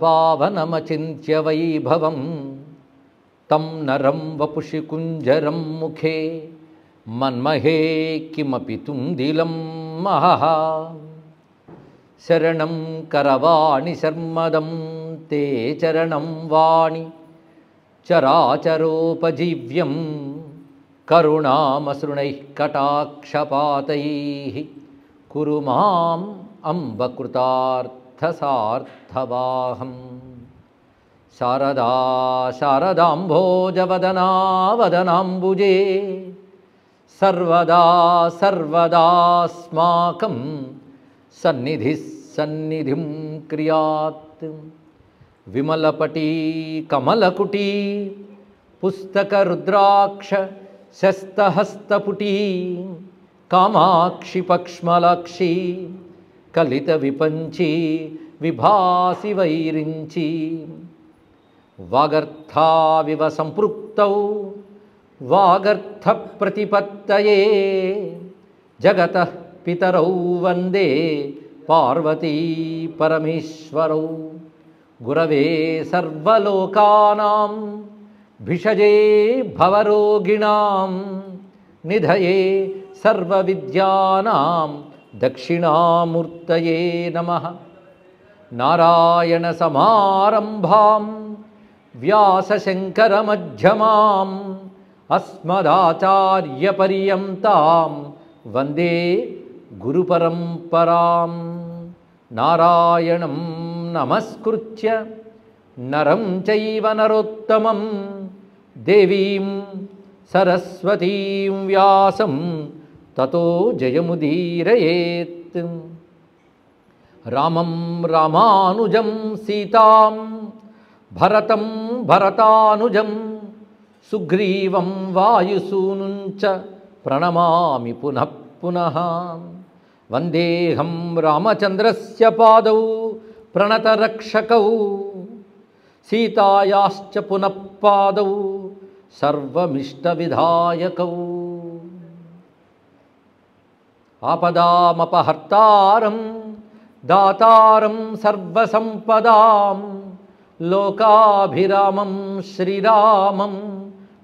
పావనమచింత్య వైభవం తం నరం వపుషి కుంజరం ముఖే మన్మహే కిమపి తుందిలం మహః శరణం కరవాణి శర్మదం తే చరణం వాణి చరాచరోపజీవ్యం కరుణామసృణైః కటాక్షపాతైః కురు మాం అంబకృతార్థసార్థవాహం శారదా శారదాంభోజవదనా వదనాంబుజే సర్వదా సర్వదాస్మాకం సన్నిధిః సన్నిధిం క్రియాత్ విమలపటీ కమలకుటీ పుస్తకరుద్రాక్ష శస్తహస్తపుటీ కామాక్షి పక్ష్మలాక్షి కలిత విపంచి విభాసి వైరించి వాగర్థావివ సంపృక్తౌ వాగర్థ ప్రతిపత్తయే జగతః పితరౌ వందే పార్వతీ పరమేశ్వరౌ గురవే సర్వలోకానాం భిషజే భవరోగిణాం నిధయే సర్వవిద్యానాం దక్షిణామూర్తయే నమః నారాయణ సమారంభాం వ్యాసశంకరమధ్యమాం అస్మదాచార్యపర్యంతాం వందే గురుపరంపరాం నారాయణం నమస్కృత్య నరం చైవ నరోత్తమం దేవీం సరస్వతీం వ్యాసం తతో జయముదీరయేత్ రామం రామానుజం సీతాం భరతం భరతానుజం సుగ్రీవం వాయుసూనుంచ ప్రణమామి పునః పునః వందేహం రామచంద్రస్య పాదౌ ప్రణతరక్షకౌ సీతాయాశ్చ పునః పాదౌ సర్వమిష్టవిధాయకౌ ఆపదామపహర్తారం దాతారం సర్వసంపదాం లోకాభిరామం శ్రీరామం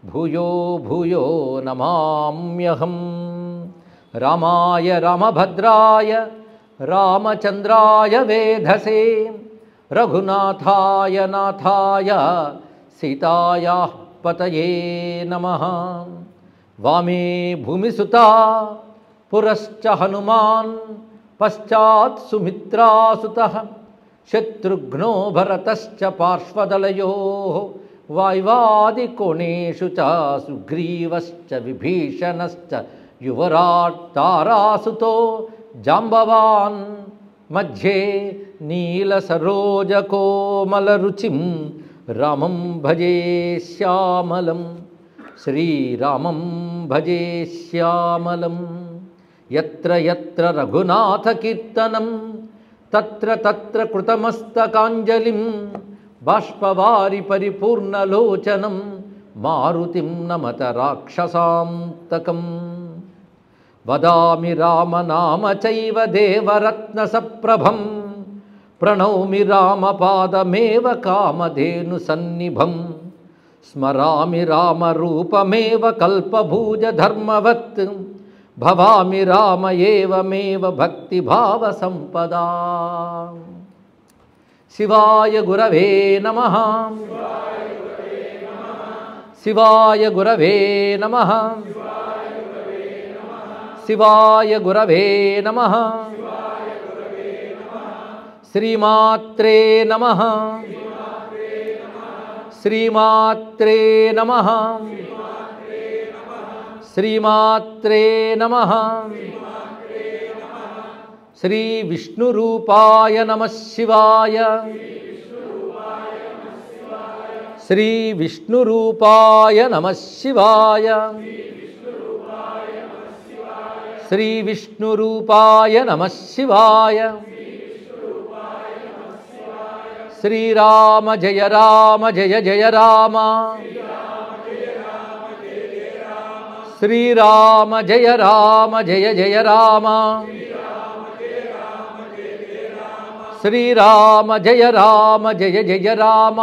భూయో భూయో నమామ్యహం రామాయ రామభద్రాయ రామచంద్రాయ వేధసే రఘునాథాయ నాథాయ సీతాయాః పతయే నమః వామే భూమిసుతా పురశ్చ హనుమాన్ పశ్చాత్ సుమిత్రాసుతః శత్రుఘ్నో భరతశ్చ పార్శ్వదలయోః వాయువాదికోణేషు చ సుగ్రీవశ్చ విభీషణశ్చ యువరాట్ తారాసుతో జాంబవాన్ మధ్యే నీలసరోజకోమలరుచిం రామం భజే శ్యామలం శ్రీరామం భజే శ్యామలం యత్ర యత్ర రఘునాథకీర్తనం తత్ర తత్ర కృతమస్తకాంజలిం బాష్పవారి పరిపూర్ణలోచనం మారుతిం నమత రాక్షసాంతకం వదామి రామనామ చైవ దేవరత్నసప్రభం ప్రణౌమి రామపాదమేవ కామధేను సన్నిభం స్మరామి రామరూపమేవ కల్పభూజధర్మవత్ భవామి రామ ఏవమేవ భక్తిభావసంపదా శివాయ గురవే నమః శివాయ గురవే నమః శివాయ గురవే నమః శ్రీమాత్రే నమః శ్రీమాత్రే నమః శ్రీమాత్రే నమః శ్రీ విష్ణురూపాయ నమః శివాయ శ్రీ విష్ణురూపాయ నమః శివాయ శ్రీ విష్ణురూపాయ నమః శివాయ శ్రీరామ జయ రామ జయ జయ రామ శ్రీరామ జయ రామ జయ జయ రామ శ్రీరామ జయ రామ జయ జయ రామ.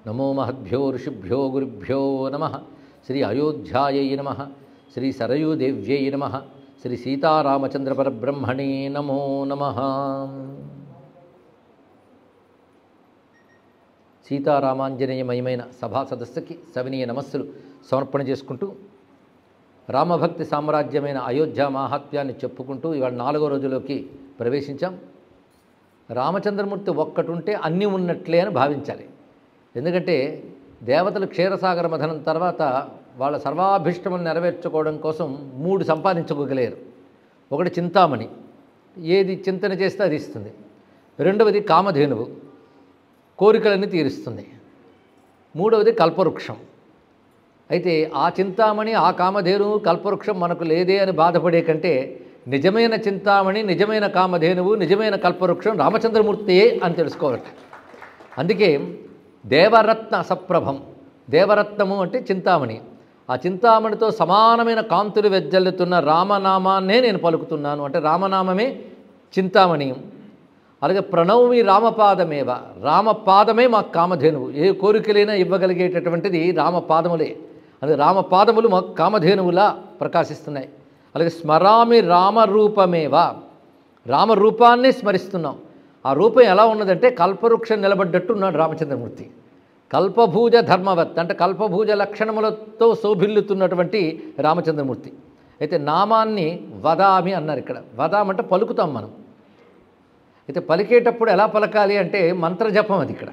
నమో మహద్భ్యో ఋషిభ్యో గురుభ్యో నమః. శ్రీ అయోధ్యాయై నమః. శ్రీ సరయూదేవ్యై నమః. శ్రీ సీతారామచంద్ర పరబ్రహ్మణే నమో నమః. సీతారామాంజనేయమయమైన సభా సదస్సుకి సవినీయ నమస్సులు సమర్పణ చేసుకుంటూ రామభక్తి సామ్రాజ్యమైన అయోధ్య మాహాత్మ్యాన్ని చెప్పుకుంటూ ఇవాళ 4వ రోజులోకి ప్రవేశించాం. రామచంద్రమూర్తి ఒక్కటి ఉంటే అన్నీ ఉన్నట్లే అని భావించాలి. ఎందుకంటే దేవతలు క్షీరసాగర మథనం తర్వాత వాళ్ళ సర్వాభిష్టములు నెరవేర్చుకోవడం కోసం 3 సంపాదించుకోగలేరు. ఒకటి చింతామణి, ఏది చింతన చేస్తే అది ఇస్తుంది. రెండవది కామధేనువు, కోరికలన్నీ తీరుస్తుంది. మూడవది కల్పవృక్షం. అయితే ఆ చింతామణి, ఆ కామధేనువు, కల్పవృక్షం మనకు లేదే అని బాధపడే కంటే నిజమైన చింతామణి, నిజమైన కామధేనువు, నిజమైన కల్పవృక్షం రామచంద్రమూర్తియే అని తెలుసుకోవాలి. అందుకే దేవరత్న సప్రభం, దేవరత్నము అంటే చింతామణి. ఆ చింతామణితో సమానమైన కాంతులు వెజ్జల్లుతున్న రామనామాన్నే నేను పలుకుతున్నాను అంటే రామనామమే చింతామణి. అలాగే ప్రణవమి రామపాదమేవ, రామపాదమే మాకు కామధేనువు. ఏ కోరికలైనా ఇవ్వగలిగేటటువంటిది రామపాదములే. అది రామపాదములు మాకు కామధేనువులా ప్రకాశిస్తున్నాయి. అలాగే స్మరామి రామరూపమేవ, రామరూపాన్నే స్మరిస్తున్నాం. ఆ రూపం ఎలా ఉన్నదంటే కల్పవృక్షం నిలబడ్డట్టు ఉన్నాడు రామచంద్రమూర్తి. కల్పభూజ ధర్మవత్ అంటే కల్పభూజ లక్షణములతో శోభిల్లుతున్నటువంటి రామచంద్రమూర్తి. అయితే నామాన్ని వదామి అన్నారు. ఇక్కడ వదామంటే పలుకుతాం మనం. అయితే పలికేటప్పుడు ఎలా పలకాలి అంటే మంత్రజపం. అది ఇక్కడ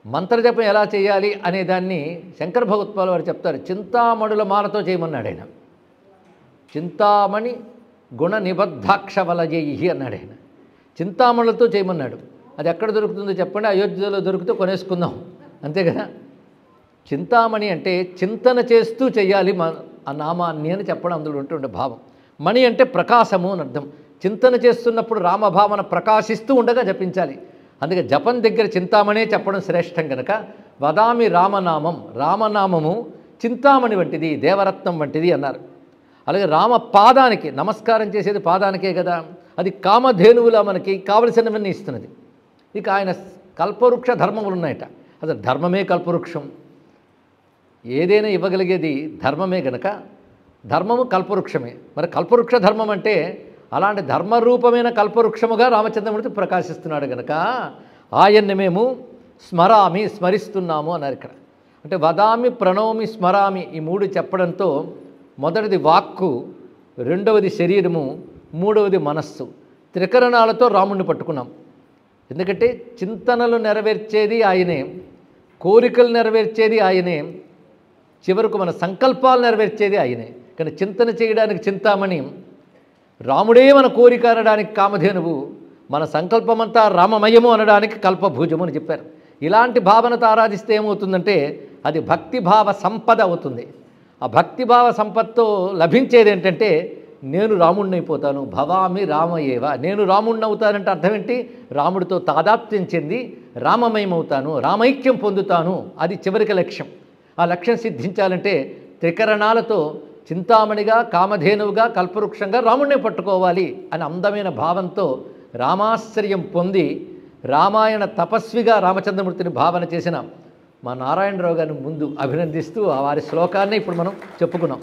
మంత్రజపం ఎలా చేయాలి అనే దాన్ని శంకర భగవత్పాల వారు చెప్తారు. చింతామణుల మాలతో చేయమన్నాడు ఆయన. చింతామణి గుణ నిబద్ధాక్షవలజయి అన్నాడు ఆయన. చింతామణులతో చేయమన్నాడు. అది ఎక్కడ దొరుకుతుందో చెప్పండి. అయోధ్యలో దొరికితే కొనేసుకుందాం, అంతే కదా. చింతామణి అంటే చింతన చేస్తూ చేయాలి ఆ నామాన్ని అని చెప్పడం అందులో ఉంటుండే భావం. మణి అంటే ప్రకాశము అని అర్థం. చింతన చేస్తున్నప్పుడు రామభావన ప్రకాశిస్తూ ఉండగా జపించాలి. అందుకే జపం దగ్గర చింతామణే చెప్పడం శ్రేష్టం కనుక వదామి రామనామం, రామనామము చింతామణి వంటిది, దేవరత్నం వంటిది అన్నారు. అలాగే రామ పాదానికి నమస్కారం చేసేది పాదానికే కదా. అది కామధేనువులా మనకి కావలసినవన్నీ ఇస్తున్నది. ఇక ఆయన కల్పవృక్ష ధర్మములు ఉన్నాయట. అసలు ధర్మమే కల్పవృక్షం. ఏదైనా ఇవ్వగలిగేది ధర్మమే గనక ధర్మము కల్పవృక్షమే. మరి కల్పవృక్ష ధర్మం అంటే అలాంటి ధర్మరూపమైన కల్పవృక్షముగా రామచంద్రమూర్తి ప్రకాశిస్తున్నాడు గనక ఆయన్ని మేము స్మరామి, స్మరిస్తున్నాము అన్నారు ఇక్కడ. అంటే వదామి, ప్రణవమి, స్మరామి ఈ 3 చెప్పడంతో మొదటిది వాక్కు, రెండవది శరీరము, మూడవది మనస్సు, త్రికరణాలతో రాముణ్ణి పట్టుకున్నాం. ఎందుకంటే చింతనలు నెరవేర్చేది ఆయనే, కోరికలు నెరవేర్చేది ఆయనే, చివరకు మన సంకల్పాలు నెరవేర్చేది ఆయనే. కానీ చింతన చేయడానికి చింతామణి, రాముడే మన కోరిక అనడానికి కామధేనువు, మన సంకల్పమంతా రామమయము అనడానికి కల్పభూజము అని చెప్పారు. ఇలాంటి భావనతో ఆరాధిస్తే ఏమవుతుందంటే అది భక్తిభావ సంపద అవుతుంది. ఆ భక్తిభావ సంపదతో లభించేది ఏంటంటే నేను రాముడిని అయిపోతాను. భవామి రామయేవ, నేను రాముడిని అవుతానంటే అర్థం ఏంటి? రాముడితో తాదాత్మ్యం చెంది రామమయమవుతాను, రామైక్యం పొందుతాను. అది చివరికి లక్ష్యం. ఆ లక్ష్యం సిద్ధించాలంటే త్రికరణాలతో చింతామణిగా, కామధేనువుగా, కల్పవృక్షంగా రాముడినే పట్టుకోవాలి అని అందమైన భావంతో రామాశ్రయం పొంది రామాయణ తపస్విగా రామచంద్రమూర్తిని భావన చేసిన మా నారాయణరావు గారిని ముందు అభినందిస్తూ ఆ వారి శ్లోకాన్ని ఇప్పుడు మనం చెప్పుకున్నాం.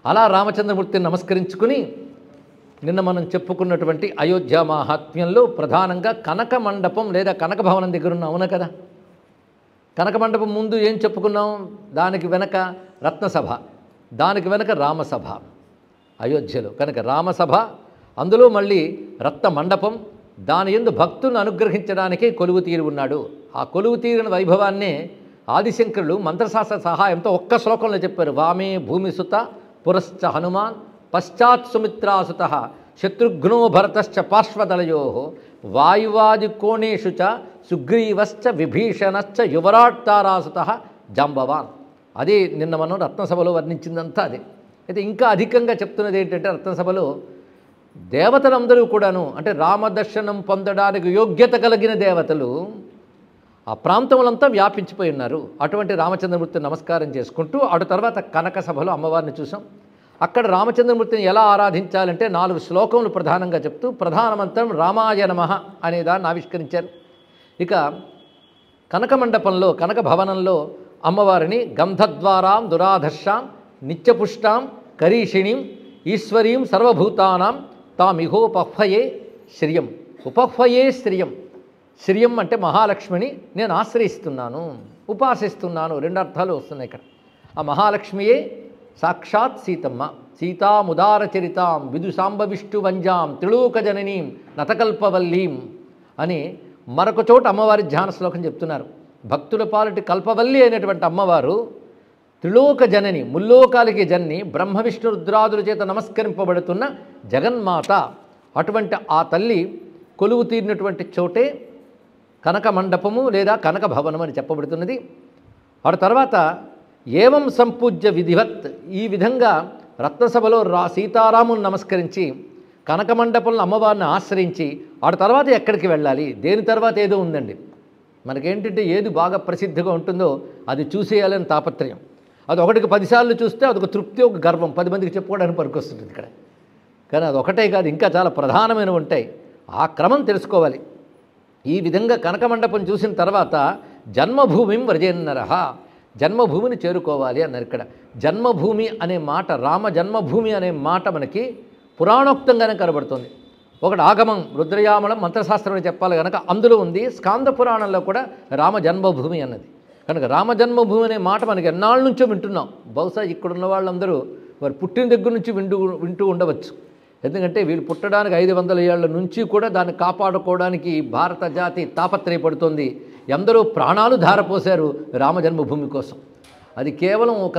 అలా రామచంద్రమూర్తిని నమస్కరించుకుని నిన్న మనం చెప్పుకున్నటువంటి అయోధ్య మాహాత్మ్యంలో ప్రధానంగా కనక మండపం లేదా కనక భవనం దగ్గర ఉన్న అవునా కదా. కనక మండపం ముందు ఏం చెప్పుకున్నాం? దానికి వెనక రత్నసభ, దానికి వెనక రామసభ అయోధ్యలో. కనుక రామసభ, అందులో మళ్ళీ రత్న మండపం, దాని యందు భక్తులను అనుగ్రహించడానికే కొలువు తీరి ఉన్నాడు. ఆ కొలువు తీరిన వైభవాన్నే ఆదిశంకరులు మంత్రశాస్త్ర సహాయంతో ఒక్క శ్లోకంలో చెప్పారు. వామే భూమిసుత పురశ్చ హనుమాన్ పశ్చాత్ సుమిత్రాసుత శత్రుఘ్నో భరతశ్చ పార్శ్వదలయో వాయువాది కోణేషు చ సుగ్రీవశ్చ విభీషణశ్చ యువరాట్ తారాసుత జాంబవాన్. అదే నిన్న మనం రత్నసభలో వర్ణించిందంతా అదే. అయితే ఇంకా అధికంగా చెప్తున్నది ఏంటంటే రత్నసభలో దేవతలందరూ కూడాను అంటే రామదర్శనం పొందడానికి యోగ్యత కలిగిన దేవతలు ఆ ప్రాంతములంతా వ్యాపించిపోయి ఉన్నారు. అటువంటి రామచంద్రమూర్తిని నమస్కారం చేసుకుంటూ అటు తర్వాత కనక సభలో అమ్మవారిని చూసాం. అక్కడ రామచంద్రమూర్తిని ఎలా ఆరాధించాలంటే 4 శ్లోకములు ప్రధానంగా చెప్తూ ప్రధాన మంత్రం రామాయ నమః అనే దాన్ని ఆవిష్కరించారు. ఇక కనక మండపంలో, కనక భవనంలో అమ్మవారిని గంధద్వారాం దురాధర్షాం నిత్యపుష్టాం కరీషిణీం ఈశ్వరీం సర్వభూతానాం తామిహోపహ్వయే శ్రియం. ఉపహ్వయే శ్రియం. శ్రియం అంటే మహాలక్ష్మిని నేను ఆశ్రయిస్తున్నాను, ఉపాసిస్తున్నాను. 2 అర్థాలు వస్తున్నాయి ఇక్కడ. ఆ మహాలక్ష్మియే సాక్షాత్ సీతమ్మ. సీతాముదార చరితాం విదుసాంబవిష్టు వంజాం త్రిలోకజననీం నతకల్పవల్లీం అని మరొక చోట అమ్మవారి ధ్యాన శ్లోకం చెప్తున్నారు. భక్తుల పాలిటి కల్పవల్లి అయినటువంటి అమ్మవారు త్రిలోక జనని, ముల్లోకాలకి జనని, బ్రహ్మ విష్ణు రుద్రాదుల చేత నమస్కరింపబడుతున్న జగన్మాత. అటువంటి ఆ తల్లి కొలువు తీరినటువంటి చోటే కనక మండపము లేదా కనక భవనం అని చెప్పబడుతున్నది. ఆ తర్వాత ఏవం సంపూజ్య విధివత్, ఈ విధంగా రత్నసభలో సీతారాముని నమస్కరించి కనక మండపంలో అమ్మవారిని ఆశ్రయించి ఆ తర్వాత ఎక్కడికి వెళ్ళాలి, దేని తర్వాత ఏదో ఉందండి. మనకేంటంటే ఏది బాగా ప్రసిద్ధిగా ఉంటుందో అది చూసేయాలని తాపత్రయం. అది ఒకటికి 10 సార్లు చూస్తే అదొక తృప్తి, ఒక గర్వం, 10 మందికి చెప్పుకోవడానికి పనికొస్తుంది ఇక్కడ. కానీ అది ఒకటే కాదు, ఇంకా చాలా ప్రధానమైనవి ఉంటాయి. ఆ క్రమం తెలుసుకోవాలి. ఈ విధంగా కనక మండపం చూసిన తర్వాత జన్మభూమిం వ్రజేన్నరః, జన్మభూమిని చేరుకోవాలి అన్నారు. ఇక్కడ జన్మభూమి అనే మాట, రామ జన్మభూమి అనే మాట మనకి పురాణోక్తంగానే కనబడుతుంది. ఒకటి ఆగమం రుద్రయామలం మంత్రశాస్త్రం చెప్పాలి కనుక అందులో ఉంది. స్కాంద పురాణంలో కూడా రామ జన్మభూమి అన్నది. కనుక రామ జన్మభూమి అనే మాట మనకి ఎన్నాళ్ళ నుంచో వింటున్నాం. బహుశా ఇక్కడున్న వాళ్ళందరూ వారు పుట్టిన దగ్గర నుంచి వింటూ ఉండవచ్చు. ఎందుకంటే వీళ్ళు పుట్టడానికి 500 ఏళ్ల నుంచి కూడా దాన్ని కాపాడుకోవడానికి భారత జాతి తాపత్రయపడుతుంది. ఎందరో ప్రాణాలు ధారపోశారు రామ జన్మభూమి కోసం. అది కేవలం ఒక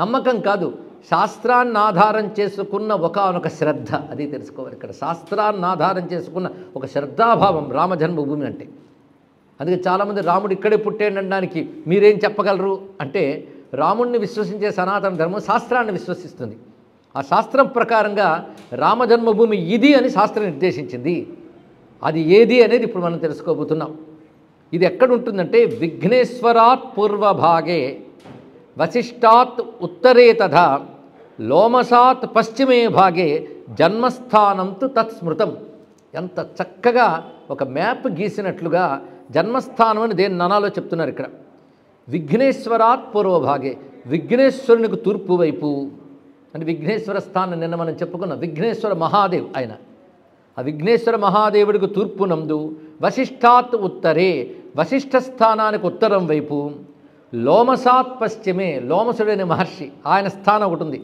నమ్మకం కాదు, శాస్త్రాన్ని ఆధారం చేసుకున్న ఒకానొక శ్రద్ధ. అది తెలుసుకోవాలి ఇక్కడ. శాస్త్రాన్ని ఆధారం చేసుకున్న ఒక శ్రద్ధాభావం రామ జన్మభూమి అంటే. అందుకే చాలామంది రాముడు ఇక్కడే పుట్టేయడానికి మీరేం చెప్పగలరు అంటే, రాముడిని విశ్వసించే సనాతన ధర్మం శాస్త్రాన్ని విశ్వసిస్తుంది. ఆ శాస్త్రం ప్రకారంగా రామ జన్మభూమి ఇది అని శాస్త్రం నిర్దేశించింది. అది ఏది అనేది ఇప్పుడు మనం తెలుసుకోబోతున్నాం. ఇది ఎక్కడుంటుందంటే విఘ్నేశ్వరాత్ పూర్వభాగే వశిష్టాత్ ఉత్తరే తథా లోమసాత్ పశ్చిమే భాగే జన్మస్థానంతు తత్స్మృతం. ఎంత చక్కగా ఒక మ్యాప్ గీసినట్లుగా జన్మస్థానం అని దేని ననాలో చెప్తున్నారు ఇక్కడ. విఘ్నేశ్వరాత్ పూర్వభాగే, విఘ్నేశ్వరునికి తూర్పు వైపు అంటే విఘ్నేశ్వర స్థానం నిన్న మనం చెప్పుకున్నాం. విఘ్నేశ్వర మహాదేవ్ ఆయన. ఆ విఘ్నేశ్వర మహాదేవుడికి తూర్పు నందు, వశిష్టాత్ ఉత్తరే, వశిష్ఠ స్థానానికి ఉత్తరం వైపు, లోమసాత్ పశ్చిమే, లోమసుడైన మహర్షి ఆయన స్థానం ఒకటి ఉంది.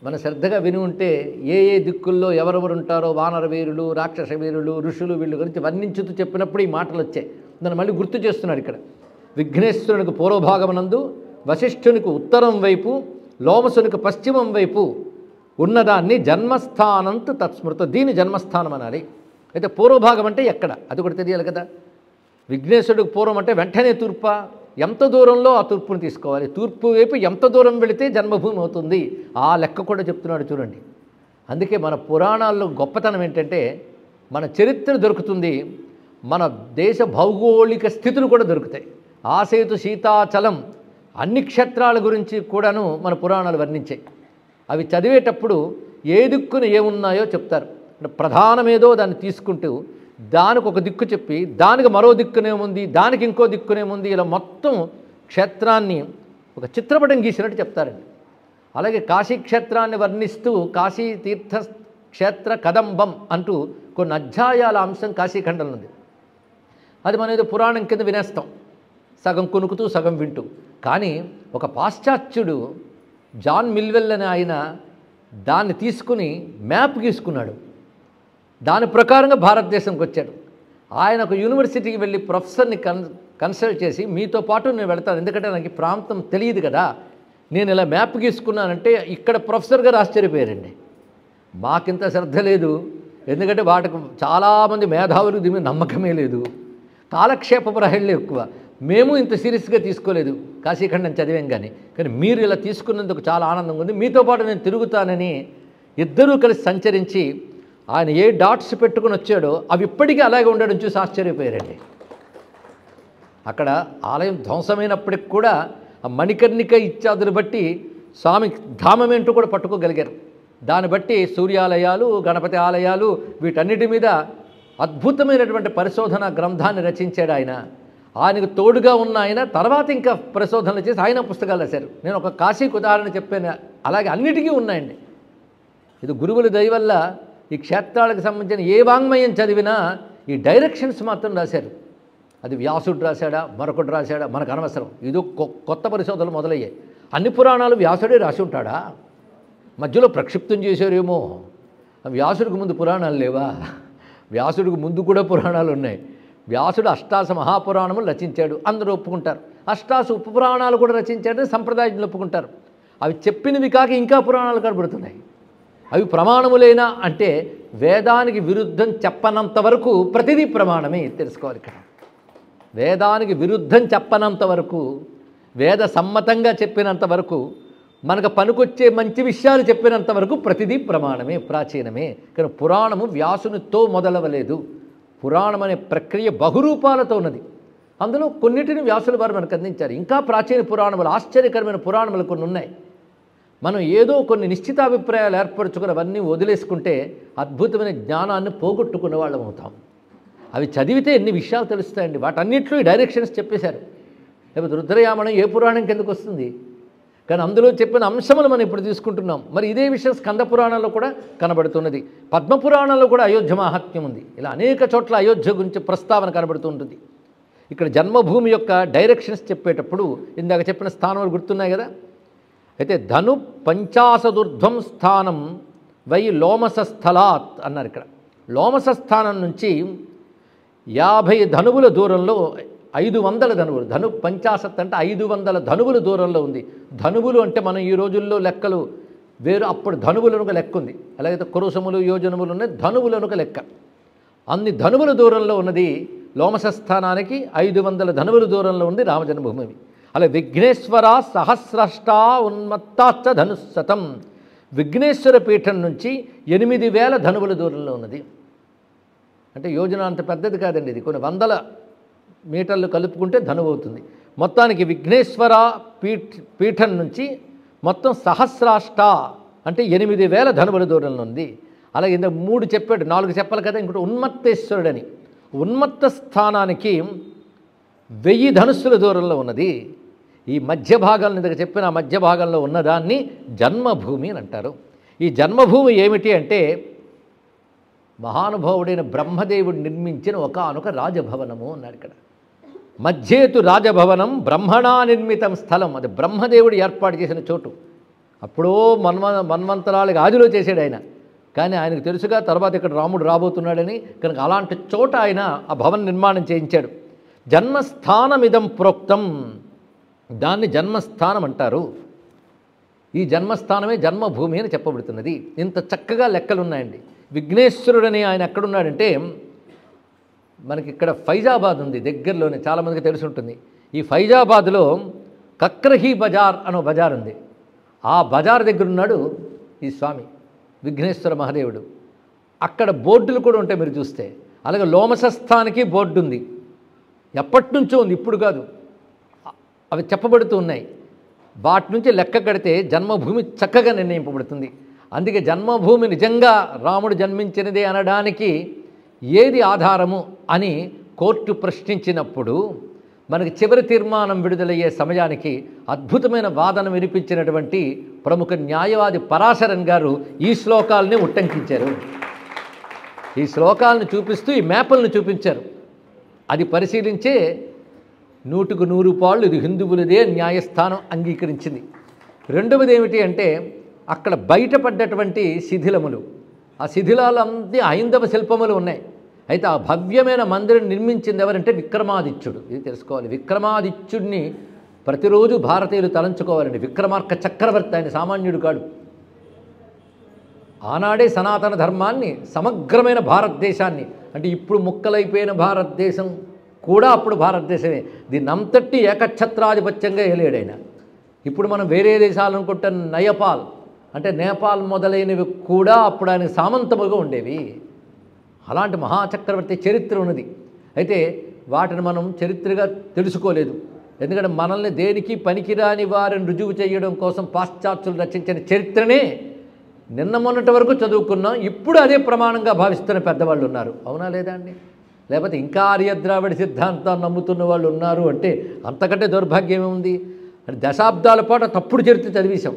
మన శ్రద్ధగా విని ఉంటే ఏ ఏ దిక్కుల్లో ఎవరెవరు ఉంటారో, వానర వీరులు, రాక్షస వీరులు, ఋషులు, వీళ్ళు గురించి వర్ణించుతూ చెప్పినప్పుడు ఈ మాటలు వచ్చాయి. దాన్ని మళ్ళీ గుర్తు చేస్తున్నాడు ఇక్కడ. విఘ్నేశ్వరునికి పూర్వభాగమనందు, వశిష్ఠునికి ఉత్తరం వైపు, లోమసునికి పశ్చిమం వైపు ఉన్నదాన్ని జన్మస్థానంతు తత్స్మృత. దీని జన్మస్థానం అనాలి. అయితే పూర్వభాగం అంటే ఎక్కడ, అది కూడా తెలియాలి కదా. విఘ్నేశ్వరుడికి పూర్వం అంటే వెంటనే తూర్ప, ఎంత దూరంలో ఆ తూర్పుని తీసుకోవాలి, తూర్పు వైపు ఎంత దూరం వెళితే జన్మభూమి అవుతుంది, ఆ లెక్క కూడా చెప్తున్నాడు చూడండి. అందుకే మన పురాణాల్లో గొప్పతనం ఏంటంటే మన చరిత్ర దొరుకుతుంది, మన దేశ భౌగోళిక స్థితులు కూడా దొరుకుతాయి. ఆసేతు సీతాచలం అన్ని క్షేత్రాల గురించి కూడాను మన పురాణాలు వర్ణించాయి. అవి చదివేటప్పుడు ఏ దిక్కున ఏమున్నాయో చెప్తారు. ప్రధానమేదో దాన్ని తీసుకుంటూ దానికి ఒక దిక్కు చెప్పి దానికి మరో దిక్కునేముంది, దానికి ఇంకో దిక్కునేముంది, ఇలా మొత్తం క్షేత్రాన్ని ఒక చిత్రపటం గీసినట్టు చెప్తారండి. అలాగే కాశీ క్షేత్రాన్ని వర్ణిస్తూ కాశీ తీర్థ క్షేత్ర కదంబం అంటూ కొన్ని అధ్యాయాల అంశం కాశీఖండంలో ఉంది. అది మనం ఏదో పురాణం కింద వినేస్తాం, సగం కొనుక్కుతూ సగం వింటూ. కానీ ఒక పాశ్చాత్యుడు జాన్ మిల్వెల్ అనే ఆయన దాన్ని తీసుకుని మ్యాప్ గీసుకున్నాడు. దాని ప్రకారంగా భారతదేశంకి వచ్చాడు. ఆయన ఒక యూనివర్సిటీకి వెళ్ళి ప్రొఫెసర్ని కన్సల్ట్ చేసి మీతో పాటు నేను వెళ్తాను, ఎందుకంటే నాకు ఈ ప్రాంతం తెలియదు కదా, నేను ఇలా మ్యాప్ గీసుకున్నానంటే ఇక్కడ ప్రొఫెసర్ గారు ఆశ్చర్యపోయారండి. మాకింత శ్రద్ధ లేదు, ఎందుకంటే వాటికి చాలామంది మేధావులు దీని మీద నమ్మకమే లేదు, కాలక్షేపపు రహళ్లు ఎక్కువ. మేము ఇంత సీరియస్గా తీసుకోలేదు కాశీఖండం చదివాం. కానీ మీరు ఇలా తీసుకున్నందుకు చాలా ఆనందంగా ఉంది, మీతో పాటు నేను తిరుగుతానని ఇద్దరూ కలిసి సంచరించి ఆయన ఏ డాట్స్ పెట్టుకుని వచ్చాడో అవి ఇప్పటికీ అలాగే ఉండడం చూసి ఆశ్చర్యపోయారండి. అక్కడ ఆలయం ధ్వంసమైనప్పటికి కూడా ఆ మణికర్ణిక ఇత్యాదులు బట్టి స్వామి ధామం ఏంటో కూడా పట్టుకోగలిగారు. దాన్ని బట్టి సూర్యాలయాలు, గణపతి ఆలయాలు వీటన్నిటి మీద అద్భుతమైనటువంటి పరిశోధన గ్రంథాన్ని రచించాడు ఆయన. ఆయనకు తోడుగా ఉన్న ఆయన తర్వాత ఇంకా పరిశోధనలు చేసి ఆయన పుస్తకాలు రాశారు. నేను ఒక కాశీకి ఉదాహరణ చెప్పాను, అలాగే అన్నిటికీ ఉన్నాయండి. ఇది గురువుల దయ వల్ల ఈ క్షేత్రాలకు సంబంధించిన ఏ వాంగ్మయం చదివినా ఈ డైరెక్షన్స్ మాత్రం రాశారు. అది వ్యాసుడు రాశాడా, మరొకటి రాశాడా మనకు అనవసరం. ఇది కొత్త పరిశోధనలు మొదలయ్యాయి. అన్ని పురాణాలు వ్యాసుడే రాసి ఉంటాడా? మధ్యలో ప్రక్షిప్తం చేశారేమో. వ్యాసుడికి ముందు పురాణాలు లేవా? వ్యాసుడికి ముందు కూడా పురాణాలు ఉన్నాయి. వ్యాసుడు అష్టాదశ మహాపురాణములు రచించాడు, అందరూ ఒప్పుకుంటారు. అష్టాదశ ఉపపురాణాలు కూడా రచించాడని సంప్రదాయంలో ఒప్పుకుంటారు. అవి చెప్పినవి కాక ఇంకా పురాణాలు కనబడుతున్నాయి. అవి ప్రమాణములేనా అంటే వేదానికి విరుద్ధం చెప్పనంత వరకు ప్రతిదీ ప్రమాణమే తెలుసుకోవాలి. ఇక్కడ వేదానికి విరుద్ధం చెప్పనంత వరకు, వేద సమ్మతంగా చెప్పినంత వరకు, మనకు పనికొచ్చే మంచి విషయాలు చెప్పినంత వరకు ప్రతిదీ ప్రమాణమే, ప్రాచీనమే. కానీ పురాణము వ్యాసునితో మొదలవలేదు. పురాణం అనే ప్రక్రియ బహురూపాలతో ఉన్నది. అందులో కొన్నిటిని వ్యాసుల వారు మనకు అందించారు. ఇంకా ప్రాచీన పురాణములు, ఆశ్చర్యకరమైన పురాణములు కొన్ని ఉన్నాయి. మనం ఏదో కొన్ని నిశ్చితాభిప్రాయాలు ఏర్పరచుకుని అవన్నీ వదిలేసుకుంటే అద్భుతమైన జ్ఞానాన్ని పోగొట్టుకున్న వాళ్ళం అవుతాం. అవి చదివితే ఎన్ని విషయాలు తెలుస్తాయండి. వాటన్నింటిలో ఈ డైరెక్షన్స్ చెప్పేశారు. లేకపోతే రుద్రయామణం ఏ పురాణం కిందకు వస్తుంది? కానీ అందులో చెప్పిన అంశములు మనం ఇప్పుడు తీసుకుంటున్నాం. మరి ఇదే విషయం స్కంద పురాణంలో కూడా కనబడుతున్నది. పద్మపురాణంలో కూడా అయోధ్య మహాత్మ్యం ఉంది. ఇలా అనేక చోట్ల అయోధ్య గురించి ప్రస్తావన కనబడుతూ ఉంటుంది. ఇక్కడ జన్మభూమి యొక్క డైరెక్షన్స్ చెప్పేటప్పుడు ఇందాక చెప్పిన స్థానాలు గుర్తున్నాయి కదా. అయితే ధను పంచాశదుర్ధ్వం స్థానం వై లోమస స్థలాత్ అన్నారు. ఇక్కడ లోమస స్థానం నుంచి 50 ధనువుల దూరంలో 500 ధనువులు, ధను పంచాశత్ అంటే 500 ధనువుల దూరంలో ఉంది. ధనువులు అంటే మనం ఈ రోజుల్లో లెక్కలు వేరు, అప్పుడు ధనువులనుక లెక్క ఉంది. అలాగైతే కురుసములు యోజనములు ఉన్నాయి, ధనువులనుక లెక్క. అన్ని ధనువుల దూరంలో ఉన్నది లోమస స్థానానికి 500 ధనువుల దూరంలో ఉంది రామజన్మభూమి. అలా విఘ్నేశ్వర సహస్రష్ట ఉన్మత్తాచ్చ ధనుశతం, విఘ్నేశ్వర పీఠం నుంచి 8000 ధనువుల దూరంలో ఉన్నది. అంటే యోజన అంత పెద్దది కాదండి, ఇది కొన్ని వందల మీటర్లు కలుపుకుంటే ధనువు అవుతుంది. మొత్తానికి విఘ్నేశ్వర పీఠం నుంచి మొత్తం సహస్రాష్ట అంటే 8000 ధనువుల దూరంలో ఉంది. అలాగే ఇంత 3 చెప్పాడు, 4 చెప్పాలి కదా. ఇంకోటి ఉన్మత్తేశ్వరుడని, ఉన్మత్త స్థానానికి 1000 ధనుస్సుల దూరంలో ఉన్నది. ఈ మధ్య భాగాలను ఇందాక చెప్పిన ఆ మధ్య భాగంలో ఉన్నదాన్ని జన్మభూమి అని అంటారు. ఈ జన్మభూమి ఏమిటి అంటే మహానుభావుడైన బ్రహ్మదేవుడు నిర్మించిన ఒకానొక రాజభవనము అన్నాడు. ఇక్కడ మధ్యేతు రాజభవనం బ్రహ్మణా నిర్మితం స్థలం, అది బ్రహ్మదేవుడు ఏర్పాటు చేసిన చోటు. అప్పుడో మన్వంతరాలకు ఆదిలో చేశాడు ఆయన. కానీ ఆయనకు తెలుసుగా తర్వాత ఇక్కడ రాముడు రాబోతున్నాడని, కనుక అలాంటి చోట ఆయన ఆ భవన నిర్మాణం చేయించాడు. జన్మస్థానమిదం ప్రోక్తం, దాన్ని జన్మస్థానం అంటారు. ఈ జన్మస్థానమే జన్మభూమి అని చెప్పబడుతున్నది. ఇంత చక్కగా లెక్కలున్నాయండి. విఘ్నేశ్వరుడని ఆయన ఎక్కడున్నాడంటే మనకి ఇక్కడ ఫైజాబాద్ ఉంది దగ్గరలోనే, చాలామందికి తెలిసి ఉంటుంది. ఈ ఫైజాబాద్లో కక్రహి బజార్ అనే బజార్ ఉంది. ఆ బజార్ దగ్గర ఉన్నాడు ఈ స్వామి విఘ్నేశ్వర మహాదేవుడు. అక్కడ బోర్డులు కూడా ఉంటాయి మీరు చూస్తే. అలాగే లోమసస్థానికి బోర్డు ఉంది, ఎప్పటి నుంచో ఉంది, ఇప్పుడు కాదు. అవి చెప్పబడుతూ ఉన్నాయి. వాటి నుంచి లెక్క కడితే జన్మభూమి చక్కగా నిర్ణయింపబడుతుంది. అందుకే జన్మభూమి నిజంగా రాముడు జన్మించినదే అనడానికి ఏది ఆధారము అని కోర్టు ప్రశ్నించినప్పుడు మనకి చివరి తీర్మానం విడుదలయ్యే సమయానికి అద్భుతమైన వాదన వినిపించినటువంటి ప్రముఖ న్యాయవాది పరాశరన్ గారు ఈ శ్లోకాలని ఉట్టంకించారు. ఈ శ్లోకాలను చూపిస్తూ ఈ మ్యాపులను చూపించారు. అది పరిశీలించే 100కు 100 పాళ్ళు ఇది హిందువులదే న్యాయస్థానం అంగీకరించింది. రెండవది ఏమిటి అంటే అక్కడ బయటపడ్డటువంటి శిథిలములు, ఆ శిథిలాలన్నీ హైందవ శిల్పములు ఉన్నాయి. అయితే ఆ భవ్యమైన మందిరం నిర్మించింది ఎవరంటే విక్రమాదిత్యుడు. ఇది తెలుసుకోవాలి. విక్రమాదిత్యుడిని ప్రతిరోజు భారతీయులు తలంచుకోవాలండి. విక్రమార్క చక్రవర్తి, ఆయన సామాన్యుడు కాడు. ఆనాడే సనాతన ధర్మాన్ని, సమగ్రమైన భారతదేశాన్ని, అంటే ఇప్పుడు ముక్కలైపోయిన భారతదేశం కూడా అప్పుడు భారతదేశమే, దీన్ని అంతటి ఏకఛత్రాధిపత్యంగా ఏలేడైన. ఇప్పుడు మనం వేరే దేశాలు అనుకుంటున్న నయపాల్ అంటే నేపాల్ మొదలైనవి కూడా అప్పుడు ఆయన సామంతముగా ఉండేవి. అలాంటి మహాచక్రవర్తి చరిత్ర ఉన్నది. అయితే వాటిని మనం చరిత్రగా తెలుసుకోలేదు. ఎందుకంటే మనల్ని దేనికి పనికిరాని వారిని రుజువు చేయడం కోసం పాశ్చాత్యులు రచించిన చరిత్రనే నిన్న మొన్నటి వరకు చదువుకున్నాం, ఇప్పుడు అదే ప్రమాణంగా భావిస్తున్న పెద్దవాళ్ళు ఉన్నారు. అవునా లేదా అండి? లేకపోతే ఇంకా ఆర్యద్రావిడ సిద్ధాంతాన్ని నమ్ముతున్న వాళ్ళు ఉన్నారు అంటే అంతకంటే దౌర్భాగ్యం ఏముంది? అంటే దశాబ్దాల పాటు తప్పుడు చరిత్ర చదివేశాం.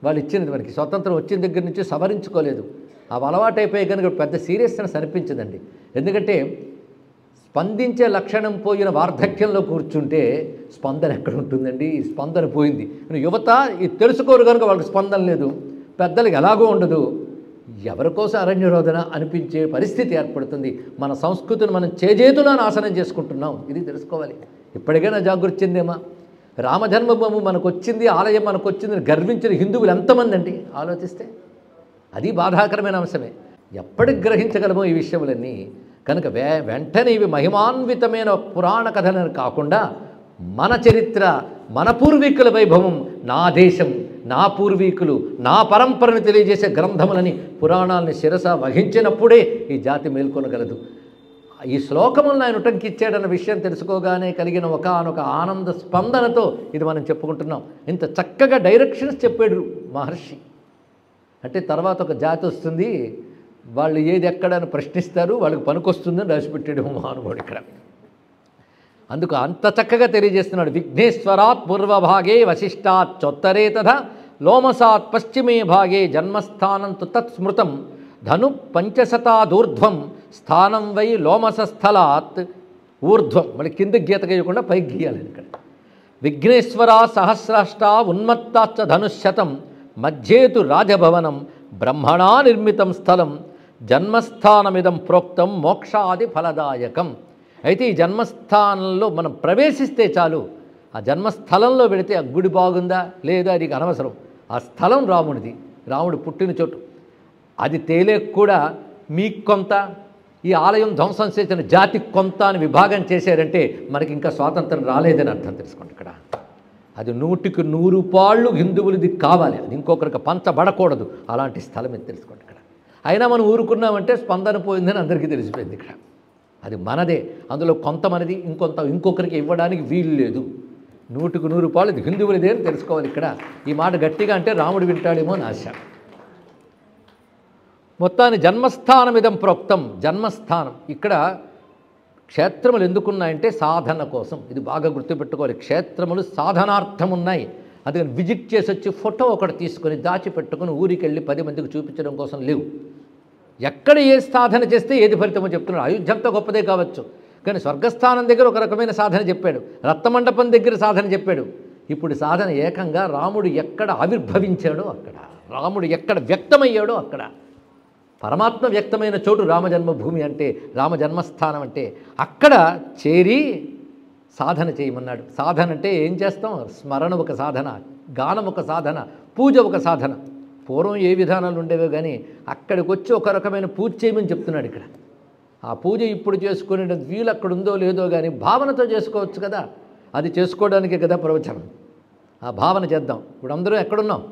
వాళ్ళు ఇచ్చినది మనకి స్వతంత్రం వచ్చిన దగ్గర నుంచి సవరించుకోలేదు. అవి అలవాటైపోయి కనుక పెద్ద సీరియస్నెస్ అనిపించదండి. ఎందుకంటే స్పందించే లక్షణం పోయిన వార్ధక్యంలో కూర్చుంటే స్పందన ఎక్కడ ఉంటుందండి? స్పందన పోయింది. యువత ఇది తెలుసుకోరు కనుక వాళ్ళకి స్పందన లేదు, పెద్దలకు ఎలాగో ఉండదు. ఎవరికోసం అరణ్యరోధన అనిపించే పరిస్థితి ఏర్పడుతుంది. మన సంస్కృతిని మనం చేజేతులా నాశనం చేసుకుంటున్నాం. ఇది తెలుసుకోవాలి. ఇప్పటికైనా జాగృతి చెందేమా? రామజన్మభూమి మనకు వచ్చింది, ఆలయం మనకు వచ్చిందని గర్వించిన హిందువులు ఎంతమంది అండి ఆలోచిస్తే? అది బాధాకరమైన అంశమే. ఎప్పటికి గ్రహించగలమో ఈ విషయములన్నీ? కనుక వెంటనే ఇవి మహిమాన్వితమైన పురాణ కథలను కాకుండా మన చరిత్ర, మన పూర్వీకుల వైభవం, నా దేశం, నా పూర్వీకులు, నా పరంపరను తెలియజేసే గ్రంథములని, పురాణాలని శిరస వహించినప్పుడే ఈ జాతి మేల్కొనగలదు. ఈ శ్లోకములను ఆయన ఉటంకిచ్చాడన్న విషయం తెలుసుకోగానే కలిగిన ఒకానొక ఆనంద స్పందనతో ఇది మనం చెప్పుకుంటున్నాం. ఇంత చక్కగా డైరెక్షన్స్ చెప్పాడు మహర్షి. అంటే తర్వాత ఒక జాతి వస్తుంది, వాళ్ళు ఏది ఎక్కడని ప్రశ్నిస్తారు, వాళ్ళకి పనికొస్తుందని రాసిపెట్టాడు మహానుభావుడు ఇక్కడ. అందుకు అంత చక్కగా తెలియజేస్తున్నాడు. విఘ్నేశ్వరాత్ పూర్వభాగే వశిష్టాత్ చోత్తరే తథా లోమసాత్ పశ్చిమే భాగే జన్మస్థానం తు తత్ స్మృతం ధను పంచశతాదూర్ధ్వం స్థానం వై లోమసస్థలాత్ ఊర్ధ్వం. మళ్ళీ కిందకి గీత గీయకుండా పైకి గీయాలి ఇక్కడ. విఘ్నేశ్వర సహస్రాష్ట ఉన్మత్తాచ్చ ధనుశతం మధ్యేతు రాజభవనం బ్రహ్మణా నిర్మితం స్థలం జన్మస్థానమిదం ప్రోక్తం మోక్షాది ఫలదాయకం. అయితే ఈ జన్మస్థానంలో మనం ప్రవేశిస్తే చాలు. ఆ జన్మస్థలంలో వెళితే ఆ గుడి బాగుందా లేదా అది అనవసరం. ఆ స్థలం రాముడిది, రాముడు పుట్టిన చోటు. అది తేలేక కూడా మీకు కొంత, ఈ ఆలయం ధ్వంసం చేసిన జాతికి కొంత అని విభాగం చేశారంటే మనకి ఇంకా స్వాతంత్రం రాలేదని అర్థం తెలుసుకోండి ఇక్కడ. అది 100కి 100 పాళ్ళు హిందువులది కావాలి, అది ఇంకొకరికి పంచబడకూడదు. అలాంటి స్థలం ఇది తెలుసుకోండి ఇక్కడ. అయినా మనం ఊరుకున్నామంటే స్పందన పోయిందని అందరికీ తెలిసిపోయింది ఇక్కడ. అది మనదే, అందులో కొంత మనది, ఇంకొకరికి ఇవ్వడానికి వీలు లేదు. 100కి 100 పాళ్ళు ఇది హిందువులదే అని తెలుసుకోవాలి ఇక్కడ. ఈ మాట గట్టిగా అంటే రాముడు వింటాడేమో అని ఆశ. మొత్తాన్ని జన్మస్థానమిదం ప్రోక్తం. జన్మస్థానం ఇక్కడ క్షేత్రములు ఎందుకున్నాయంటే సాధన కోసం. ఇది బాగా గుర్తుపెట్టుకోవాలి. క్షేత్రములు సాధనార్థం ఉన్నాయి. అందుకని విజిట్ చేసి వచ్చి ఫోటో ఒకటి తీసుకొని దాచిపెట్టుకుని ఊరికి వెళ్ళి 10 మందికి చూపించడం కోసం లేవు. ఎక్కడ ఏ సాధన చేస్తే ఏది ఫలితమో చెప్తున్నాడు. అయోధ్యంతో గొప్పదే కావచ్చు, కానీ స్వర్గస్థానం దగ్గర ఒక రకమైన సాధన చెప్పాడు, రత్నమండపం దగ్గర సాధన చెప్పాడు. ఇప్పుడు సాధన ఏకంగా రాముడు ఎక్కడ ఆవిర్భవించాడో అక్కడ, రాముడు ఎక్కడ వ్యక్తమయ్యాడో అక్కడ. పరమాత్మ వ్యక్తమైన చోటు రామజన్మభూమి అంటే, రామజన్మస్థానం అంటే అక్కడ చేరి సాధన చేయమన్నాడు. సాధన అంటే ఏం చేస్తాం? స్మరణ ఒక సాధన, గానం ఒక సాధన, పూజ ఒక సాధన. పూర్వం ఏ విధానాలు ఉండేవో కానీ అక్కడికి వచ్చి ఒక రకమైన పూజ చేయమని చెప్తున్నాడు ఇక్కడ. ఆ పూజ ఇప్పుడు చేసుకునే వీలు అక్కడ ఉందో లేదో కానీ భావనతో చేసుకోవచ్చు కదా. అది చేసుకోవడానికే కదా ప్రవచనం. ఆ భావన చేద్దాం. ఇప్పుడు అందరూ ఎక్కడున్నాం?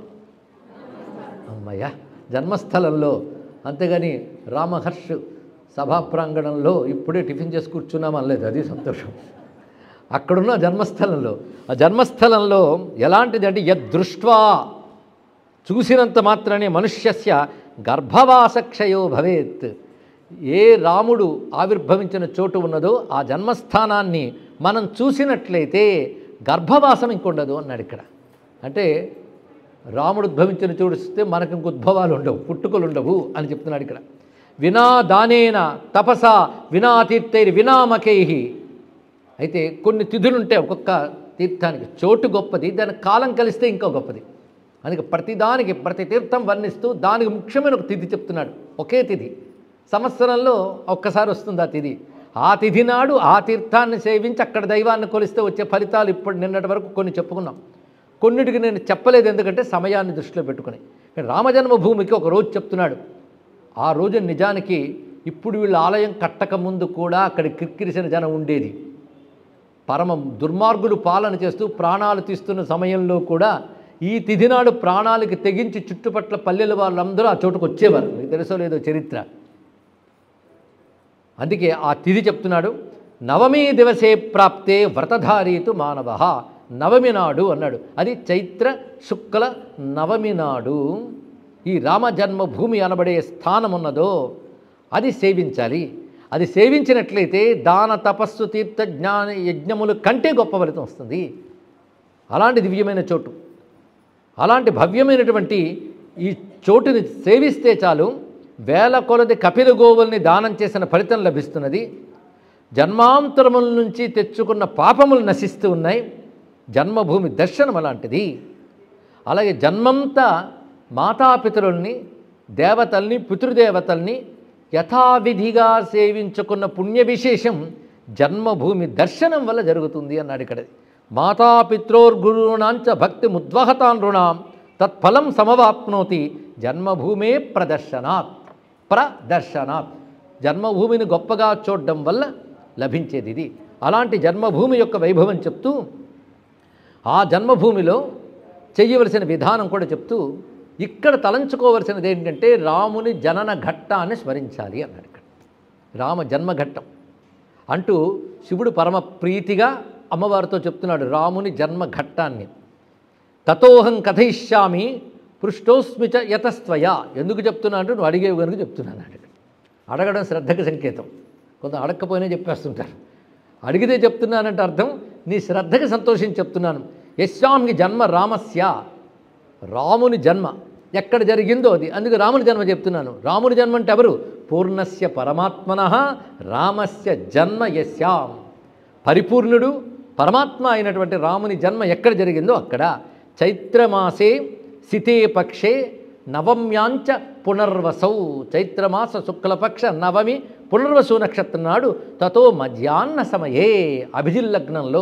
అమ్మయ్య జన్మస్థలంలో. అంతేగాని రామహర్ష్ సభా ప్రాంగణంలో ఇప్పుడే టిఫిన్ చేసి కూర్చున్నాం అనలేదు, అది సంతోషం. అక్కడున్న జన్మస్థలంలో, ఆ జన్మస్థలంలో ఎలాంటిది అంటే యద్దృష్ట్వా, చూసినంత మాత్రమే మనుష్యస్య గర్భవాసక్షయో భవేత్. ఏ రాముడు ఆవిర్భవించిన చోటు ఉన్నదో ఆ జన్మస్థానాన్ని మనం చూసినట్లయితే గర్భవాసం ఇంకొండదు అన్నాడు ఇక్కడ. అంటే రాముడు ఉద్భవించిన చోటు చూస్తే మనకు ఇంక ఉద్భవాలు ఉండవు, పుట్టుకలు ఉండవు అని చెప్తున్నాడు ఇక్కడ. వినా దానేన తపస వినా తీర్థైర్ వినామకై. అయితే కొన్ని తిథులు ఉంటాయి ఒక్కొక్క తీర్థానికి. చోటు గొప్పది, దానికి కాలం కలిస్తే ఇంకా గొప్పది. అందుకే ప్రతిదానికి ప్రతి తీర్థం వర్ణిస్తూ దానికి ముఖ్యమైన ఒక తిథి చెప్తున్నాడు. ఒకే తిథి సంవత్సరంలో ఒక్కసారి వస్తుంది ఆ తిథి. ఆ తిథి నాడు ఆ తీర్థాన్ని సేవించి అక్కడ దైవాన్ని కొలిస్తే వచ్చే ఫలితాలు ఇప్పుడు నిన్నటి వరకు కొన్ని చెప్పుకున్నాం. కొన్నిటికి నేను చెప్పలేదు, ఎందుకంటే సమయాన్ని దృష్టిలో పెట్టుకుని. రామజన్మభూమికి ఒక రోజు చెప్తున్నాడు. ఆ రోజు నిజానికి ఇప్పుడు వీళ్ళ ఆలయం కట్టక ముందు కూడా అక్కడ కిక్కిరిసిన జనం ఉండేది. పరమ దుర్మార్గులు పాలన చేస్తూ ప్రాణాలు తీస్తున్న సమయంలో కూడా ఈ తిథి నాడు ప్రాణాలకి తెగించి చుట్టుపట్ల పల్లెల వాళ్ళందరూ ఆ చోటుకు వచ్చేవారు. మీకు తెలుసో లేదో చరిత్ర. అందుకే ఆ తిథి చెప్తున్నాడు. నవమీ దివసే ప్రాప్తే వ్రతధారీతు మానవ. నవమి నాడు అన్నాడు. అది చైత్ర శుక్ల నవమి నాడు ఈ రామ జన్మభూమి అనబడే స్థానం ఉన్నదో అది సేవించాలి. అది సేవించినట్లయితే దాన తపస్సు తీర్థ జ్ఞాన యజ్ఞముల కంటే గొప్ప ఫలితం వస్తుంది. అలాంటి దివ్యమైన చోటు, అలాంటి భవ్యమైనటువంటి ఈ చోటుని సేవిస్తే చాలు వేల కొలది కపిల గోవుల్ని దానం చేసిన ఫలితం లభిస్తున్నది. జన్మాంతరముల నుంచి తెచ్చుకున్న పాపములు నశిస్తూ ఉన్నాయి. జన్మభూమి దర్శనం అలాంటిది. అలాగే జన్మంతా మాతాపితరుల్ని, దేవతల్ని, పితృదేవతల్ని యథావిధిగా సేవించుకున్న పుణ్య విశేషం జన్మభూమి దర్శనం వల్ల జరుగుతుంది అన్నాడు ఇక్కడ. మాతాపిత్రోర్గురుణాంచ భక్తి ముద్వహతాన్ రుణాం తత్ఫలం సమవాప్నోతి జన్మభూమే ప్రదర్శనాత్. జన్మభూమిని గొప్పగా చూడడం వల్ల లభించేది ఇది. అలాంటి జన్మభూమి యొక్క వైభవం చెప్తూ ఆ జన్మభూమిలో చెయ్యవలసిన విధానం కూడా చెప్తూ ఇక్కడ తలంచుకోవలసినది ఏంటంటే రాముని జనన ఘట్టాన్ని స్మరించాలి అన్నాడు ఇక్కడ. రామ జన్మఘట్టం అంటూ శివుడు పరమ ప్రీతిగా అమ్మవారితో చెప్తున్నాడు రాముని జన్మఘట్టాన్ని. తతోహం కథయిష్యామి పృష్టోస్మిచ యతస్త్వయా. ఎందుకు చెప్తున్నా అంటే నువ్వు అడిగేవి కనుక చెప్తున్నాను అన్నాడు. అడగడం శ్రద్ధకి సంకేతం. కొంత అడగకపోయినా చెప్పేస్తుంటారు. అడిగితే చెప్తున్నానంటే అర్థం నీ శ్రద్ధకి సంతోషించి చెప్తున్నాను. యస్యామి జన్మ రామస్య. రాముని జన్మ ఎక్కడ జరిగిందో అది, అందుకు రాముని జన్మ చెప్తున్నాను. రాముని జన్మ అంటే ఎవరు? పూర్ణస్య పరమాత్మనః రామస్య జన్మ యస్యాం. పరిపూర్ణుడు పరమాత్మ అయినటువంటి రాముని జన్మ ఎక్కడ జరిగిందో అక్కడ. చైత్రమాసే సితే పక్షే నవమ్యాంచ పునర్వసౌ. చైత్రమాస శుక్లపక్ష నవమి పునర్వసు నక్షత్రం నాడు తతో మధ్యాహ్న సమయే. అభిజిల్లగ్నంలో,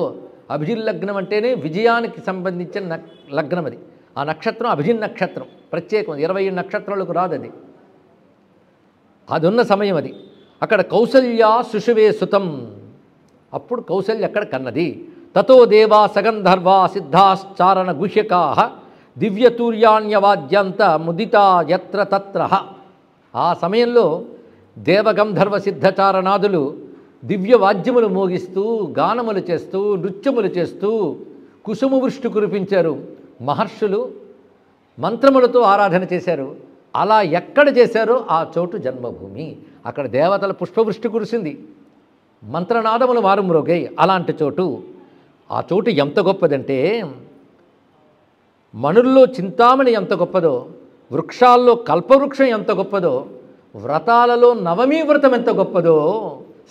అభిజిల్లగ్నం అంటేనే విజయానికి సంబంధించిన లగ్నం అది. ఆ నక్షత్రం అభిజిన్ నక్షత్రం, ప్రత్యేకం. 20 నక్షత్రాలకు రాదు అది. అది ఉన్న సమయం అది. అక్కడ కౌసల్య శుశువే సుతం. అప్పుడు కౌసల్య అక్కడ కన్నది. తతో దేవా సగంధర్వా సిద్ధాశ్చారణ గుహ్యకా దివ్యతూర్యాణ్యవాద్యంత ముదితా యత్ర తత్ర. ఆ సమయంలో దేవగంధర్వ సిద్ధచారణాదులు దివ్య వాద్యములు మోగిస్తూ, గానములు చేస్తూ, నృత్యములు చేస్తూ కుసుమ వృష్టి కురిపించారు. మహర్షులు మంత్రములతో ఆరాధన చేశారు. అలా ఎక్కడ చేశారో ఆ చోటు జన్మభూమి. అక్కడ దేవతల పుష్పవృష్టి కురిసింది, మంత్రనాదములు మారుమ్రోగాయి. అలాంటి చోటు. ఆ చోటు ఎంత గొప్పదంటే మణుల్లో చింతామణి ఎంత గొప్పదో, వృక్షాల్లో కల్పవృక్షం ఎంత గొప్పదో, వ్రతాలలో నవమీ వ్రతం ఎంత గొప్పదో,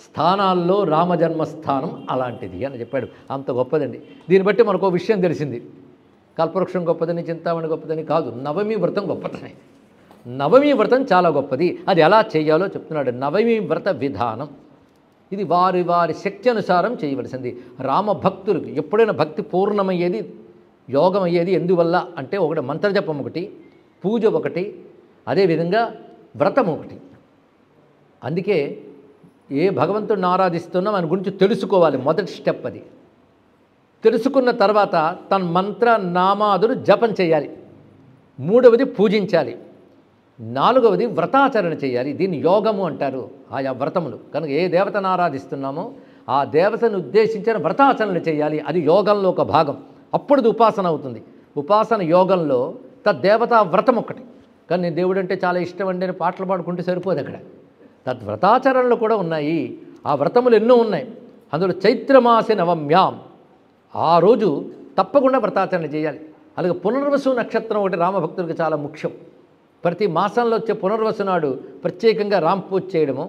స్థానాల్లో రామజన్మస్థానం అలాంటిది అని చెప్పాడు. అంత గొప్పదండి. దీన్ని బట్టి మనకు విషయం తెలిసింది. కల్పవృక్షం గొప్పదని, చింతామణి గొప్పదని కాదు, నవమీ వ్రతం గొప్పదని. నవమీ వ్రతం చాలా గొప్పది. అది ఎలా చేయాలో చెప్తున్నాడు. నవమీ వ్రత విధానం ఇది వారి వారి శక్తి అనుసారం చేయవలసింది. రామభక్తులకు ఎప్పుడైనా భక్తి పూర్ణమయ్యేది, యోగం అయ్యేది ఎందువల్ల అంటే ఒకటి మంత్రజపం ఒకటి, పూజ ఒకటి, అదేవిధంగా వ్రతం ఒకటి. అందుకే ఏ భగవంతుడిని ఆరాధిస్తున్నా మన గురించి తెలుసుకోవాలి. మొదటి స్టెప్ అది. తెలుసుకున్న తర్వాత తన మంత్ర నామాదులు జపం చేయాలి. మూడవది పూజించాలి. నాలుగవది వ్రతాచరణ చేయాలి. దీన్ని యోగము అంటారు, ఆయా వ్రతములు. కనుక ఏ దేవతను ఆరాధిస్తున్నామో ఆ దేవతను ఉద్దేశించిన వ్రతాచరణ చేయాలి. అది యోగంలో ఒక భాగం. అప్పుడు ఉపాసన అవుతుంది. ఉపాసన యోగంలో తద్దేవతా వ్రతం ఒకటి. కానీ నేను దేవుడు అంటే చాలా ఇష్టం అండి అని పాటలు పాడుకుంటే సరిపోదు. అక్కడ తద్వ్రతాచరణలు కూడా ఉన్నాయి. ఆ వ్రతములు ఎన్నో ఉన్నాయి. అందులో చైత్రమాసే నవమ్యాం, ఆ రోజు తప్పకుండా వ్రతాచరణ చేయాలి. అలాగే పునర్వసు నక్షత్రం ఒకటి రామభక్తులకు చాలా ముఖ్యం. ప్రతి మాసంలో వచ్చే పునర్వసు నాడు ప్రత్యేకంగా రామ పూజ చేయడము,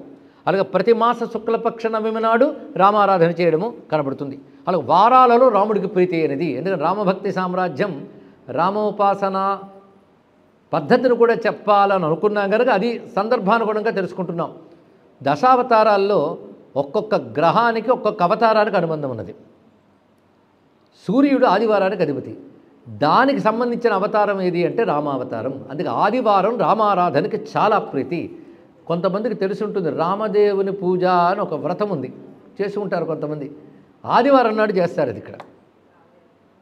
అలాగే ప్రతి మాస శుక్లపక్ష నవమి నాడు రామారాధన చేయడము కనబడుతుంది. అలాగే వారాలలో రాముడికి ప్రీతి అయినది. ఎందుకంటే రామభక్తి సామ్రాజ్యం రామోపాసన పద్ధతిని కూడా చెప్పాలని అనుకున్నాం కనుక అది సందర్భానుగుణంగా తెలుసుకుంటున్నాం. దశావతారాల్లో ఒక్కొక్క గ్రహానికి ఒక్కొక్క అవతారానికి అనుబంధం ఉన్నది. సూర్యుడు ఆదివారానికి అధిపతి. దానికి సంబంధించిన అవతారం ఏది అంటే రామావతారం. అందుకే ఆదివారం రామారాధనకి చాలా ప్రీతి. కొంతమందికి తెలిసి ఉంటుంది, రామదేవుని పూజ అని ఒక వ్రతం ఉంది, చేసి ఉంటారు కొంతమంది. ఆదివారం నాడు చేస్తారు అది ఇక్కడ.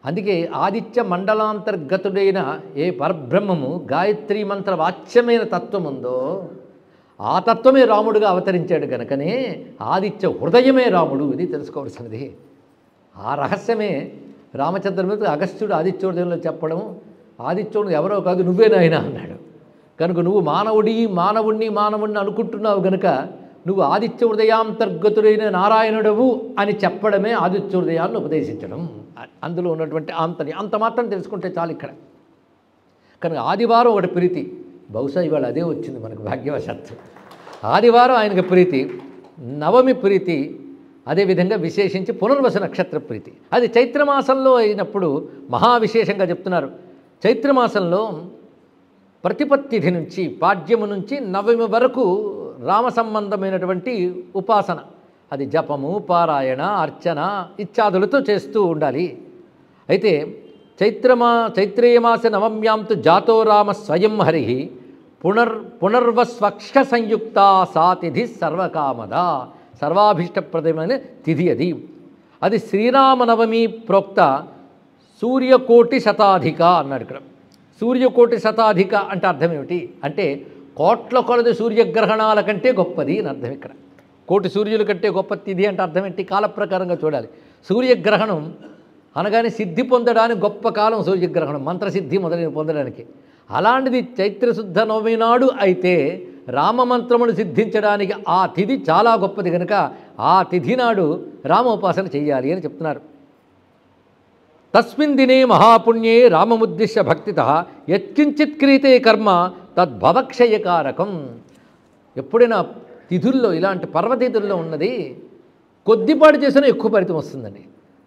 అందుకే ఆదిత్య మండలాంతర్గతుడైన ఏ పరబ్రహ్మము గాయత్రీ మంత్ర వాచ్యమైన తత్వం ఉందో ఆ తత్వమే రాముడుగా అవతరించాడు కనుకనే ఆదిత్య హృదయమే రాముడు. ఇది తెలుసుకోవాల్సినది. ఆ రహస్యమే రామచంద్రమూర్తి అగస్త్యుడు ఆదిత్యోదయంలో చెప్పడం, ఆదిత్యుడు ఎవరో కాదు నువ్వే నాయనా అన్నాడు. కనుక నువ్వు మానవుణ్ణి అనుకుంటున్నావు కనుక నువ్వు ఆదిత్య హృదయాంతర్గతుడైన నారాయణుడవు అని చెప్పడమే ఆదిత్య హృదయాన్ని ఉపదేశించడం. అందులో ఉన్నటువంటి అంత మాత్రం తెలుసుకుంటే చాలు ఇక్కడ. కనుక ఆదివారం ఒకటి ప్రీతి, బహుశా ఇవాళ అదే వచ్చింది మనకు భాగ్యవశాత్తు. ఆదివారం ఆయనకు ప్రీతి, నవమి ప్రీతి, అదేవిధంగా విశేషించి పునర్వసు నక్షత్ర ప్రీతి. అది చైత్రమాసంలో అయినప్పుడు మహావిశేషంగా చెప్తున్నారు. చైత్రమాసంలో ప్రతిపత్తిథి నుంచి పాడ్యము నుంచి నవమి వరకు రామ సంబంధమైనటువంటి ఉపాసన, అది జపము, పారాయణ, అర్చన ఇత్యాదులతో చేస్తూ ఉండాలి. అయితే చైత్రేయమాస నవమ్యాంతు జాతో రామ స్వయం హరి పునర్వస్వక్ష సంయుక్త సా తిథి సర్వకామద, సర్వాభీష్టప్రదమైన తిథి అది శ్రీరామనవమి ప్రోక్త సూర్యకోటి శతాధిక అన్నాడు ఇక్కడ. సూర్యకోటి శతాధిక అంటే అర్థం ఏమిటి అంటే కోట్ల కొలది సూర్యగ్రహణాల కంటే గొప్పది అని అర్థం. ఇక్కడ కోటి సూర్యుల కంటే గొప్ప తిథి అంటే అర్థం ఏంటి? కాలప్రకారంగా చూడాలి. సూర్యగ్రహణం అనగానే సిద్ధి పొందడానికి గొప్ప కాలం సూర్యగ్రహణం, మంత్రసిద్ధి మొదలైన పొందడానికి. అలాంటిది చైత్రశుద్ధ నవమి నాడు అయితే రామమంత్రమును సిద్ధించడానికి ఆ తిథి చాలా గొప్పది కనుక ఆ తిథి నాడు రామోపాసన చెయ్యాలి అని చెప్తున్నారు. తస్మిన్ దినే మహాపుణ్యే రామముద్దిశ్య భక్తితః యత్కించిత్ క్రియతే కర్మ తద్భవక్షయకారకం. ఎప్పుడైనా తిథుల్లో ఇలాంటి పర్వతిథుల్లో ఉన్నది కొద్దిపాటు చేసినా ఎక్కువ ఫలితం వస్తుందండి.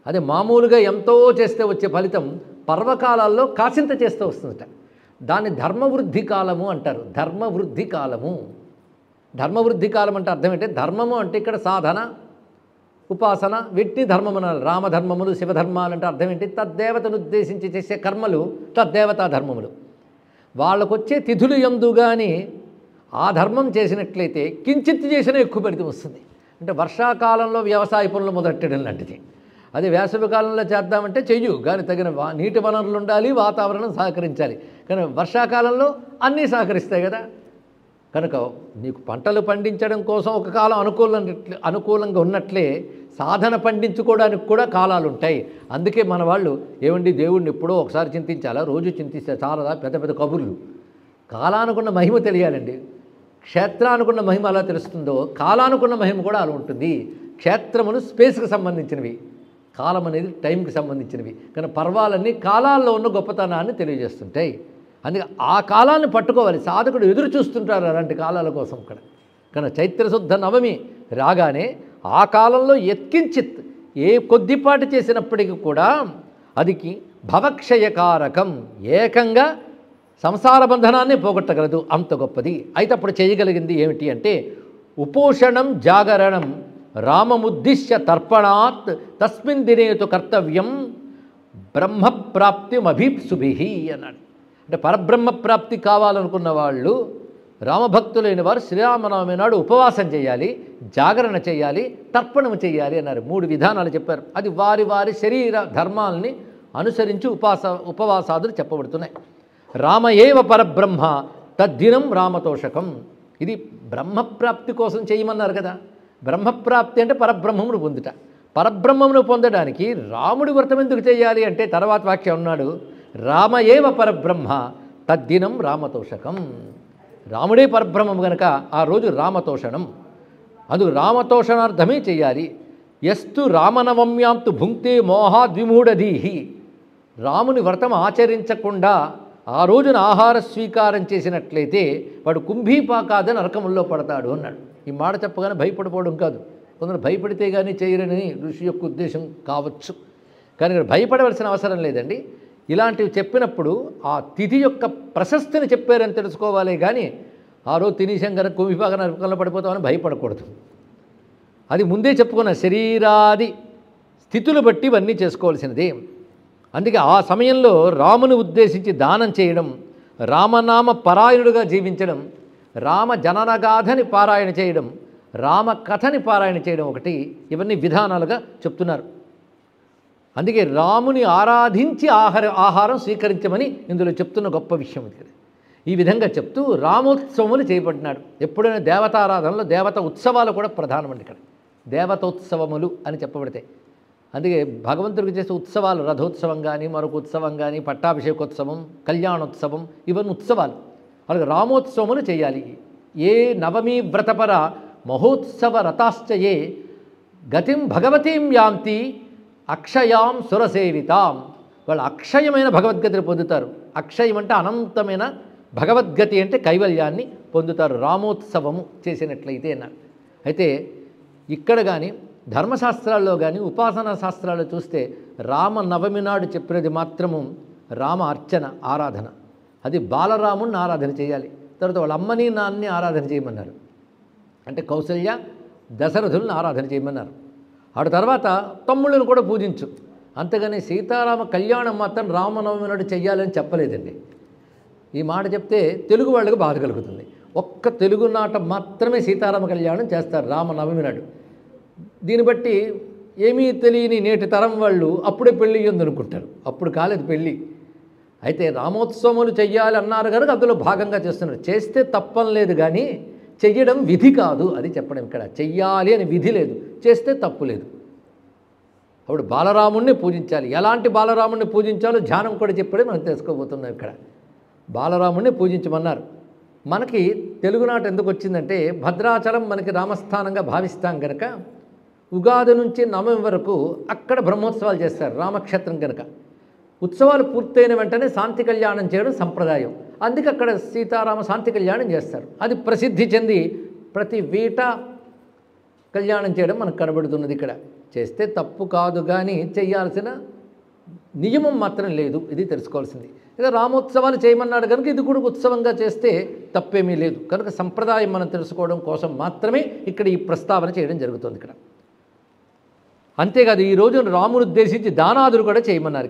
అదే మామూలుగా ఎంతో చేస్తే వచ్చే ఫలితం పర్వకాలాల్లో కాసింత చేస్తే వస్తుందట. దాన్ని ధర్మవృద్ధి కాలము అంటారు. ధర్మవృద్ధి కాలము, ధర్మవృద్ధి కాలం అంటే అర్థం ఏంటంటే ధర్మము అంటే ఇక్కడ సాధన, ఉపాసన, వీటిని ధర్మమునాలు, రామధర్మములు, శివధర్మాలు అంటే అర్థం ఏంటి? తద్దేవతను ఉద్దేశించి చేసే కర్మలు తద్దేవతా ధర్మములు. వాళ్ళకొచ్చే తిథులు యందు కానీ ఆ ధర్మం చేసినట్లయితే కించిత్ చేసినా ఎక్కువ ఫలితం వస్తుంది. అంటే వర్షాకాలంలో వ్యవసాయ పనులు మొదలెట్టడం లాంటిది. అది వేసవి కాలంలో చేద్దామంటే చెయ్యు, కానీ తగిన నీటి వనరులు ఉండాలి, వాతావరణం సహకరించాలి. కానీ వర్షాకాలంలో అన్నీ సహకరిస్తాయి కదా. కనుక నీకు పంటలు పండించడం కోసం ఒక కాలం అనుకూలంగా ఉన్నట్లే సాధన పండించుకోవడానికి కూడా కాలాలు ఉంటాయి. అందుకే మన వాళ్ళు ఏమండి దేవుడిని ఎప్పుడో ఒకసారి చింతించాలా, రోజు చింతిస్తే చాలదా, పెద్ద పెద్ద కబుర్లు. కాలానుకున్న మహిమ తెలియాలండి. క్షేత్రానుకున్న మహిమ అలా తెలుస్తుందో కాలానుకున్న మహిమ కూడా అలా ఉంటుంది. క్షేత్రములు స్పేస్కి సంబంధించినవి, కాలం అనేది టైంకి సంబంధించినవి. కానీ పర్వాలన్నీ కాలాల్లో ఉన్న గొప్పతనాన్ని తెలియజేస్తుంటాయి. అందుకే ఆ కాలాన్ని పట్టుకోవాలి. సాధకుడు ఎదురు చూస్తుంటారు అలాంటి కాలాల కోసం ఇక్కడ. కానీ చైత్రశుద్ధ నవమి రాగానే ఆ కాలంలో ఎత్కించిత్ ఏ కొద్దిపాటి చేసినప్పటికీ కూడా అదికి భవక్షయకారకం, ఏకంగా సంసార బంధనాన్ని పోగొట్టగలదు, అంత గొప్పది. అయితే అప్పుడు చేయగలిగింది ఏమిటి అంటే ఉపోషణం జాగరణం రామముద్దిశ్య తర్పణాత్ తస్మిన్ దినేతు కర్తవ్యం బ్రహ్మప్రాప్తిమభీప్సుభి అన్నాడు. అంటే పరబ్రహ్మ ప్రాప్తి కావాలనుకున్న వాళ్ళు, రామభక్తులైన వారు శ్రీరామనవమి నాడు ఉపవాసం చేయాలి, జాగరణ చేయాలి, తర్పణం చేయాలి అన్నారు. 3 విధానాలు చెప్పారు. అది వారి వారి శరీర ధర్మాలని అనుసరించి ఉపవాసాదులు చెప్పబడుతున్నాయి. రామ ఏవ పరబ్రహ్మ తద్దినం రామతోషకం. ఇది బ్రహ్మప్రాప్తి కోసం చేయమన్నారు కదా. బ్రహ్మప్రాప్తి అంటే పరబ్రహ్మమును పొందుట. పరబ్రహ్మమును పొందడానికి రాముడి వ్రతం ఎందుకు చేయాలి అంటే తర్వాత వాక్యం ఉన్నాడు, రామ ఏవ పరబ్రహ్మ తద్దినం రామతోషకం. రాముడే పరబ్రహ్మము కనుక ఆ రోజు రామతోషణం, అందుకు రామతోషణార్థమే చేయాలి. ఎస్తు రామనవమ్యాంతు భుంక్తే మోహాద్విమూఢధీహి. రాముని వ్రతం ఆచరించకుండా ఆ రోజున ఆహార స్వీకారం చేసినట్లయితే వాడు కుంభీపాకాదని నరకముల్లో పడతాడు అన్నాడు. ఈ మాట చెప్పగానే భయపడిపోవడం కాదు. కొందరు భయపడితే కానీ చేయరని ఋషి యొక్క ఉద్దేశం కావచ్చు. కానీ భయపడవలసిన అవసరం లేదండి. ఇలాంటివి చెప్పినప్పుడు ఆ తిథి యొక్క ప్రశస్తిని చెప్పారని తెలుసుకోవాలి. కానీ ఆ రోజు తినేసాం కనుక కుంభీపాక నరకంలో పడిపోతామని భయపడకూడదు. అది ముందే చెప్పుకున్న శరీరాది స్థితులు బట్టి ఇవన్నీ చేసుకోవాల్సినది. అందుకే ఆ సమయంలో రాముని ఉద్దేశించి దానం చేయడం, రామనామ పరాయణుడుగా జీవించడం, రామ జననగాథని పారాయణ చేయడం, రామ కథని పారాయణ చేయడం ఒకటి, ఇవన్నీ విధానాలుగా చెప్తున్నారు. అందుకే రాముని ఆరాధించి ఆహారం స్వీకరించమని ఇందులో చెప్తున్న గొప్ప విషయం ఇది. ఈ విధంగా చెప్తూ రామోత్సవములు చేయబడినాడు. ఎప్పుడైనా దేవతారాధనలో దేవత ఉత్సవాలు కూడా ప్రధానమండి. ఇక్కడ దేవతోత్సవములు అని చెప్పబడతాయి. అందుకే భగవంతుడికి చేసే ఉత్సవాలు, రథోత్సవం కానీ, మరొక ఉత్సవం కానీ, పట్టాభిషేకోత్సవం, కళ్యాణోత్సవం, ఇవన్నీ ఉత్సవాలు. అలాగే రామోత్సవములు చేయాలి. ఏ నవమీ వ్రతపర మహోత్సవ రథాశ్చయే గతిం భగవతీం యాంతి అక్షయాం సురసేవితాం. వాళ్ళు అక్షయమైన భగవద్గతిని పొందుతారు. అక్షయం అంటే అనంతమైన భగవద్గతి అంటే కైవల్యాన్ని పొందుతారు రామోత్సవము చేసినట్లయితే అన్నారు. అయితే ఇక్కడ కానీ ధర్మశాస్త్రాల్లో కానీ ఉపాసనా శాస్త్రాల్లో చూస్తే రామనవమి నాడు చెప్పినది మాత్రము రామ అర్చన, ఆరాధన. అది బాలరాముని ఆరాధన చేయాలి. తర్వాత వాళ్ళ అమ్మని నాన్ని ఆరాధన చేయమన్నారు. అంటే కౌసల్య దశరథులను ఆరాధన చేయమన్నారు. ఆడ తర్వాత తమ్ముళ్ళను కూడా పూజించు. అంతగానే సీతారామ కళ్యాణం మాత్రం రామనవమి నాడు చెయ్యాలని చెప్పలేదండి. ఈ మాట చెప్తే తెలుగు వాళ్ళకి బాధ కలుగుతుంది. ఒక్క తెలుగు నాట మాత్రమే సీతారామ కళ్యాణం చేస్తారు రామనవమి నాడు. దీన్ని బట్టి ఏమీ తెలియని నేటి తరం వాళ్ళు అప్పుడే పెళ్ళి అనుకుంటారు. అప్పుడు కాలేదు పెళ్ళి. అయితే రామోత్సవములు చెయ్యాలి అన్నారు కనుక అందులో భాగంగా చేస్తున్నారు. చేస్తే తప్పని లేదు, కానీ చెయ్యడం విధి కాదు. అది చెప్పడం ఇక్కడ. చెయ్యాలి అని విధి లేదు, చేస్తే తప్పు లేదు. అప్పుడు బాలరాముణ్ణి పూజించాలి. ఎలాంటి బాలరాముణ్ణి పూజించాలో ధ్యానం కూడా చెప్పడే మనం తెలుసుకోబోతున్నాం. ఇక్కడ బాలరాముణ్ణి పూజించమన్నారు. మనకి తెలుగునాట ఎందుకు వచ్చిందంటే భద్రాచలం మనకి రామస్థానంగా భావిస్తాం కనుక ఉగాది నుంచి నవమి వరకు అక్కడ బ్రహ్మోత్సవాలు చేస్తారు రామక్షేత్రం కనుక. ఉత్సవాలు పూర్తయిన వెంటనే శాంతి కళ్యాణం చేయడం సంప్రదాయం. అందుకే అక్కడ సీతారామ శాంతి కళ్యాణం చేస్తారు. అది ప్రసిద్ధి చెంది ప్రతి వీట కళ్యాణం చేయడం మనకు కనబడుతున్నది. ఇక్కడ చేస్తే తప్పు కాదు, కానీ చేయాల్సిన నియమం మాత్రం లేదు. ఇది తెలుసుకోవాల్సింది. ఇక రామోత్సవాలు చేయమన్నాడు కనుక ఇది కూడా ఉత్సవంగా చేస్తే తప్పేమీ లేదు. కనుక సంప్రదాయం మనం తెలుసుకోవడం కోసం మాత్రమే ఇక్కడ ఈ ప్రస్తావన చేయడం జరుగుతుంది. ఇక్కడ అంతేకాదు ఈ రోజు రాముని ఉద్దేశించి దానాదులు కూడా చేయమన్నారు.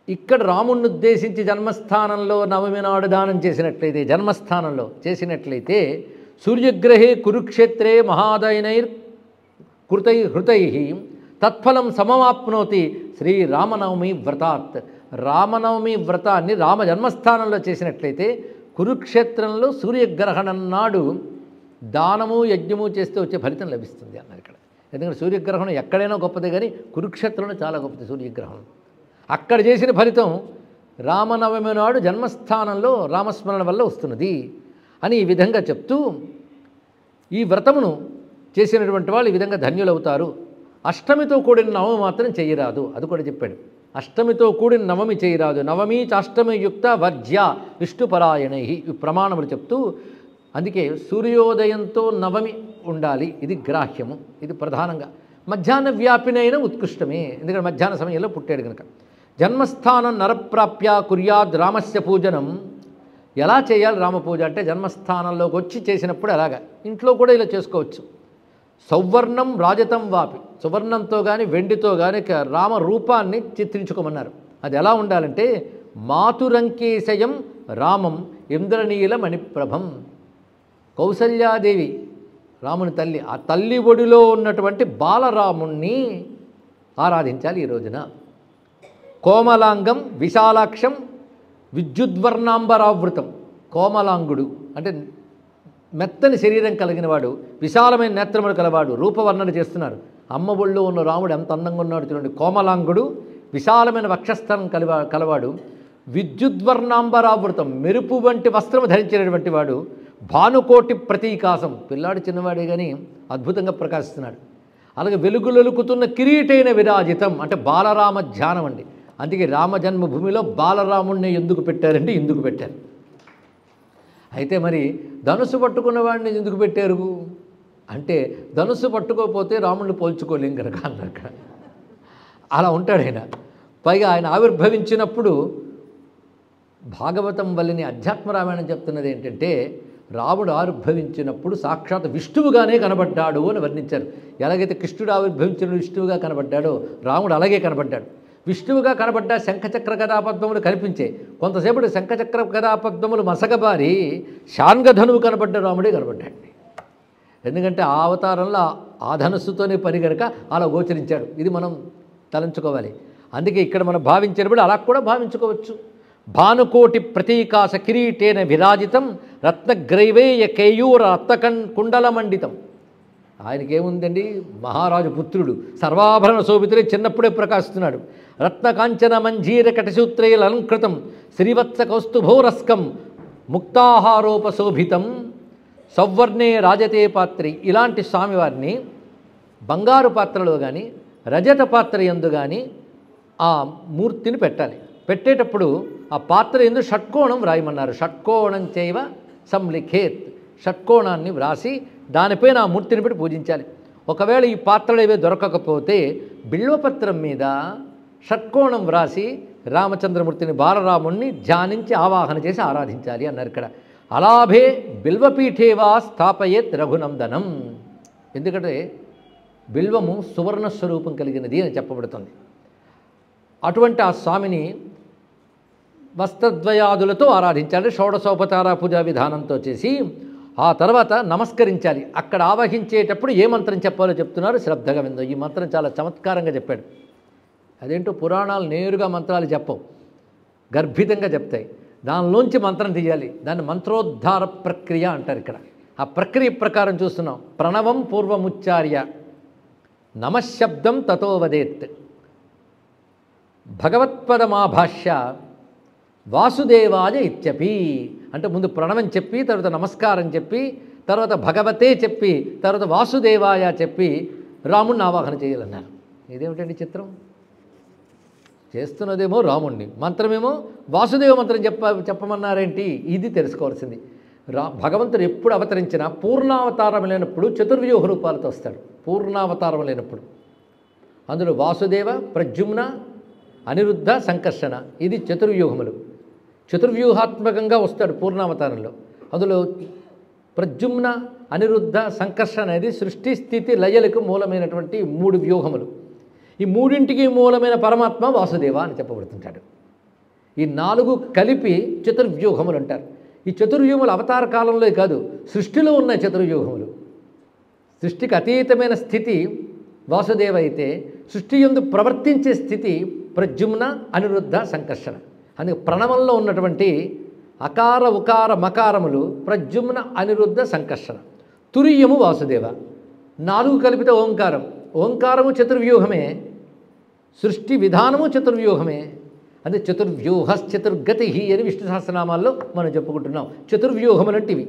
ఇక్కడ రాముడిని ఉద్దేశించి జన్మస్థానంలో నవమి నాడు దానం చేసినట్లయితే, జన్మస్థానంలో చేసినట్లయితే సూర్యగ్రహే కురుక్షేత్రే మహాదయనైర్ కృతై హృతై తత్ఫలం సమమాప్నోతి శ్రీరామనవమి వ్రతాత్. రామనవమి వ్రతాన్ని రామ జన్మస్థానంలో చేసినట్లయితే కురుక్షేత్రంలో సూర్యగ్రహణం నాడు దానము యజ్ఞము చేస్తే వచ్చే ఫలితం లభిస్తుంది అన్నారు ఇక్కడ. ఎందుకంటే సూర్యగ్రహణం ఎక్కడైనా గొప్పదే, కానీ కురుక్షేత్రంలో చాలా గొప్పది సూర్యగ్రహణం. అక్కడ చేసిన ఫలితం రామనవమి నాడు జన్మస్థానంలో రామస్మరణ వల్ల వస్తున్నది అని ఈ విధంగా చెప్తూ ఈ వ్రతమును చేసినటువంటి వాళ్ళు ఈ విధంగా ధన్యులవుతారు. అష్టమితో కూడిన నవమి మాత్రం చేయరాదు, అది కూడా చెప్పాడు. అష్టమితో కూడిన నవమి చేయరాదు. నవమి చాష్టమి యుక్త వర్జ్య విష్ణుపరాయణై ఈ ప్రమాణములు చెప్తూ, అందుకే సూర్యోదయంతో నవమి ఉండాలి. ఇది గ్రాహ్యము, ఇది ప్రధానంగా. మధ్యాహ్న వ్యాపినైన ఉత్కృష్టమే, ఎందుకంటే మధ్యాహ్న సమయంలో పుట్టాడు కనుక. జన్మస్థానం నరప్రాప్య కుర్యాద్ రామస్య పూజనం. ఎలా చేయాలి రామపూజ అంటే జన్మస్థానంలోకి వచ్చి చేసినప్పుడు అలాగా. ఇంట్లో కూడా ఇలా చేసుకోవచ్చు. సౌవర్ణం రాజతం వాపి, సువర్ణంతో కానీ వెండితో కానీ రామ రూపాన్ని చిత్రించుకోమన్నారు. అది ఎలా ఉండాలంటే మాతురంకేశయం రామం ఇంద్రనీల మణిప్రభం. కౌసల్యాదేవి రాముని తల్లి, ఆ తల్లి ఒడిలో ఉన్నటువంటి బాలరాముణ్ణి ఆరాధించాలి ఈ రోజున. కోమలాంగం విశాలాక్షం విద్యుద్వర్ణాంబరావృతం. కోమలాంగుడు అంటే మెత్తని శరీరం కలిగిన వాడు, విశాలమైన నేత్రములు కలవాడు, రూపవర్ణన చేస్తున్నారు. అమ్మ ఒళ్ళో ఉన్న రాముడు ఎంత అందంగా ఉన్నాడు చూడండి. కోమలాంగుడు, విశాలమైన వక్షస్థలం కలవాడు, విద్యుద్వర్ణాంబరావృతం మెరుపు వంటి వస్త్రము ధరించినటువంటి వాడు, భానుకోటి ప్రతీకాసం పిల్లాడు చిన్నవాడే కానీ అద్భుతంగా ప్రకాశిస్తున్నాడు. అలాగే వెలుగులొలుకుతున్న కిరీటైన విరాజితం అంటే బాలరామ ధ్యానం అండి. అందుకే రామజన్మభూమిలో బాలరాముణ్ణి ఎందుకు పెట్టారంటే ఇందుకు పెట్టారు. అయితే మరి ధనుసు పట్టుకున్న వాడిని ఎందుకు పెట్టారు అంటే ధనుసు పట్టుకోకపోతే రాముడిని పోల్చుకోలేం కనుక అన్నాక అలా ఉంటాడు ఆయన. పైగా ఆయన ఆవిర్భవించినప్పుడు భాగవతం వల్లని అధ్యాత్మ రామాయణం చెప్తున్నది ఏంటంటే రాముడు ఆవిర్భవించినప్పుడు సాక్షాత్ విష్ణువుగానే కనబడ్డాడు అని వర్ణించారు. ఎలాగైతే కృష్ణుడు ఆవిర్భవించిన విష్ణువుగా కనబడ్డాడు, రాముడు అలాగే కనబడ్డాడు. విష్ణువుగా కనబడ్డా శంఖచక్ర గదాపద్మములు కనిపించే, కొంతసేపటి శంఖచక్ర గదాపద్మములు మసకబారి శాన్గధనువు కనబడ్డ రాముడే కనబడ్డాడు. ఎందుకంటే ఆ అవతారంలో ఆ ధనుస్సుతోనే పని కనుక అలా గోచరించాడు. ఇది మనం తలంచుకోవాలి. అందుకే ఇక్కడ మనం భావించినప్పుడు అలా కూడా భావించుకోవచ్చు. భానుకోటి ప్రతీకాశ కిరీటేన విరాజితం రత్నగ్రైవేయ కేయూర కుండలమండితం. ఆయనకేముందండి, మహారాజు పుత్రుడు, సర్వాభరణ శోభితుడే, చిన్నప్పుడే ప్రకాశిస్తున్నాడు. రత్నకాంచన మంజీర కటసూత్రైల అలంకృతం శ్రీవత్స కౌస్తుభోరస్కం ముక్తాహారోపశోభితం సౌవర్ణే రాజతే పాత్రి. ఇలాంటి స్వామివారిని బంగారు పాత్రలో కానీ రజత పాత్ర యందు కానీ ఆ మూర్తిని పెట్టాలి. పెట్టేటప్పుడు ఆ పాత్ర ఎందు షట్కోణం వ్రాయమన్నారు. షట్కోణం చైవ సంలిఖేత్. షట్కోణాన్ని వ్రాసి దానిపైన ఆ మూర్తిని పెట్టి పూజించాలి. ఒకవేళ ఈ పాత్రలు ఏవే దొరకకపోతే బిల్వపత్రం మీద షట్కోణం వ్రాసి రామచంద్రమూర్తిని బాలరాముణ్ణి ధ్యానించి ఆవాహన చేసి ఆరాధించాలి అన్నారు ఇక్కడ. అలాభే బిల్వపీఠేవా స్థాపయేత్ రఘునందనం. ఎందుకంటే బిల్వము సువర్ణ స్వరూపం కలిగినది అని చెప్పబడుతుంది. అటువంటి ఆ స్వామిని వస్త్రద్వయాదులతో ఆరాధించాలి. షోడశోపచార పూజా విధానంతో చేసి ఆ తర్వాత నమస్కరించాలి. అక్కడ ఆవహించేటప్పుడు ఏ మంత్రం చెప్పాలో చెప్తున్నారు, శ్రద్ధగా విందో. ఈ మంత్రం చాలా చమత్కారంగా చెప్పాడు. అదేంటో పురాణాలు నేరుగా మంత్రాలు చెప్పవు, గర్భితంగా చెప్తాయి. దానిలోంచి మంత్రం తీయాలి. దాన్ని మంత్రోద్ధార ప్రక్రియ అంటారు. ఇక్కడ ఆ ప్రక్రియ ప్రకారం చూస్తున్నాం. ప్రణవం పూర్వముచ్చార్య నమశబ్దం తతో వదేత్ భగవత్పదమాభాష్య వాసుదేవాయ ఇత్యపి. అంటే ముందు ప్రణవం చెప్పి, తర్వాత నమస్కారం చెప్పి, తర్వాత భగవతే చెప్పి, తర్వాత వాసుదేవాయ చెప్పి రాముణ్ణి ఆవాహన చేయాలన్నారు. ఇదేమిటండి చిత్రం? చేస్తున్నదేమో రాముణ్ణి, మంత్రమేమో వాసుదేవ మంత్రం చెప్పమన్నారేంటి? ఇది తెలుసుకోవాల్సింది. భగవంతుడు ఎప్పుడు అవతరించినా పూర్ణావతారం లేనప్పుడు చతుర్వ్యూహ రూపాలతో వస్తాడు. పూర్ణావతారం లేనప్పుడు అందులో వాసుదేవ, ప్రద్యుమ్న, అనిరుద్ధ, సంకర్షణ, ఇది చతుర్వ్యూహములు. చతుర్వ్యూహాత్మకంగా వస్తాడు పూర్ణావతారంలో. అందులో ప్రద్యుమ్న, అనిరుద్ధ, సంకర్షణ అనేది సృష్టి స్థితి లయలకు మూలమైనటువంటి 3 వ్యూహములు. ఈ మూడింటికి మూలమైన పరమాత్మ వాసుదేవ అని చెప్పబడుతుంటాడు. ఈ 4 కలిపి చతుర్వ్యూహములు అంటారు. ఈ చతుర్వ్యూహములు అవతార కాలంలో కాదు, సృష్టిలో ఉన్న చతుర్వ్యూహములు. సృష్టికి అతీతమైన స్థితి వాసుదేవ అయితే, సృష్టి యందు ప్రవర్తించే స్థితి ప్రద్యుమ్న, అనిరుద్ధ, సంకర్షణ. అందుకే ప్రణవంలో ఉన్నటువంటి అకార ఉకార మకారములు ప్రద్యుమ్న, అనిరుద్ధ, సంకర్షణ. తురీయము వాసుదేవ. 4 కలిపితే ఓంకారం. ఓంకారము చతుర్వ్యూహమే, సృష్టి విధానము చతుర్వ్యూహమే. అంటే చతుర్వ్యూహశ్చతుర్గతి అని విష్ణు సహస్రనామాల్లో మనం చెప్పుకుంటున్నాం. చతుర్వ్యూహములు అంటే ఇవి.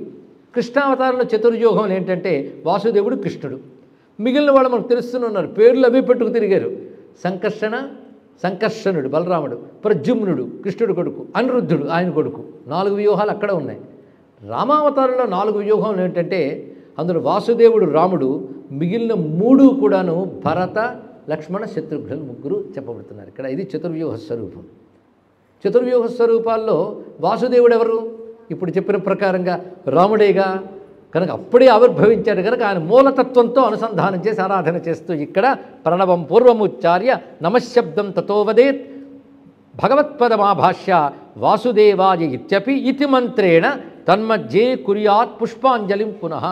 కృష్ణావతారంలో చతుర్వ్యూహములు ఏంటంటే వాసుదేవుడు, కృష్ణుడు. మిగిలిన వాళ్ళు మనకు తెలుస్తున్నారు, పేర్లు అవి పెట్టుకు తిరిగారు. సంకర్షణుడు బలరాముడు, ప్రద్యుమ్నుడు కృష్ణుడు కొడుకు, అనిరుద్ధుడు ఆయన కొడుకు. 4 వ్యూహాలు అక్కడ ఉన్నాయి. రామావతారంలో 4 వ్యూహాలు ఏంటంటే అందులో వాసుదేవుడు రాముడు, మిగిలిన 3 కూడాను భరత, లక్ష్మణ, శత్రుఘ్నులు 3 చెప్పబడుతున్నారు ఇక్కడ. ఇది చతుర్వ్యూహ స్వరూపం. చతుర్వ్యూహ స్వరూపాల్లో వాసుదేవుడు ఎవరు? ఇప్పుడు చెప్పిన ప్రకారంగా రాముడేగా, కనుక అప్పుడే ఆవిర్భవించాడు కనుక ఆయన మూలతత్వంతో అనుసంధానం చేసి ఆరాధన చేస్తూ ఇక్కడ ప్రణవం పూర్వముచ్చార్య నమశబ్దం తతో వదేత్ భగవత్పదమాభాష్య వాసుదేవాయ ఇత్యపి ఇతి మంత్రేణ తన్మధ్యే కుర్యాత్ పుష్పాంజలిం పునః.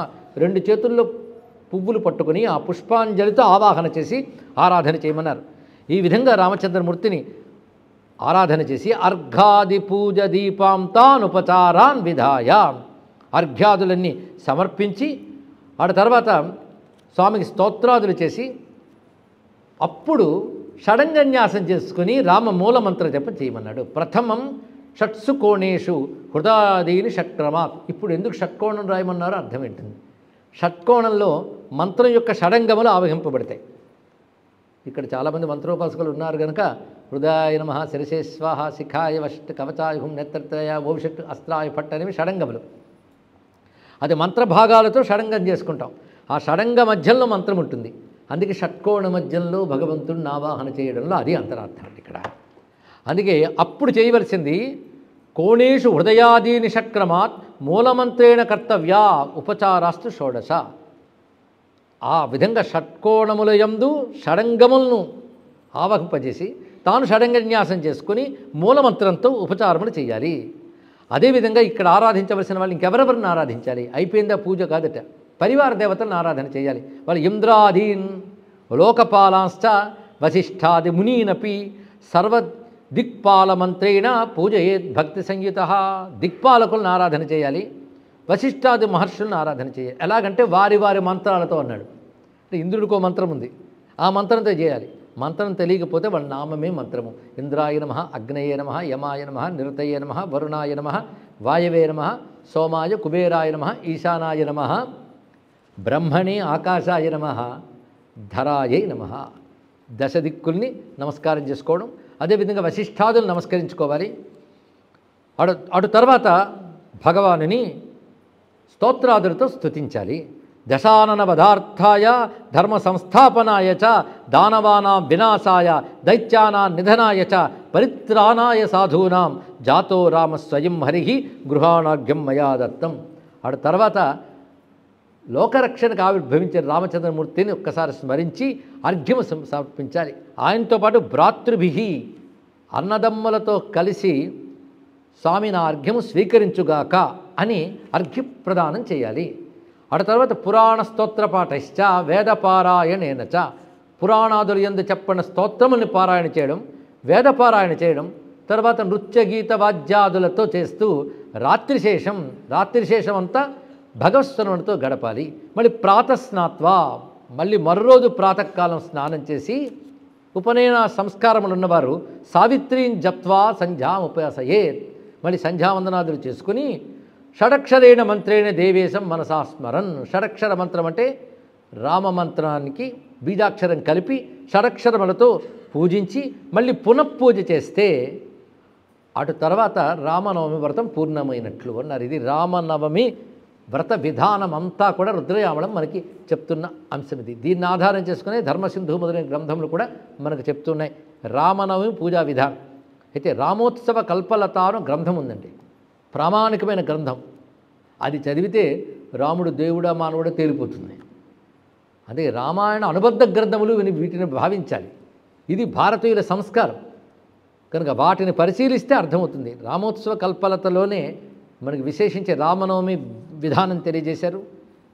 2 చేతుల్లో పువ్వులు పట్టుకుని ఆ పుష్పాంజలితో ఆవాహన చేసి ఆరాధన చేయమన్నారు. ఈ విధంగా రామచంద్రమూర్తిని ఆరాధన చేసి అర్ఘాది పూజ దీపాంతానుపచారాన్ విధాయ, అర్ఘ్యాదులన్నీ సమర్పించి ఆ తర్వాత స్వామికి స్తోత్రాదులు చేసి అప్పుడు షడంగన్యాసం చేసుకుని రామ మూలమంత్ర జపం చేయమన్నాడు. ప్రథమం షట్సు కోణేషు హృదాదీని షట్క్రమాత్. ఇప్పుడు ఎందుకు షట్కోణం రాయమన్నారో అర్థం ఏంటుంది. షట్కోణంలో మంత్రం యొక్క షడంగములు ఆవహింపబడతాయి. ఇక్కడ చాలామంది మంత్రోపాసకులు ఉన్నారు కనుక హృదయ నమః, శిరసే స్వాహ, శిఖాయ వష్ట్, కవచాయుహం, నేత్రత్రయ, ఓవిషట్, అస్త్రాయ పట్టు అనేవి షడంగములు. అది మంత్రభాగాలతో షడంగం చేసుకుంటాం. ఆ షడంగ మధ్యంలో మంత్రం ఉంటుంది. అందుకే షట్కోణ మధ్యంలో భగవంతుడిని ఆవాహన చేయడంలో అది అంతరార్థం ఇక్కడ. అందుకే అప్పుడు చేయవలసింది కోణేషు హృదయాదీని షట్క్రమాత్ మూలమంత్రేణ కర్తవ్యా ఉపచారాస్తు షోడశ. ఆ విధంగా షట్కోణముల యందు షడంగములను ఆవహింపజేసి తాను షడంగన్యాసం చేసుకుని మూలమంత్రంతో ఉపచారములు చేయాలి. అదేవిధంగా ఇక్కడ ఆరాధించవలసిన వాళ్ళు ఇంకెవరెవరిని ఆరాధించాలి? అయిపోయిందా పూజ కాదట, పరివార దేవతలను ఆరాధన చేయాలి. వాళ్ళు ఇంద్రాదీన్ లోకపాలాంశ్చ వశిష్ఠాది మునీనపి దిక్పాల మంత్రేణ పూజయేత్ భక్తి సంయుత. దిక్పాలకులను ఆరాధన చేయాలి, వశిష్ఠాది మహర్షులను ఆరాధన చేయాలి. ఎలాగంటే వారి వారి మంత్రాలతో అన్నాడు. అంటే ఇంద్రుడికో మంత్రం ఉంది, ఆ మంత్రంతో చేయాలి. మంత్రం తెలియకపోతే వాళ్ళ నామమే మంత్రము. ఇంద్రాయ నమః, అగ్నయే నమః, యమాయ నమః, నిరతయే నమః, వరుణాయ నమః, వాయవే నమః, సోమాయ కుబేరాయ నమః, ఈశానాయ నమః, బ్రహ్మణే ఆకాశాయ నమః, ధరాయై నమః. దశ దిక్కుల్ని నమస్కారం చేసుకోవడం. అదేవిధంగా వశిష్ఠాదులు నమస్కరించుకోవాలి. అటు తర్వాత భగవానుని స్తోత్రాదులతో స్తుతించాలి. దశానన పదార్థాయ ధర్మ సంస్థాపనాయ చ దానవానాం వినాశాయ దైత్యానాం నిధనాయ చ పరిత్రాణాయ సాధూనాం జాతో రామ స్వయం హరి గృహాణార్ఘ్యం మయా దత్తం. అటు తర్వాత లోకరక్షణకు ఆవిర్భవించిన రామచంద్రమూర్తిని ఒక్కసారి స్మరించి అర్ఘ్యము సమర్పించాలి. ఆయనతో పాటు భ్రాతృభి అన్నదమ్ములతో కలిసి స్వామి నా అర్ఘ్యము స్వీకరించుగాక అని అర్ఘ్య ప్రదానం చేయాలి. అటు తర్వాత పురాణ స్తోత్రపాఠశ్చ వేదపారాయణేన చ, పురాణాదులు యందు చెప్పిన స్తోత్రముల్ని పారాయణ చేయడం, వేదపారాయణ చేయడం. తర్వాత నృత్య గీత వాద్యాదులతో చేస్తూ రాత్రిశేషం అంతా భగవత్స్మరణతో గడపాలి. మళ్ళీ ప్రాతస్నాత్వా, మళ్ళీ మరోరోజు ప్రాతకాలం స్నానం చేసి ఉపనయన సంస్కారములు ఉన్నవారు సావిత్రీం జప్త్వా సంధ్యాం ఉపయాసయేత్, మళ్ళీ సంధ్యావందనాదులు చేసుకుని షడక్షరేణ మంత్రేణ దేవేశం మనసా స్మరన్. షడక్షర మంత్రం అంటే రామమంత్రానికి బీజాక్షరం కలిపి షడక్షరములతో పూజించి మళ్ళీ పునఃపూజ చేస్తే అటు తర్వాత రామనవమి వ్రతం పూర్ణమైనట్లు అన్నారు. ఇది రామనవమి వ్రత విధానం అంతా కూడా రుద్రయామళం మనకి చెప్తున్న అంశం ఇది. దీన్ని ఆధారం చేసుకునే ధర్మసింధు మొదలైన గ్రంథములు కూడా మనకు చెప్తున్నాయి రామనవమి పూజా విధానం. అయితే రామోత్సవ కల్పలత అని గ్రంథం ఉందండి, ప్రామాణికమైన గ్రంథం. అది చదివితే రాముడు దేవుడా మానవుడా తేలిపోతుంది. అదే రామాయణ అనుబద్ధ గ్రంథములు వీటిని భావించాలి. ఇది భారతీయుల సంస్కారం కనుక వాటిని పరిశీలిస్తే అర్థమవుతుంది. రామోత్సవ కల్పలతలోనే మనకి విశేషించే రామనవమి విధానం తెలియజేశారు,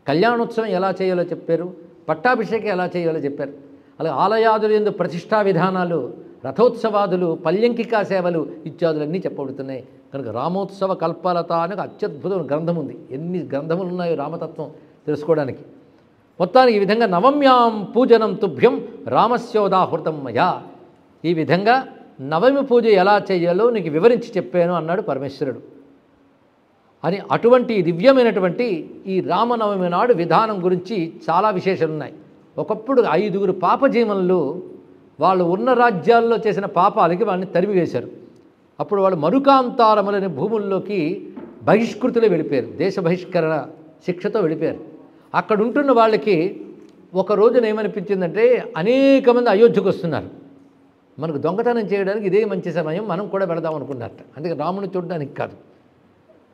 కళ్యాణోత్సవం ఎలా చేయాలో చెప్పారు, పట్టాభిషేకం ఎలా చేయాలో చెప్పారు. అలాగే ఆలయాదులు యందు ప్రతిష్టా విధానాలు, రథోత్సవాదులు, పల్యంకికా సేవలు ఇత్యాదులన్నీ చెప్పబడుతున్నాయి. కనుక రామోత్సవ కల్పలత అనే ఒక అత్యద్భుతమైన గ్రంథం ఉంది. ఎన్ని గ్రంథములు ఉన్నాయో రామతత్వం తెలుసుకోవడానికి. మొత్తానికి ఈ విధంగా నవమ్యాం పూజనం తుభ్యం రామస్యోదాహృతం మయా, ఈ విధంగా నవమి పూజ ఎలా చేయాలో నీకు వివరించి చెప్పాను అన్నాడు పరమేశ్వరుడు. అని అటువంటి దివ్యమైనటువంటి ఈ రామనవమి నాడు విధానం గురించి చాలా విశేషాలు ఉన్నాయి. ఒకప్పుడు 5 పాపజీమనులు వాళ్ళు ఉన్న రాజ్యాల్లో చేసిన పాపాలకి వాళ్ళని తరిమివేశారు. అప్పుడు వాళ్ళు మరుకాంతారములనే భూముల్లోకి బహిష్కృతులే వెళ్ళిపోయారు, దేశ బహిష్కరణ శిక్షతో వెళ్ళిపోయారు. అక్కడ ఉంటున్న వాళ్ళకి ఒక రోజున ఏమనిపించిందంటే అనేక మంది అయోధ్యకు వస్తున్నారు, మనకు దొంగతనం చేయడానికి ఇదే మంచి సమయం, మనం కూడా వెళదాం అనుకున్నారట. అందుకే రాముని చూడడానికి కాదు,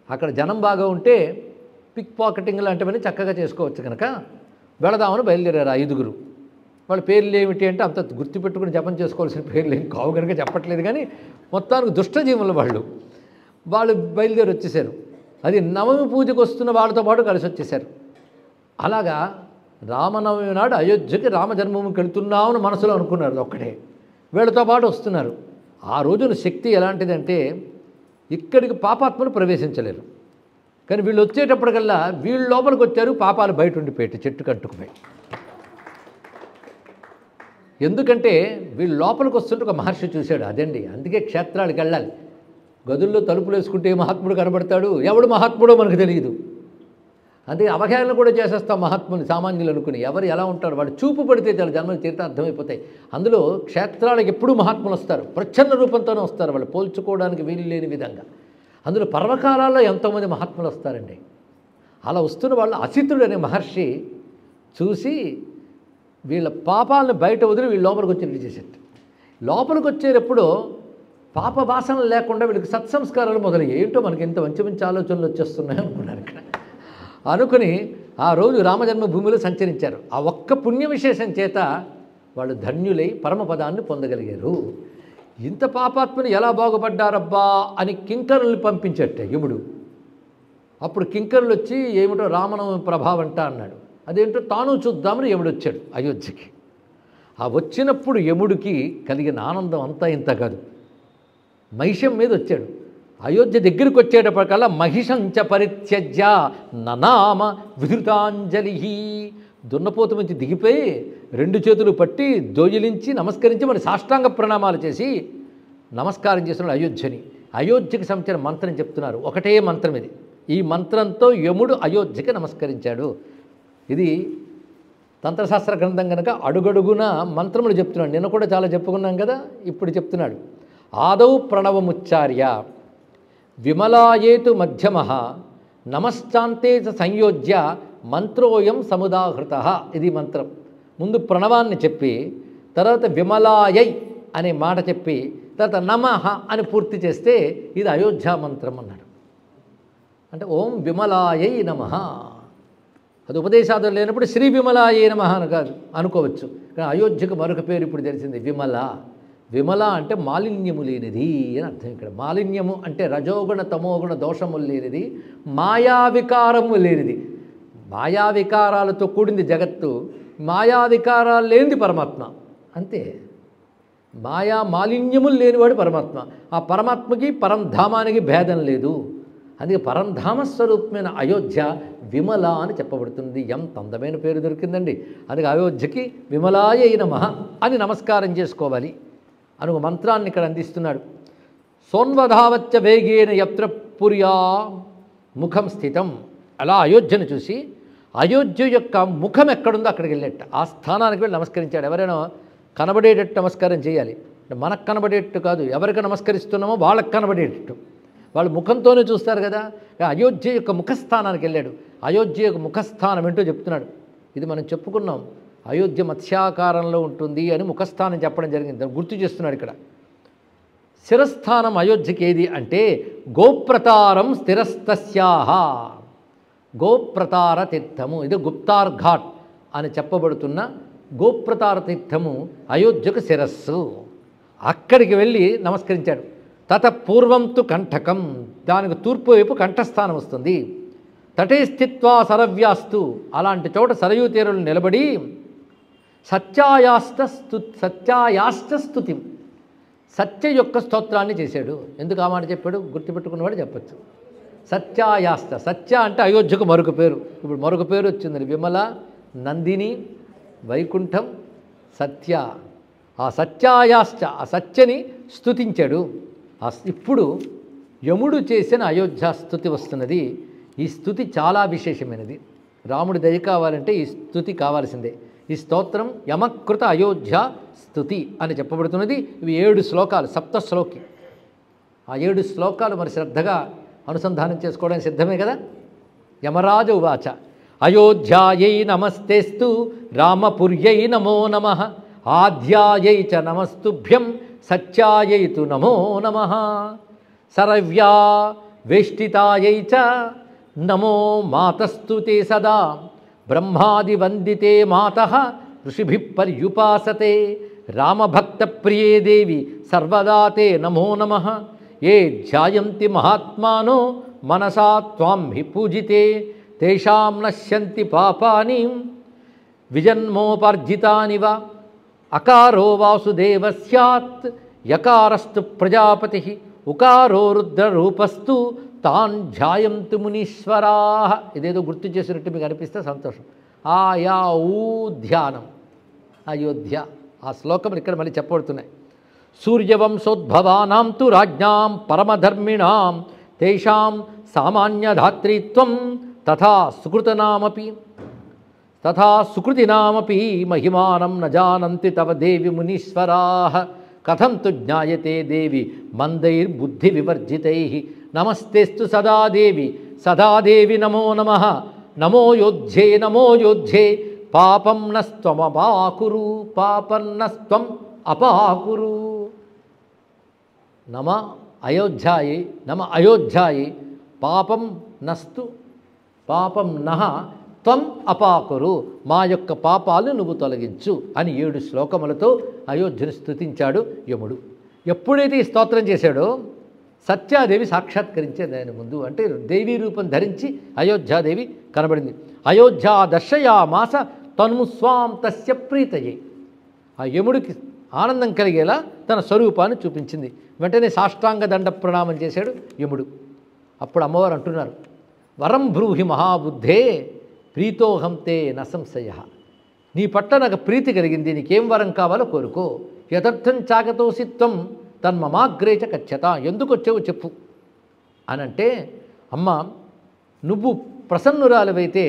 అక్కడ జనం బాగా ఉంటే పిక్ పాకెటింగ్ లాంటివన్నీ చక్కగా చేసుకోవచ్చు కనుక వెళదామని బయలుదేరారు 5. వాళ్ళ పేర్లు ఏమిటి అంటే అంత గుర్తుపెట్టుకుని జపం చేసుకోవాల్సిన పేర్లు ఏం కావు కనుక చెప్పట్లేదు, కానీ మొత్తానికి దుష్టజీవులు వాళ్ళు బయలుదేరి వచ్చేసారు. అది నవమి పూజకు వస్తున్న వాళ్ళతో పాటు కలిసి వచ్చేసారు. అలాగా రామనవమి నాడు అయోధ్యకి రామజన్మభూమికి వెళుతున్నామని మనసులో అనుకున్నారు ఒక్కటే, వీళ్ళతో పాటు వస్తున్నారు. ఆ రోజున శక్తి ఎలాంటిదంటే ఇక్కడికి పాపాత్మలు ప్రవేశించలేరు, కానీ వీళ్ళు వచ్చేటప్పటికల్లా వీళ్ళు లోపలికి వచ్చారు, పాపాలు బయట ఉండిపోయాయి చెట్టు కట్టుకుపోయి. ఎందుకంటే వీళ్ళు లోపలికి వస్తుంటే ఒక మహర్షి చూశాడు, అదండి అందుకే క్షేత్రాలకు వెళ్ళాలి. గదుల్లో తలుపులు వేసుకుంటే మహాత్ముడు కనబడతాడు, ఎవడు మహాత్ముడో మనకు తెలియదు. అందుకే అవహేళన కూడా చేసేస్తాం మహాత్ముని సామాన్యులు అనుకుని. ఎవరు ఎలా ఉంటారు వాళ్ళు చూపు పడితే చాలా జన్మలు తీర్థం అర్థమైపోతాయి. అందులో క్షేత్రాలకు ఎప్పుడూ మహాత్ములు వస్తారు, ప్రచ్ఛన్న రూపంతోనే వస్తారు, వాళ్ళు పోల్చుకోవడానికి వీలు లేని విధంగా. అందులో పర్వకాలాల్లో ఎంతోమంది మహాత్ములు వస్తారండి. అలా వస్తున్న వాళ్ళు అసితుడు అనే మహర్షి చూసి వీళ్ళ పాపాలను బయట వదిలి వీళ్ళు లోపలికి వచ్చి చేసేట్టు. లోపలికి వచ్చేటప్పుడు పాప వాసనలు లేకుండా వీళ్ళకి సత్సంస్కారాలు మొదలయ్యాయి. ఏంటో మనకి ఇంత మంచి మంచి ఆలోచనలు వచ్చేస్తున్నాయి అనుకున్నారు ఇక్కడ. అనుకుని ఆ రోజు రామజన్మభూమిలో సంచరించారు. ఆ ఒక్క పుణ్య విశేషం చేత వాళ్ళు ధన్యులై పరమపదాన్ని పొందగలిగారు. ఇంత పాపాత్మని ఎలా బాగుపడ్డారబ్బా అని కింకరుల్ని పంపించట్టే యముడు. అప్పుడు కింకరులు వచ్చి ఏమిటో రామనవమి ప్రభావంట అన్నాడు. అదేంటో తాను చూద్దామని యముడు వచ్చాడు అయోధ్యకి. ఆ వచ్చినప్పుడు యముడికి కలిగిన ఆనందం అంతా ఇంత కాదు. మహిషం మీద వచ్చాడు. అయోధ్య దగ్గరికి వచ్చేటప్పటికల్లా మహిషంచ పరిత్యజ్య ననామ విధృతాంజలి, దున్నపోతు నుంచి దిగిపోయి 2 చేతులు పట్టి దోయిలించి నమస్కరించి మరి సాష్టాంగ ప్రణామాలు చేసి నమస్కారం చేస్తున్నాడు అయోధ్యని. అయోధ్యకి సంబంధించిన మంత్రం చెప్తున్నారు. ఒకటే మంత్రం ఇది. ఈ మంత్రంతో యముడు అయోధ్యకి నమస్కరించాడు. ఇది తంత్రశాస్త్ర గ్రంథం కనుక అడుగడుగున మంత్రములు చెప్తున్నాడు. నిన్న కూడా చాలా చెప్పుకున్నాం కదా, ఇప్పుడు చెప్తున్నాడు. ఆదౌ ప్రణవముచ్చార్య విమలాయేతు మధ్యమః నమశ్చాంతే సంయోజ్య మంత్రోయం సముదాహృత. ఇది మంత్రం. ముందు ప్రణవాన్ని చెప్పి తర్వాత విమలాయై అనే మాట చెప్పి తర్వాత నమః అని పూర్తి చేస్తే ఇది అయోధ్య మంత్రం అన్నాడు. అంటే ఓం విమలాయై నమః. అది ఉపదేశాదులు లేనప్పుడు శ్రీ విమలాయై నమః అని కాదు అనుకోవచ్చు. కానీ అయోధ్యకు మరొక పేరు ఇప్పుడు తెలిసింది, విమల. విమల అంటే మాలిన్యము లేనిది అని అర్థం. ఇక్కడ మాలిన్యము అంటే రజోగుణ తమోగుణ దోషములు లేనిది, మాయావికారము లేనిది. మాయావికారాలతో కూడింది జగత్తు, మాయావికారాలు లేనిది పరమాత్మ. అంతే. మాయా మాలిన్యములు లేనివాడు పరమాత్మ. ఆ పరమాత్మకి పరంధామానికి భేదం లేదు. అందుకే పరంధామ స్వరూపమైన అయోధ్య విమల అని చెప్పబడుతుంది. ఎంత అందమైన పేరు దొరికిందండి. అందుకే అయోధ్యకి విమలాయై నమః అని నమస్కారం చేసుకోవాలి అని ఒక మంత్రాన్ని ఇక్కడ అందిస్తున్నాడు. సోన్వధావచ్చ వేగేన యత్ర పుర్యా ముఖం స్థితం. అలా అయోధ్యను చూసి అయోధ్య యొక్క ముఖం ఎక్కడుందో అక్కడికి వెళ్ళేట ఆ స్థానానికి వెళ్ళి నమస్కరించాడు. ఎవరైనా కనబడేటట్టు నమస్కారం చేయాలి. మనకు కనబడేటట్టు కాదు, ఎవరికి నమస్కరిస్తున్నామో వాళ్ళకి కనబడేటట్టు. వాళ్ళు ముఖంతోనే చూస్తారు కదా. అయోధ్య యొక్క ముఖస్థానానికి వెళ్ళాడు. అయోధ్య యొక్క ముఖస్థానం ఏంటో చెప్తున్నాడు. ఇది మనం చెప్పుకున్నాం. అయోధ్య మత్స్యాకారంలో ఉంటుంది అని ముఖస్థానం చెప్పడం జరిగింది. దాన్ని గుర్తు చేస్తున్నాడు ఇక్కడ. శిరస్థానం అయోధ్యకి ఏది అంటే గోప్రతారం స్థిరస్తస్యాహ. గోప్రతార తీర్థము, ఇది గుప్తార్ ఘాట్ అని చెప్పబడుతున్న గోప్రతార తీర్థము అయోధ్యకు శిరస్సు. అక్కడికి వెళ్ళి నమస్కరించాడు. తత పూర్వంతు కంఠకం, దానికి తూర్పు వైపు కంఠస్థానం వస్తుంది. తటే స్థిత్వా సరవ్యాస్తు, అలాంటి చోట సరయూ తీరులు నిలబడి సత్యాయాష్ట స్తుతి, సత్య యొక్క స్తోత్రాన్ని చేశాడు. ఎందుకు ఆ మాట చెప్పాడు? గుర్తుపెట్టుకున్నవాడు చెప్పచ్చు. సత్యాయాష్ట, సత్య అంటే అయోధ్యకు మరొక పేరు. ఇప్పుడు మరొక పేరు వచ్చింది, విమల, నందిని, వైకుంఠం, సత్య. ఆ సత్యాయాష్ట, ఆ సత్యని స్తుతించాడు. ఇప్పుడు యముడు చేసిన అయోధ్య స్తుతి వస్తున్నది. ఈ స్తుతి చాలా విశేషమైనది. రాముడి దయ కావాలంటే ఈ స్తుతి కావాల్సిందే. ఈ స్తోత్రం యమకృత అయోధ్య స్తుతి అని చెప్పబడుతున్నది. ఇవి 7 శ్లోకాలు, 7 శ్లోకి. ఆ 7 శ్లోకాలు మరి శ్రద్ధగా అనుసంధానం చేసుకోవడానికి సిద్ధమే కదా. యమరాజ ఉవాచ అయోధ్యాయై నమస్తేస్తు రామపుర్యై నమో నమః ఆధ్యాయై చ నమస్తుభ్యం సత్యాయై తు నమో నమః సరవ్యా వేష్టితాయై చ నమో మాతస్తుతే సదా బ్రహ్మాదివందితే మాతః ఋషిభిః పర్యుపాసతే రామభక్తప్రియే దేవి సర్వదా తే నమో నమః ఏ ధ్యాయంతి మహాత్మానో మనసా త్వాం హి పూజితే తేషాం నశ్యంతి పాపాని విజన్మోపార్జితాని వా అకారో వాసుదేవ స్యాత్ యకారస్తు ప్రజాపతి ఉకారో రుద్రరూపస్తు తాన్ ధ్యాయంతు మునీశ్వరా. ఇదేదో గుర్తు చేసినట్టు మీకు అనిపిస్తే సంతోషం. ఆ యా ఊ ధ్యానం అయోధ్య. ఆ శ్లోకం ఇక్కడ మళ్ళీ చెప్పబడుతున్నాయి. సూర్యవంశోద్భవానాం తు రాజ్ఞాం పరమధర్మిణాం తేషాం సామాన్యధాత్రీత్వం తథా సుకృతినామపి మహిమానం న జానంతి తవ దేవి మునీశ్వరాః కథం తు జ్ఞాయతే దేవి మందైర్బుద్ధి వివర్జితైః నమస్తేస్తు సదాదేవి నమో నమః నమో యోధ్యే పాపం నస్త్వం అపాకురు నమ అయోధ్యాయే పాపం నస్తు పాపం నః త్వం అపాకురు, మా యొక్క పాపాలు నువ్వు తొలగించు అని 7 శ్లోకములతో అయోధ్యను స్తుతించాడు యముడు. ఎప్పుడైతే ఈ స్తోత్రం చేశాడో సత్యాదేవి సాక్షాత్కరించేది ఆయన ముందు. అంటే దేవీ రూపం ధరించి అయోధ్యాదేవి కనబడింది. అయోధ్యా దర్శయామాస తన్ము స్వాం తస్య ప్రీతయే. ఆ యముడికి ఆనందం కలిగేలా తన స్వరూపాన్ని చూపించింది. వెంటనే సాష్టాంగ దండ ప్రణామం చేశాడు యముడు. అప్పుడు అమ్మవారు అంటున్నారు, వరం బ్రూహి మహాబుద్ధే ప్రీతోహంతే నసంశయ. నీ పట్ల నాకు ప్రీతి కలిగింది, నీకేం వరం కావాలో కోరుకో. యథర్థం చాకతోసిత్వం తన్మమాగ్రేచ కచ్చత. ఎందుకు వచ్చావు చెప్పు అనంటే, అమ్మ నువ్వు ప్రసన్నురాలవైతే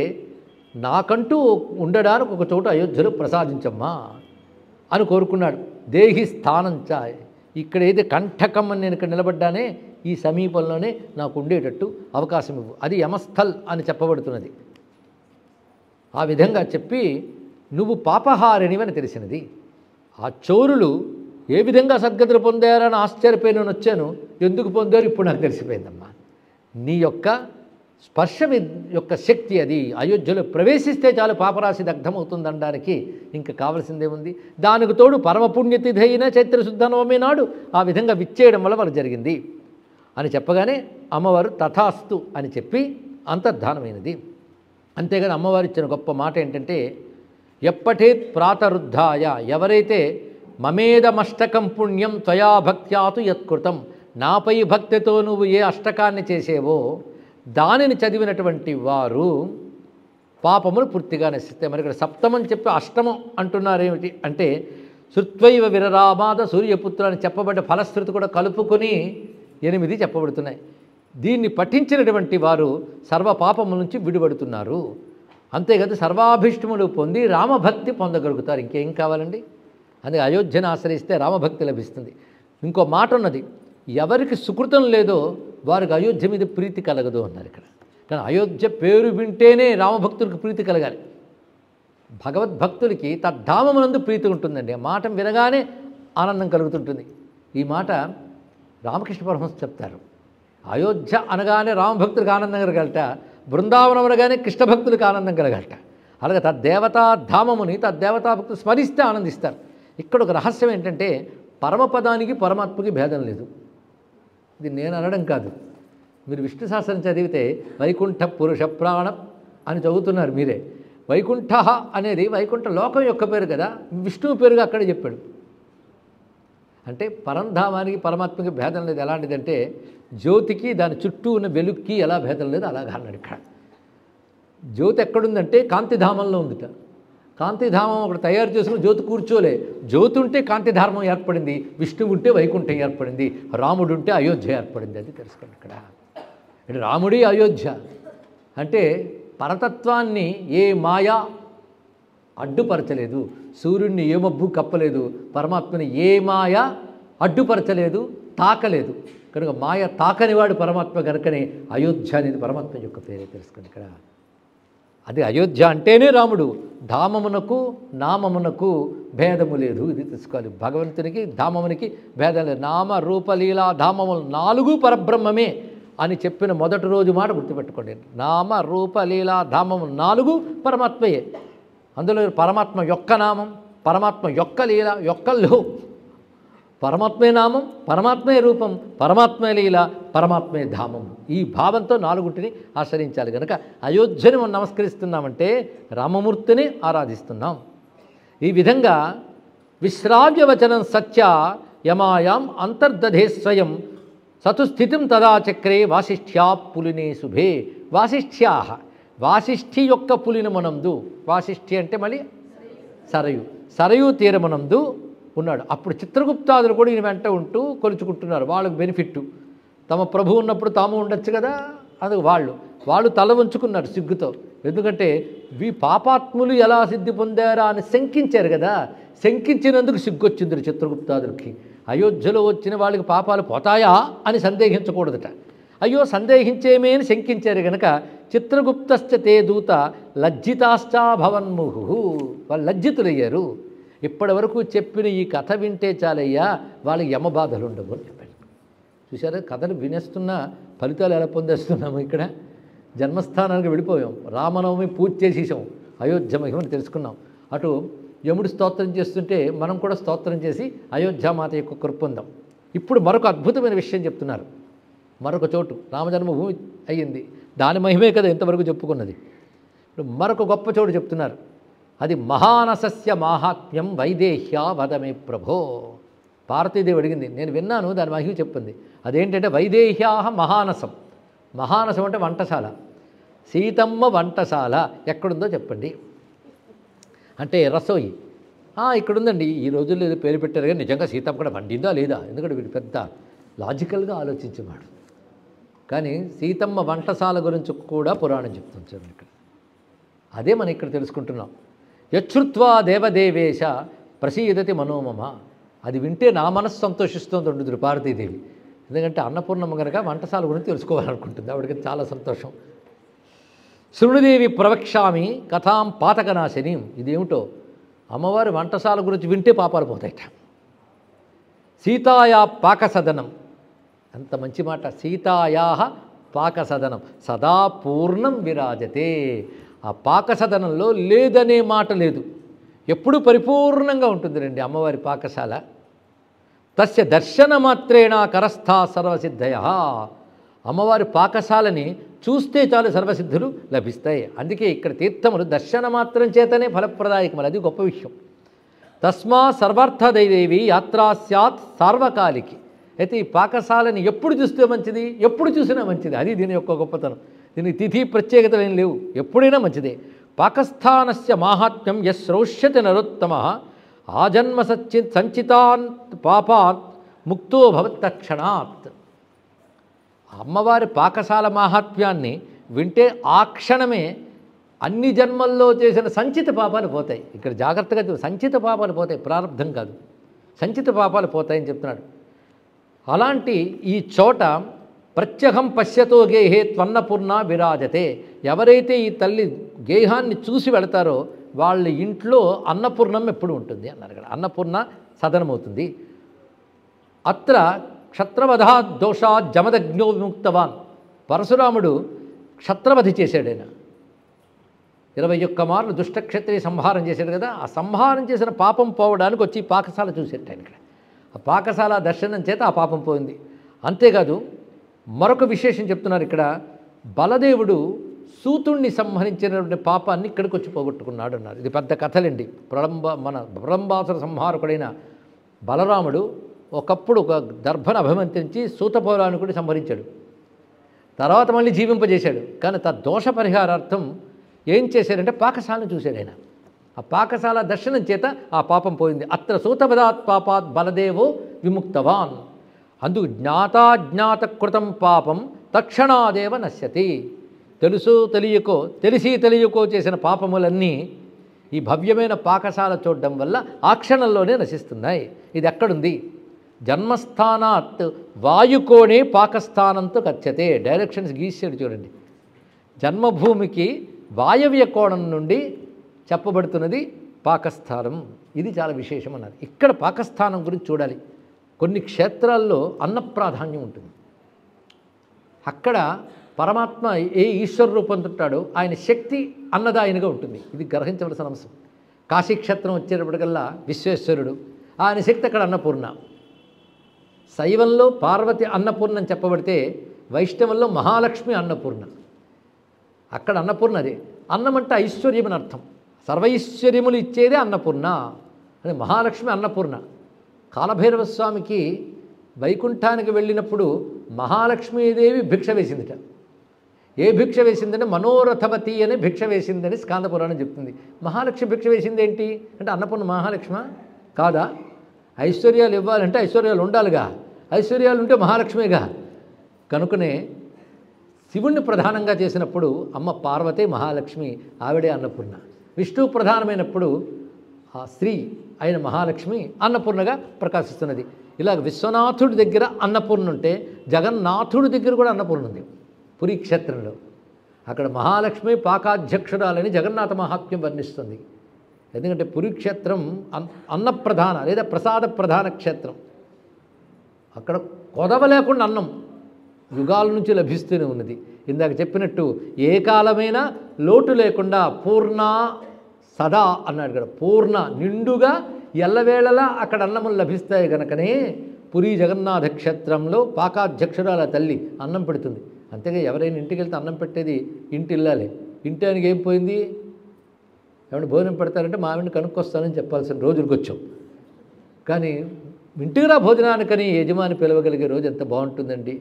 నాకంటూ ఉండడానికి ఒక చోట అయోధ్యలో ప్రసాదించమ్మా అని కోరుకున్నాడు. దేహి స్థానంచ, ఇక్కడైతే కంఠకం అని నేను ఇక్కడ నిలబడ్డానే ఈ సమీపంలోనే నాకు ఉండేటట్టు అవకాశం ఇవ్వు. అది యమస్థల్ అని చెప్పబడుతున్నది. ఆ విధంగా చెప్పి నువ్వు పాపహారిణివని తెలిసినది. ఆ చోరులు ఏ విధంగా సద్గతులు పొందారని ఆశ్చర్యపోయి నేను వచ్చాను. ఎందుకు పొందారు ఇప్పుడు నాకు తెలిసిపోయిందమ్మా. నీ యొక్క స్పర్శ యొక్క శక్తి అది. అయోధ్యలో ప్రవేశిస్తే చాలు పాపరాశి దగ్ధమవుతుందనడానికి ఇంకా కావలసిందేముంది. దానికి తోడు పరమపుణ్యతిథి అయిన చైత్రశుద్ధ నవమి నాడు ఆ విధంగా విచ్చేయడం వల్ల మనకు జరిగింది అని చెప్పగానే అమ్మవారు తథాస్తు అని చెప్పి అంతర్ధానమైనది. అంతేగాని అమ్మవారు ఇచ్చిన గొప్ప మాట ఏంటంటే, ఎప్పటేత్ ప్రాతరుద్ధాయ, ఎవరైతే మమేదమష్టకం పుణ్యం త్వయా భక్త్యాతు యత్కృతం, నాపై భక్తితో నువ్వు ఏ అష్టకాన్ని చేసేవో దానిని చదివినటువంటి వారు పాపములు పూర్తిగా నశిస్తాయి. మరి ఇక్కడ సప్తమని చెప్పి అష్టమం అంటున్నారేమిటి అంటే, శృత్వైవ విరరామాద సూర్యపుత్ర అని చెప్పబడ్డ ఫలశ్రుతి కూడా కలుపుకొని 8 చెప్పబడుతున్నాయి. దీన్ని పఠించినటువంటి వారు సర్వ పాపముల నుంచి విడిపడుతున్నారు. అంతేకాదు సర్వాభిష్టములు పొంది రామభక్తి పొందగలుగుతారు. ఇంకేం కావాలండి? అందుకే అయోధ్యను ఆశ్రయిస్తే రామభక్తి లభిస్తుంది. ఇంకో మాట ఉన్నది, ఎవరికి సుకృతం లేదో వారికి అయోధ్య మీద ప్రీతి కలగదు అన్నారు ఇక్కడ. కానీ అయోధ్య పేరు వింటేనే రామభక్తులకు ప్రీతి కలగాలి. భగవద్భక్తులకి తద్ధామమునందు ప్రీతి ఉంటుందండి. ఆ మాట వినగానే ఆనందం కలుగుతుంటుంది. ఈ మాట రామకృష్ణ పరమహంస చెప్తారు. అయోధ్య అనగానే రామభక్తులకు ఆనందం కలగలట, బృందావనం అనగానే కృష్ణ భక్తులకు ఆనందం కలగలట. అలాగే తద్దేవతా ధామముని తద్దేవతా భక్తులు స్మరిస్తే ఆనందిస్తారు. ఇక్కడ ఒక రహస్యం ఏంటంటే, పరమపదానికి పరమాత్మకి భేదం లేదు. ఇది నేను అనడం కాదు. మీరు విష్ణు సహస్రం చదివితే వైకుంఠ పురుష ప్రాణం అని చదువుతున్నారు మీరే. వైకుంఠ అనేది వైకుంఠ లోకం యొక్క పేరు కదా, విష్ణువు పేరుగా అక్కడే చెప్పాడు. అంటే పరంధామానికి పరమాత్మకి భేదం లేదు. ఎలాంటిదంటే, జ్యోతికి దాని చుట్టూ ఉన్న వెలుక్కి ఎలా భేదం లేదు అలాగా అన్నాడు ఇక్కడ. జ్యోతి ఎక్కడుందంటే కాంతిధామంలో ఉందిట. కాంతిధామం ఒకటి తయారు చేసుకుని జ్యోతి కూర్చోలే. జ్యోతి ఉంటే కాంతిధామం ఏర్పడింది, విష్ణువు ఉంటే వైకుంఠం ఏర్పడింది, రాముడు ఉంటే అయోధ్య ఏర్పడింది. అది తెలుసుకోండి ఇక్కడ. అంటే రాముడి అయోధ్య అంటే పరతత్వాన్ని ఏ మాయా అడ్డుపరచలేదు, సూర్యుడిని ఏ మబ్బు కప్పలేదు, పరమాత్మని ఏ మాయ అడ్డుపరచలేదు, తాకలేదు. కనుక మాయ తాకనివాడు పరమాత్మ కనుకనే అయోధ్య అనేది పరమాత్మ యొక్క పేరే. తెలుసుకోండి ఇక్కడ. అది అయోధ్య అంటేనే రాముడు. ధామమునకు నామమునకు భేదము లేదు. ఇది తెలుసుకోవాలి. భగవంతునికి ధామమునికి భేదం లేదు. నామ రూపలీలా ధామములు 4 పరబ్రహ్మమే అని చెప్పిన మొదటి రోజు మాట గుర్తుపెట్టుకోండి. నామ రూపలీలా ధామములు 4 పరమాత్మయే. అందులో పరమాత్మ యొక్క నామం, పరమాత్మ యొక్క లీల, యొక్కల్లో పరమాత్మే నామం, పరమాత్మే రూపం, పరమాత్మే లీల, పరమాత్మే ధామం. ఈ భావంతో 4 ఆశ్రయించాలి. కనుక అయోధ్యని మనం నమస్కరిస్తున్నామంటే రామమూర్తిని ఆరాధిస్తున్నాం. ఈ విధంగా విశ్రావ్యవచనం సత్య యమాయాం అంతర్దధే స్వయం సతుస్థితిం తదా చక్రే వాసిష్ఠ్యా పులినే శుభే. వాసిష్ఠ్యా, వాసిష్ఠి యొక్క పులినమునందు, వాసిష్ఠి అంటే మళ్ళీ సరయు, సరయు తీరమునందు ఉన్నాడు. అప్పుడు చిత్రగుప్తాదులు కూడా ఈయన వెంట ఉంటూ కొలుచుకుంటున్నారు. వాళ్ళకు బెనిఫిట్. తమ ప్రభు ఉన్నప్పుడు తాము ఉండొచ్చు కదా, అది వాళ్ళు తల ఉంచుకున్నారు సిగ్గుతో. ఎందుకంటే పాపాత్ములు ఎలా సిద్ధి పొందారా అని శంకించారు కదా. శంకించినందుకు సిగ్గొచ్చింది చిత్రగుప్తాదులకి. అయోధ్యలో వచ్చిన వాళ్ళకి పాపాలు పోతాయా అని సందేహించకూడదట. అయ్యో సందేహించేమే అని శంకించారు కనుక చిత్రగుప్తశ్చ తే దూత లజ్జితాశ్చా భవన్ముహు. వాళ్ళు లజ్జితులయ్యారు. ఇప్పటి వరకు చెప్పిన ఈ కథ వింటే చాలయ్యా వాళ్ళకి యమబాధలు ఉండవు అని చెప్పారు. చూసారా, కథలు వినేస్తున్న ఫలితాలు ఎలా పొందేస్తున్నాము. ఇక్కడ జన్మస్థానానికి వెళ్ళిపోయాం, రామనవమి పూజ చేసేసాం, అయోధ్య మహిమని తెలుసుకున్నాం. అటు యముడు స్తోత్రం చేస్తుంటే మనం కూడా స్తోత్రం చేసి అయోధ్యామాత యొక్క కృప పొందాం. ఇప్పుడు మరొక అద్భుతమైన విషయం చెప్తున్నారు. మరొక చోటు రామజన్మభూమి అయ్యింది, దాని మహిమే కదా ఇంతవరకు చెప్పుకున్నది. ఇప్పుడు మరొక గొప్ప చోటు చెప్తున్నారు. అది మహానసస్య మాహాత్మ్యం వైదేహ్యా వదమే ప్రభో. పార్వతీదేవి అడిగింది, నేను విన్నాను, దాని మహిమ చెప్పింది. అదేంటంటే వైదేహ్యా మహానసం. మహానసం అంటే వంటశాల. సీతమ్మ వంటశాల ఎక్కడుందో చెప్పండి అంటే రసోయి. ఇక్కడుందండి. ఈ రోజుల్లో ఏదో పేరు పెట్టారు కానీ నిజంగా సీతమ్మ కూడా వండిందా లేదా, ఎందుకంటే వీడు పెద్ద లాజికల్గా ఆలోచించేవాడు. కానీ సీతమ్మ వంటశాల గురించి కూడా పురాణం చెప్తుంది చూడండి ఇక్కడ. అదే మనం ఇక్కడ తెలుసుకుంటున్నాం. యచ్చుత్వా దేవదేవేశ ప్రసీదతి మనోమమ. అది వింటే నా మనస్సు సంతోషిస్తుంది ఉండుదురు పార్వతీదేవి. ఎందుకంటే అన్నపూర్ణమ్మ కనుక వంటశాల గురించి తెలుసుకోవాలనుకుంటుంది. ఆవిడకి చాలా సంతోషం. శృణుదేవి ప్రవక్ష్యామి కథాం పాతకనాశినీం. ఇదేమిటో అమ్మవారి వంటశాల గురించి వింటే పాపాలు పోతాయట. సీతాయా పాకసదనం, అంత మంచి మాట. సీతాయా పాకసదనం సదా పూర్ణం విరాజతే. ఆ పాకసదనంలో లేదనే మాట లేదు, ఎప్పుడు పరిపూర్ణంగా ఉంటుంది రండి అమ్మవారి పాకశాల. తస్య దర్శన మాత్రేణ కరస్థా సర్వసిద్ధయ. అమ్మవారి పాకశాలని చూస్తే చాలు సర్వసిద్ధులు లభిస్తాయి. అందుకే ఇక్కడ తీర్థములు దర్శన మాత్రం చేతనే ఫలప్రదాయకములు. అది గొప్ప విషయం. తస్మా సర్వార్థదైదేవి యాత్రా స్యాత్ సార్వకాలికి. అయితే ఈ పాకశాలని ఎప్పుడు చూస్తే మంచిది, ఎప్పుడు చూసినా మంచిది. అది దీని యొక్క గొప్పతనం. దీనికి తిథి ప్రత్యేకతలు ఏం లేవు, ఎప్పుడైనా మంచిదే. పాకస్థానస్య మాహాత్మ్యం యశ్రౌష్యతి నరోత్తమ ఆజన్మ సంచితాన్ పాపాత్ ముక్తో భవత్తక్షణాత్. అమ్మవారి పాకశాల మాహాత్మ్యాన్ని వింటే ఆ క్షణమే అన్ని జన్మల్లో చేసిన సంచిత పాపాలు పోతాయి. ఇక్కడ జాగ్రత్తగా సంచిత పాపాలు పోతాయి, ప్రారంధం కాదు, సంచిత పాపాలు పోతాయని చెప్తున్నాడు. అలాంటి ఈ చోట ప్రత్యహం పశ్యతో గేహే త్వన్నపూర్ణ విరాజతే. ఎవరైతే ఈ తల్లి గేహాన్ని చూసి వెళతారో వాళ్ళ ఇంట్లో అన్నపూర్ణం ఎప్పుడు ఉంటుంది అన్నారు కదా. అన్నపూర్ణ సదనమవుతుంది. అత్ర క్షత్రవధా దోషా జమదగ్నో విముక్తవాన్. పరశురాముడు క్షత్రవధి చేశాడు. ఆయన 21 మార్లు దుష్టక్షత్రియ సంహారం చేశాడు కదా. ఆ సంహారం చేసిన పాపం పోవడానికి వచ్చి పాకశాల చూసేట ఆయన ఇక్కడ. ఆ పాకశాల దర్శనం చేత ఆ పాపం పోయింది. అంతేకాదు మరొక విశేషం చెప్తున్నారు ఇక్కడ. బలదేవుడు సూతుణ్ణి సంహరించినటువంటి పాపాన్ని ఇక్కడికి వచ్చి పోగొట్టుకున్నాడు అన్నారు. ఇది పెద్ద కథలండి. ప్రళంబాసుర సంహారకుడైన బలరాముడు ఒకప్పుడు ఒక దర్భను అభిమంత్రించి సూతపౌరాణికుడిని సంహరించాడు. తర్వాత మళ్ళీ జీవింపజేశాడు. కానీ దోష పరిహారార్థం ఏం చేశాడంటే పాకశాలను చూశాడు ఆయన. ఆ పాకశాల దర్శనం చేత ఆ పాపం పోయింది. అత్ర సూతపదాత్ పాపాత్ బలదేవో విముక్తవాన్. అందుకు జ్ఞాతాజ్ఞాతకృతం పాపం తక్షణాదేవ నశ్యతి. తెలుసో తెలియకో, తెలిసి తెలియకో చేసిన పాపములన్నీ ఈ భవ్యమైన పాకశాల చూడడం వల్ల ఆ క్షణంలోనే నశిస్తున్నాయి. ఇది ఎక్కడుంది? జన్మస్థానాత్ వాయుకోణే పాకస్థానంతో గచ్చతే. డైరెక్షన్స్ గీసాడు చూడండి. జన్మభూమికి వాయవ్య కోణం నుండి చెప్పబడుతున్నది పాకస్థానం. ఇది చాలా విశేషం అన్నారు. ఇక్కడ పాకస్థానం గురించి చూడాలి. కొన్ని క్షేత్రాల్లో అన్న ప్రాధాన్యం ఉంటుంది. అక్కడ పరమాత్మ ఏ ఈశ్వర రూపంతో ఉంటాడో ఆయన శక్తి అన్నదాయనగా ఉంటుంది. ఇది గ్రహించవలసిన అంశం. కాశీక్షేత్రం వచ్చేటప్పటికల్లా విశ్వేశ్వరుడు, ఆయన శక్తి అక్కడ అన్నపూర్ణ. శైవంలో పార్వతి అన్నపూర్ణ అని చెప్పబడితే వైష్ణవంలో మహాలక్ష్మి అన్నపూర్ణ. అక్కడ అన్నపూర్ణ అదే. అన్నం అంటే ఐశ్వర్యం అని అర్థం. సర్వైశ్వర్యములు ఇచ్చేదే అన్నపూర్ణ అని. మహాలక్ష్మి అన్నపూర్ణ. కాలభైరవ స్వామికి వైకుంఠానికి వెళ్ళినప్పుడు మహాలక్ష్మీదేవి భిక్ష వేసిందిట. ఏ భిక్ష వేసిందంటే మనోరథవతి అనే భిక్ష వేసిందని స్కాంద పురాణం చెప్తుంది. మహాలక్ష్మి భిక్ష వేసింది ఏంటి అంటే అన్నపూర్ణ మహాలక్ష్మి కాదా? ఐశ్వర్యాలు ఇవ్వాలంటే ఐశ్వర్యాలు ఉండాలిగా, ఐశ్వర్యాలు ఉంటే మహాలక్ష్మిగా. కనుకనే శివుణ్ణి ప్రధానంగా చేసినప్పుడు అమ్మ పార్వతే మహాలక్ష్మి, ఆవిడే అన్నపూర్ణ. విష్ణువు ప్రధానమైనప్పుడు ఆ స్త్రీ అయిన మహాలక్ష్మి అన్నపూర్ణగా ప్రకాశిస్తున్నది. ఇలాగ విశ్వనాథుడి దగ్గర అన్నపూర్ణ ఉంటే జగన్నాథుడి దగ్గర కూడా అన్నపూర్ణ ఉంది పురీ క్షేత్రంలో. అక్కడ మహాలక్ష్మి పాకాధ్యక్షురాలని జగన్నాథ మహాత్మ్యం వర్ణిస్తుంది. ఎందుకంటే పురీక్షేత్రం అన్నప్రధాన లేదా ప్రసాద ప్రధాన క్షేత్రం. అక్కడ కొదవ లేకుండా అన్నం యుగాల నుంచి లభిస్తూనే ఉన్నది. ఇందాక చెప్పినట్టు ఏ కాలమైనా లోటు లేకుండా పూర్ణ సదా అన్నాడు కదా. పూర్ణ నిండుగా ఎల్లవేళలా అక్కడ అన్నములు లభిస్తాయి కనుకనే పురీ జగన్నాథ క్షేత్రంలో పాకాధ్యక్షురాల తల్లి అన్నం పెడుతుంది. అంతేగా ఎవరైనా ఇంటికి వెళ్తే అన్నం పెట్టేది ఇంటి ఇల్లాలే. ఇంటి ఆయనకి ఏం పోయింది? ఏమైనా భోజనం పెడతారంటే మా ఆవిడని కనుక్కొస్తానని చెప్పాల్సిన రోజులకు వచ్చాం. కానీ ఇంటిరా భోజనానికని యజమాని పిలవగలిగే రోజు ఎంత బాగుంటుందండి.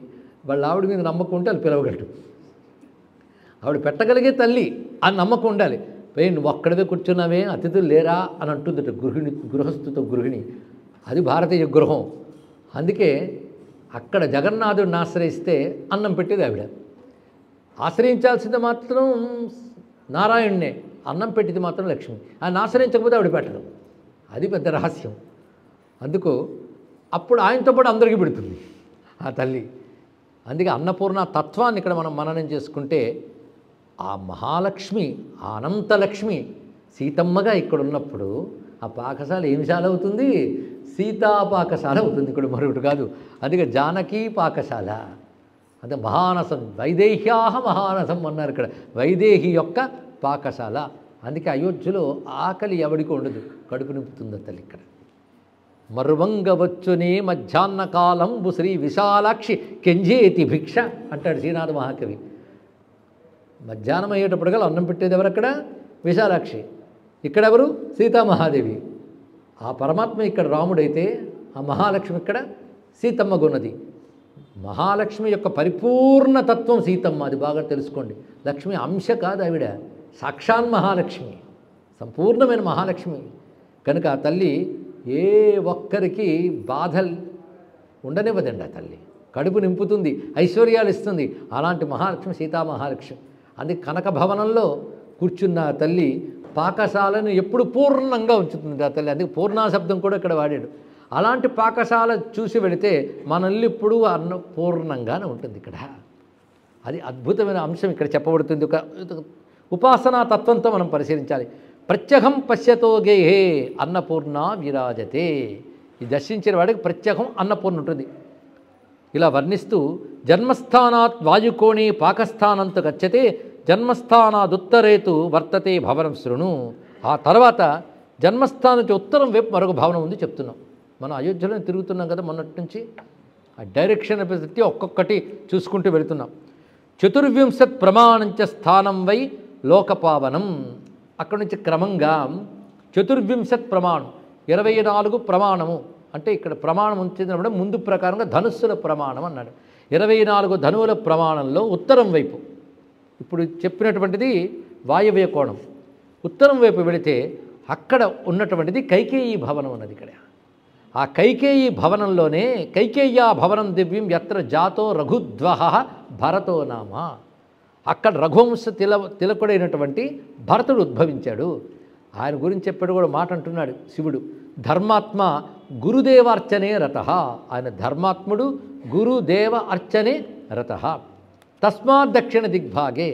వాళ్ళ ఆవిడ మీద నమ్మకం ఉంటే వాళ్ళు పిలవగలరు. ఆవిడ పెట్టగలిగే తల్లి అని నమ్మకం ఉండాలి. పోయి నువ్వు ఒక్కడవే కూర్చున్నావే, అతిథులు లేరా అని అంటుందట గృహస్థుతో గృహిణి. అది భారతీయ గృహం. అందుకే అక్కడ జగన్నాథుడిని ఆశ్రయిస్తే అన్నం పెట్టేది ఆవిడ. ఆశ్రయించాల్సింది మాత్రం నారాయణ్ణే, అన్నం పెట్టేది మాత్రం లక్ష్మి. ఆయన ఆశ్రయించకపోతే ఆవిడ పెట్టడం. అది పెద్ద రహస్యం. అందుకు అప్పుడు ఆయనతో పాటు అందరికీ పెడుతుంది ఆ తల్లి. అందుకే అన్నపూర్ణ తత్వాన్ని ఇక్కడ మనం మననం చేసుకుంటే ఆ మహాలక్ష్మి, ఆ అనంతలక్ష్మి సీతమ్మగా ఇక్కడ ఉన్నప్పుడు ఆ పాకశాల ఏమి శాల అవుతుంది? సీతా పాకశాల అవుతుంది. ఇక్కడ మరొకటి కాదు. అందుకే జానకీ పాకశాల. అదే మహానసం, వైదేహ్యాహ మహానసం అన్నారు ఇక్కడ. వైదేహి యొక్క పాకశాల. అందుకే అయోధ్యలో ఆకలి ఎవడికి ఉండదు, కడుపు నింపుతుంది తల్లి ఇక్కడ. మరువంగవచ్చునే మధ్యాహ్న కాలంబు శ్రీ విశాలాక్షి కెంజేతి భిక్ష అంటాడు శ్రీనాథ మహాకవి. మధ్యాహ్నం అయ్యేటప్పటికల్లా అన్నం పెట్టేది ఎవరక్కడ? విశాలాక్షి. ఇక్కడెవరు? సీతామహాదేవి. ఆ పరమాత్మ ఇక్కడ రాముడైతే ఆ మహాలక్ష్మి ఇక్కడ సీతమ్మగున్నది. మహాలక్ష్మి యొక్క పరిపూర్ణ తత్వం సీతమ్మ. అది బాగా తెలుసుకోండి. లక్ష్మి అంశ కాదు ఆవిడ, సాక్షాన్ మహాలక్ష్మి, సంపూర్ణమైన మహాలక్ష్మి. కనుక ఆ తల్లి ఏ ఒక్కరికి బాధలు ఉండనివ్వదండి. ఆ తల్లి కడుపు నింపుతుంది, ఐశ్వర్యాలు ఇస్తుంది. అలాంటి మహాలక్ష్మి సీతామహాలక్ష్మి. అందుకే కనక భవనంలో కూర్చున్న ఆ తల్లి పాకశాలను ఎప్పుడు పూర్ణంగా ఉంచుతుంది ఆ తల్లి. అందుకే పూర్ణాశబ్దం కూడా ఇక్కడ వాడాడు. అలాంటి పాకశాల చూసి వెళితే మనల్ని ఇప్పుడు అన్న పూర్ణంగానే ఉంటుంది ఇక్కడ. అది అద్భుతమైన అంశం ఇక్కడ చెప్పబడుతుంది. ఒక ఉపాసనా తత్వంతో మనం పరిశీలించాలి. ప్రత్యహం పశ్యతో గేహే అన్నపూర్ణ విరాజతే. ఈ దర్శించిన వాడికి ప్రత్యహం అన్నపూర్ణ ఉంటుంది. ఇలా వర్ణిస్తూ జన్మస్థానాత్ వాయుకోణి పాకస్థానంతో గచ్చతే జన్మస్థానాదుత్తరేతు వర్తతే భవనం శృణు. ఆ తర్వాత జన్మస్థానానికి ఉత్తరం వైపు మరొక భవనం ఉంది చెప్తున్నాం. మనం అయోధ్యలో తిరుగుతున్నాం కదా మొన్నటి నుంచి. ఆ డైరెక్షన్ పెట్టి ఒక్కొక్కటి చూసుకుంటూ వెళుతున్నాం. చతుర్వింశత్ ప్రమాణంచ స్థానం వై లోకపావనం. అక్కడి నుంచి క్రమంగా చతుర్వింశత్ ప్రమాణం, 24 ప్రమాణము. అంటే ఇక్కడ ప్రమాణం ఉంచినప్పుడు ముందు ప్రకారంగా ధనుస్సుల ప్రమాణం అన్నాడు. 24 ధనువుల ప్రమాణంలో ఉత్తరం వైపు, ఇప్పుడు చెప్పినటువంటిది వాయవ్య కోణం. ఉత్తరం వైపు వెళితే అక్కడ ఉన్నటువంటిది కైకేయీ భవనం అన్నది. ఇక్కడ ఆ కైకేయీ భవనంలోనే కైకేయ్యా భవనం దివ్యం ఎత్ర జాతో రఘుద్వహ భరతో నామ. అక్కడ రఘువంశ తిలకుడైనటువంటి భరతుడు ఉద్భవించాడు. ఆయన గురించి చెప్పాడు కూడా మాట అంటున్నాడు శివుడు. ధర్మాత్మ గురుదేవార్చనే రతః. ఆయన ధర్మాత్ముడు, గురుదేవ అర్చనే రతః. తస్మాత్ దక్షిణ దిగ్భాగే,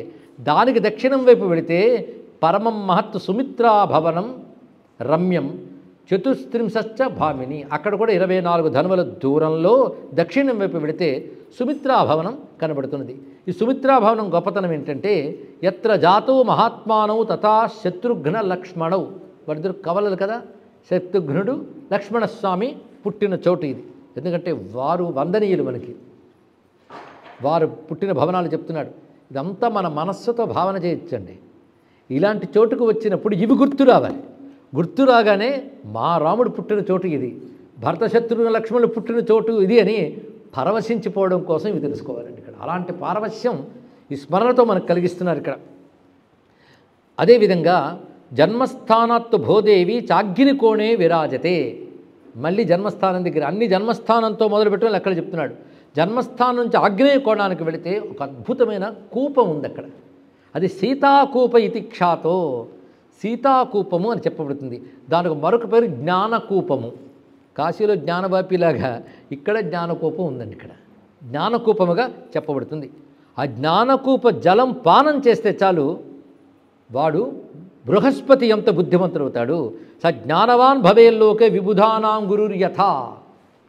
దానికి దక్షిణం వైపు వెళితే పరమం మహత్ సుమిత్రాభవనం రమ్యం చతుస్త్రింశశ్చ భామిని. అక్కడ కూడా 24 ధనువుల దూరంలో దక్షిణం వైపు వెళితే సుమిత్రాభవనం కనబడుతున్నది. ఈ సుమిత్రాభవనం గొప్పతనం ఏంటంటే ఎత్ర జాతో మహాత్మానౌ తథా శత్రుఘ్న లక్ష్మణౌ. వారిద్దరు కవలలు కదా, శత్రుఘ్నుడు లక్ష్మణస్వామి పుట్టిన చోటు ఇది. ఎందుకంటే వారు వందనీయులు మనకి. వారు పుట్టిన భవనాలు చెప్తున్నాడు. ఇదంతా మన మనస్సుతో భావన చేయొచ్చండి. ఇలాంటి చోటుకు వచ్చినప్పుడు ఇవి గుర్తు రావాలి. గుర్తు రాగానే మా రాముడు పుట్టిన చోటు ఇది, భరత శత్రుఘ్న లక్ష్మణులు పుట్టిన చోటు ఇది అని పరవశించిపోవడం కోసం ఇవి తెలుసుకోవాలండి. ఇక్కడ అలాంటి పారవశ్యం ఈ స్మరణతో మనకు కలిగిస్తున్నారు ఇక్కడ. అదేవిధంగా జన్మస్థానాత్తు భోదేవి చాగ్నికోణే విరాజతే. మళ్ళీ జన్మస్థానం దగ్గర అన్ని జన్మస్థానంతో మొదలుపెట్టుకుని ఎక్కడ చెప్తున్నాడు. జన్మస్థానం నుంచి ఆగ్నేయ కోణానికి వెళితే ఒక అద్భుతమైన కూపం ఉంది అక్కడ. అది సీతాకూప ఇతి ఖ్యాతో. సీతాకూపము అని చెప్పబడుతుంది. దానికి మరొక పేరు జ్ఞానకూపము. కాశీలో జ్ఞానవాపిలాగా ఇక్కడ జ్ఞానకూపం ఉందండి. ఇక్కడ జ్ఞానకూపముగా చెప్పబడుతుంది. ఆ జ్ఞానకూప జలం పానం చేస్తే చాలు వాడు బృహస్పతి ఎంత బుద్ధిమంతుడవుతాడు. స జ్ఞానవాన్ భవేల్లోకే విబుధానాం గురుర్ యథా.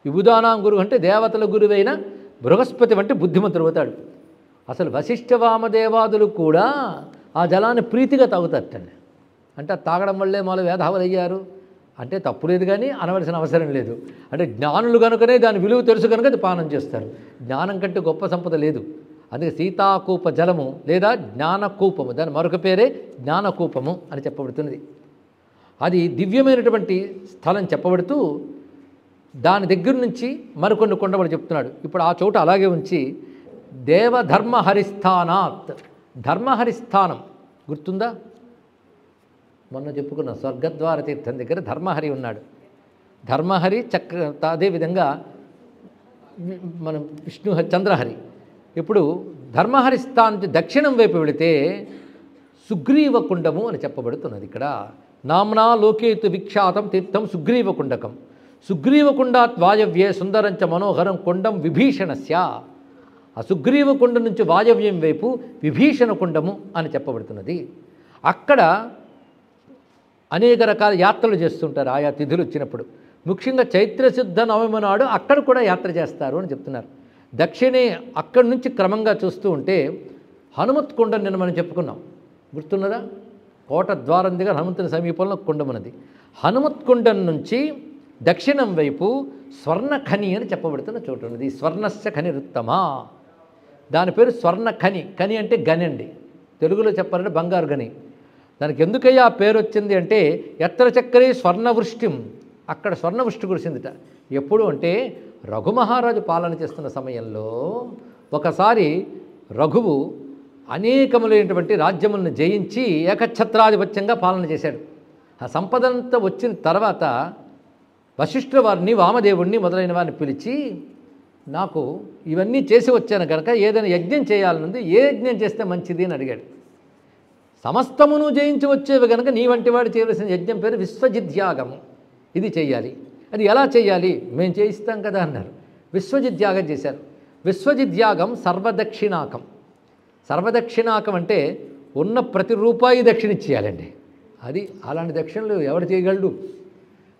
విబుధానాం గురువు అంటే దేవతల గురువైన బృహస్పతి వంటి బుద్ధిమంతుడవుతాడు. అసలు వశిష్ఠ వామదేవాదులు కూడా ఆ జలాన్ని ప్రీతిగా తాగుతారటండి. అంటే తాగడం వల్లే మొదలు వేధావులు అయ్యారు అంటే తప్పు లేదు, కానీ అనవలసిన అవసరం లేదు. అంటే జ్ఞానులు కనుకనే దాని విలువ తెలుసు కనుక అది పానం చేస్తారు. జ్ఞానం కంటే గొప్ప సంపద లేదు. అందుకే సీతాకూప జలము లేదా జ్ఞానకూపము, దాని మరొక పేరే జ్ఞానకూపము అని చెప్పబడుతున్నది. అది దివ్యమైనటువంటి స్థలం చెప్పబడుతూ దాని దగ్గర నుంచి మరికొన్ని కొండలు చెప్తున్నాడు. ఇప్పుడు ఆ చోట అలాగే ఉంచి దేవధర్మహరిస్థానాత్, ధర్మహరిస్థానం గుర్తుందా? మొన్న చెప్పుకున్న స్వర్గద్వార తీర్థం దగ్గర ధర్మహరి ఉన్నాడు. ధర్మహరి చక్ర, అదేవిధంగా మనం విష్ణు చంద్రహరి. ఇప్పుడు ధర్మహరి స్థానం నుంచి దక్షిణం వైపు వెళితే సుగ్రీవకుండము అని చెప్పబడుతున్నది. ఇక్కడ నామ్నా లోకేతు విఖ్యాతం తీర్థం సుగ్రీవకుండకం. సుగ్రీవకుండాత్ వాయవ్యే సుందరంచ మనోహరం కొండం విభీషణస్య. ఆ సుగ్రీవకుండం నుంచి వాయవ్యం వైపు విభీషణ కుండము అని చెప్పబడుతున్నది. అక్కడ అనేక రకాల యాత్రలు చేస్తుంటారు ఆయా తిథులు వచ్చినప్పుడు. ముఖ్యంగా చైత్రశుద్ధ నవమి నాడు అక్కడ కూడా యాత్ర చేస్తారు అని చెప్తున్నారు. దక్షిణే అక్కడి నుంచి క్రమంగా చూస్తూ ఉంటే హనుమత్ కొండ నిన్న మనం చెప్పుకున్నాం, గుర్తున్నదా? కోట ద్వారం దగ్గర హనుమంతుని సమీపంలో కొండమున్నది. హనుమత్ కొండం నుంచి దక్షిణం వైపు స్వర్ణఖని అని చెప్పబడుతున్న చోటు ఉన్నది. స్వర్ణస్య ఖనిరుత్తమా, దాని పేరు స్వర్ణఖని. ఖని అంటే గని అండి, తెలుగులో చెప్పాలంటే బంగారు గని. దానికి ఎందుకయ్యా ఆ పేరు వచ్చింది అంటే ఎత్ర చక్కరే స్వర్ణవృష్టిం, అక్కడ స్వర్ణవృష్టి కురిసిందిట. ఎప్పుడు అంటే రఘుమహారాజు పాలన చేస్తున్న సమయంలో ఒకసారి రఘువు అనేకములైనటువంటి రాజ్యములను జయించి ఏకఛత్రాధిపత్యంగా పాలన చేశాడు. ఆ సంపదంతా వచ్చిన తర్వాత వశిష్ఠుల వారిని, వామదేవుణ్ణి మొదలైన వారిని పిలిచి, నాకు ఇవన్నీ చేసి వచ్చాను కనుక ఏదైనా యజ్ఞం చేయాలనుంది, ఏ యజ్ఞం చేస్తే మంచిది అని అడిగాడు. సమస్తమును జయించి వచ్చేవి కనుక నీ వంటి వాడు చేయవలసిన యజ్ఞం పేరు విశ్వజిద్యాగము, ఇది చేయాలి. అది ఎలా చేయాలి, మేము చేయిస్తాం కదా అన్నారు. విశ్వజిద్యాగం చేశారు. విశ్వజిద్యాగం సర్వదక్షిణాకం. సర్వదక్షిణాకం అంటే ఉన్న ప్రతి రూపాయి దక్షిణ ఇచ్చేయాలండి. అది అలాంటి దక్షిణలు ఎవరు చేయగలడు?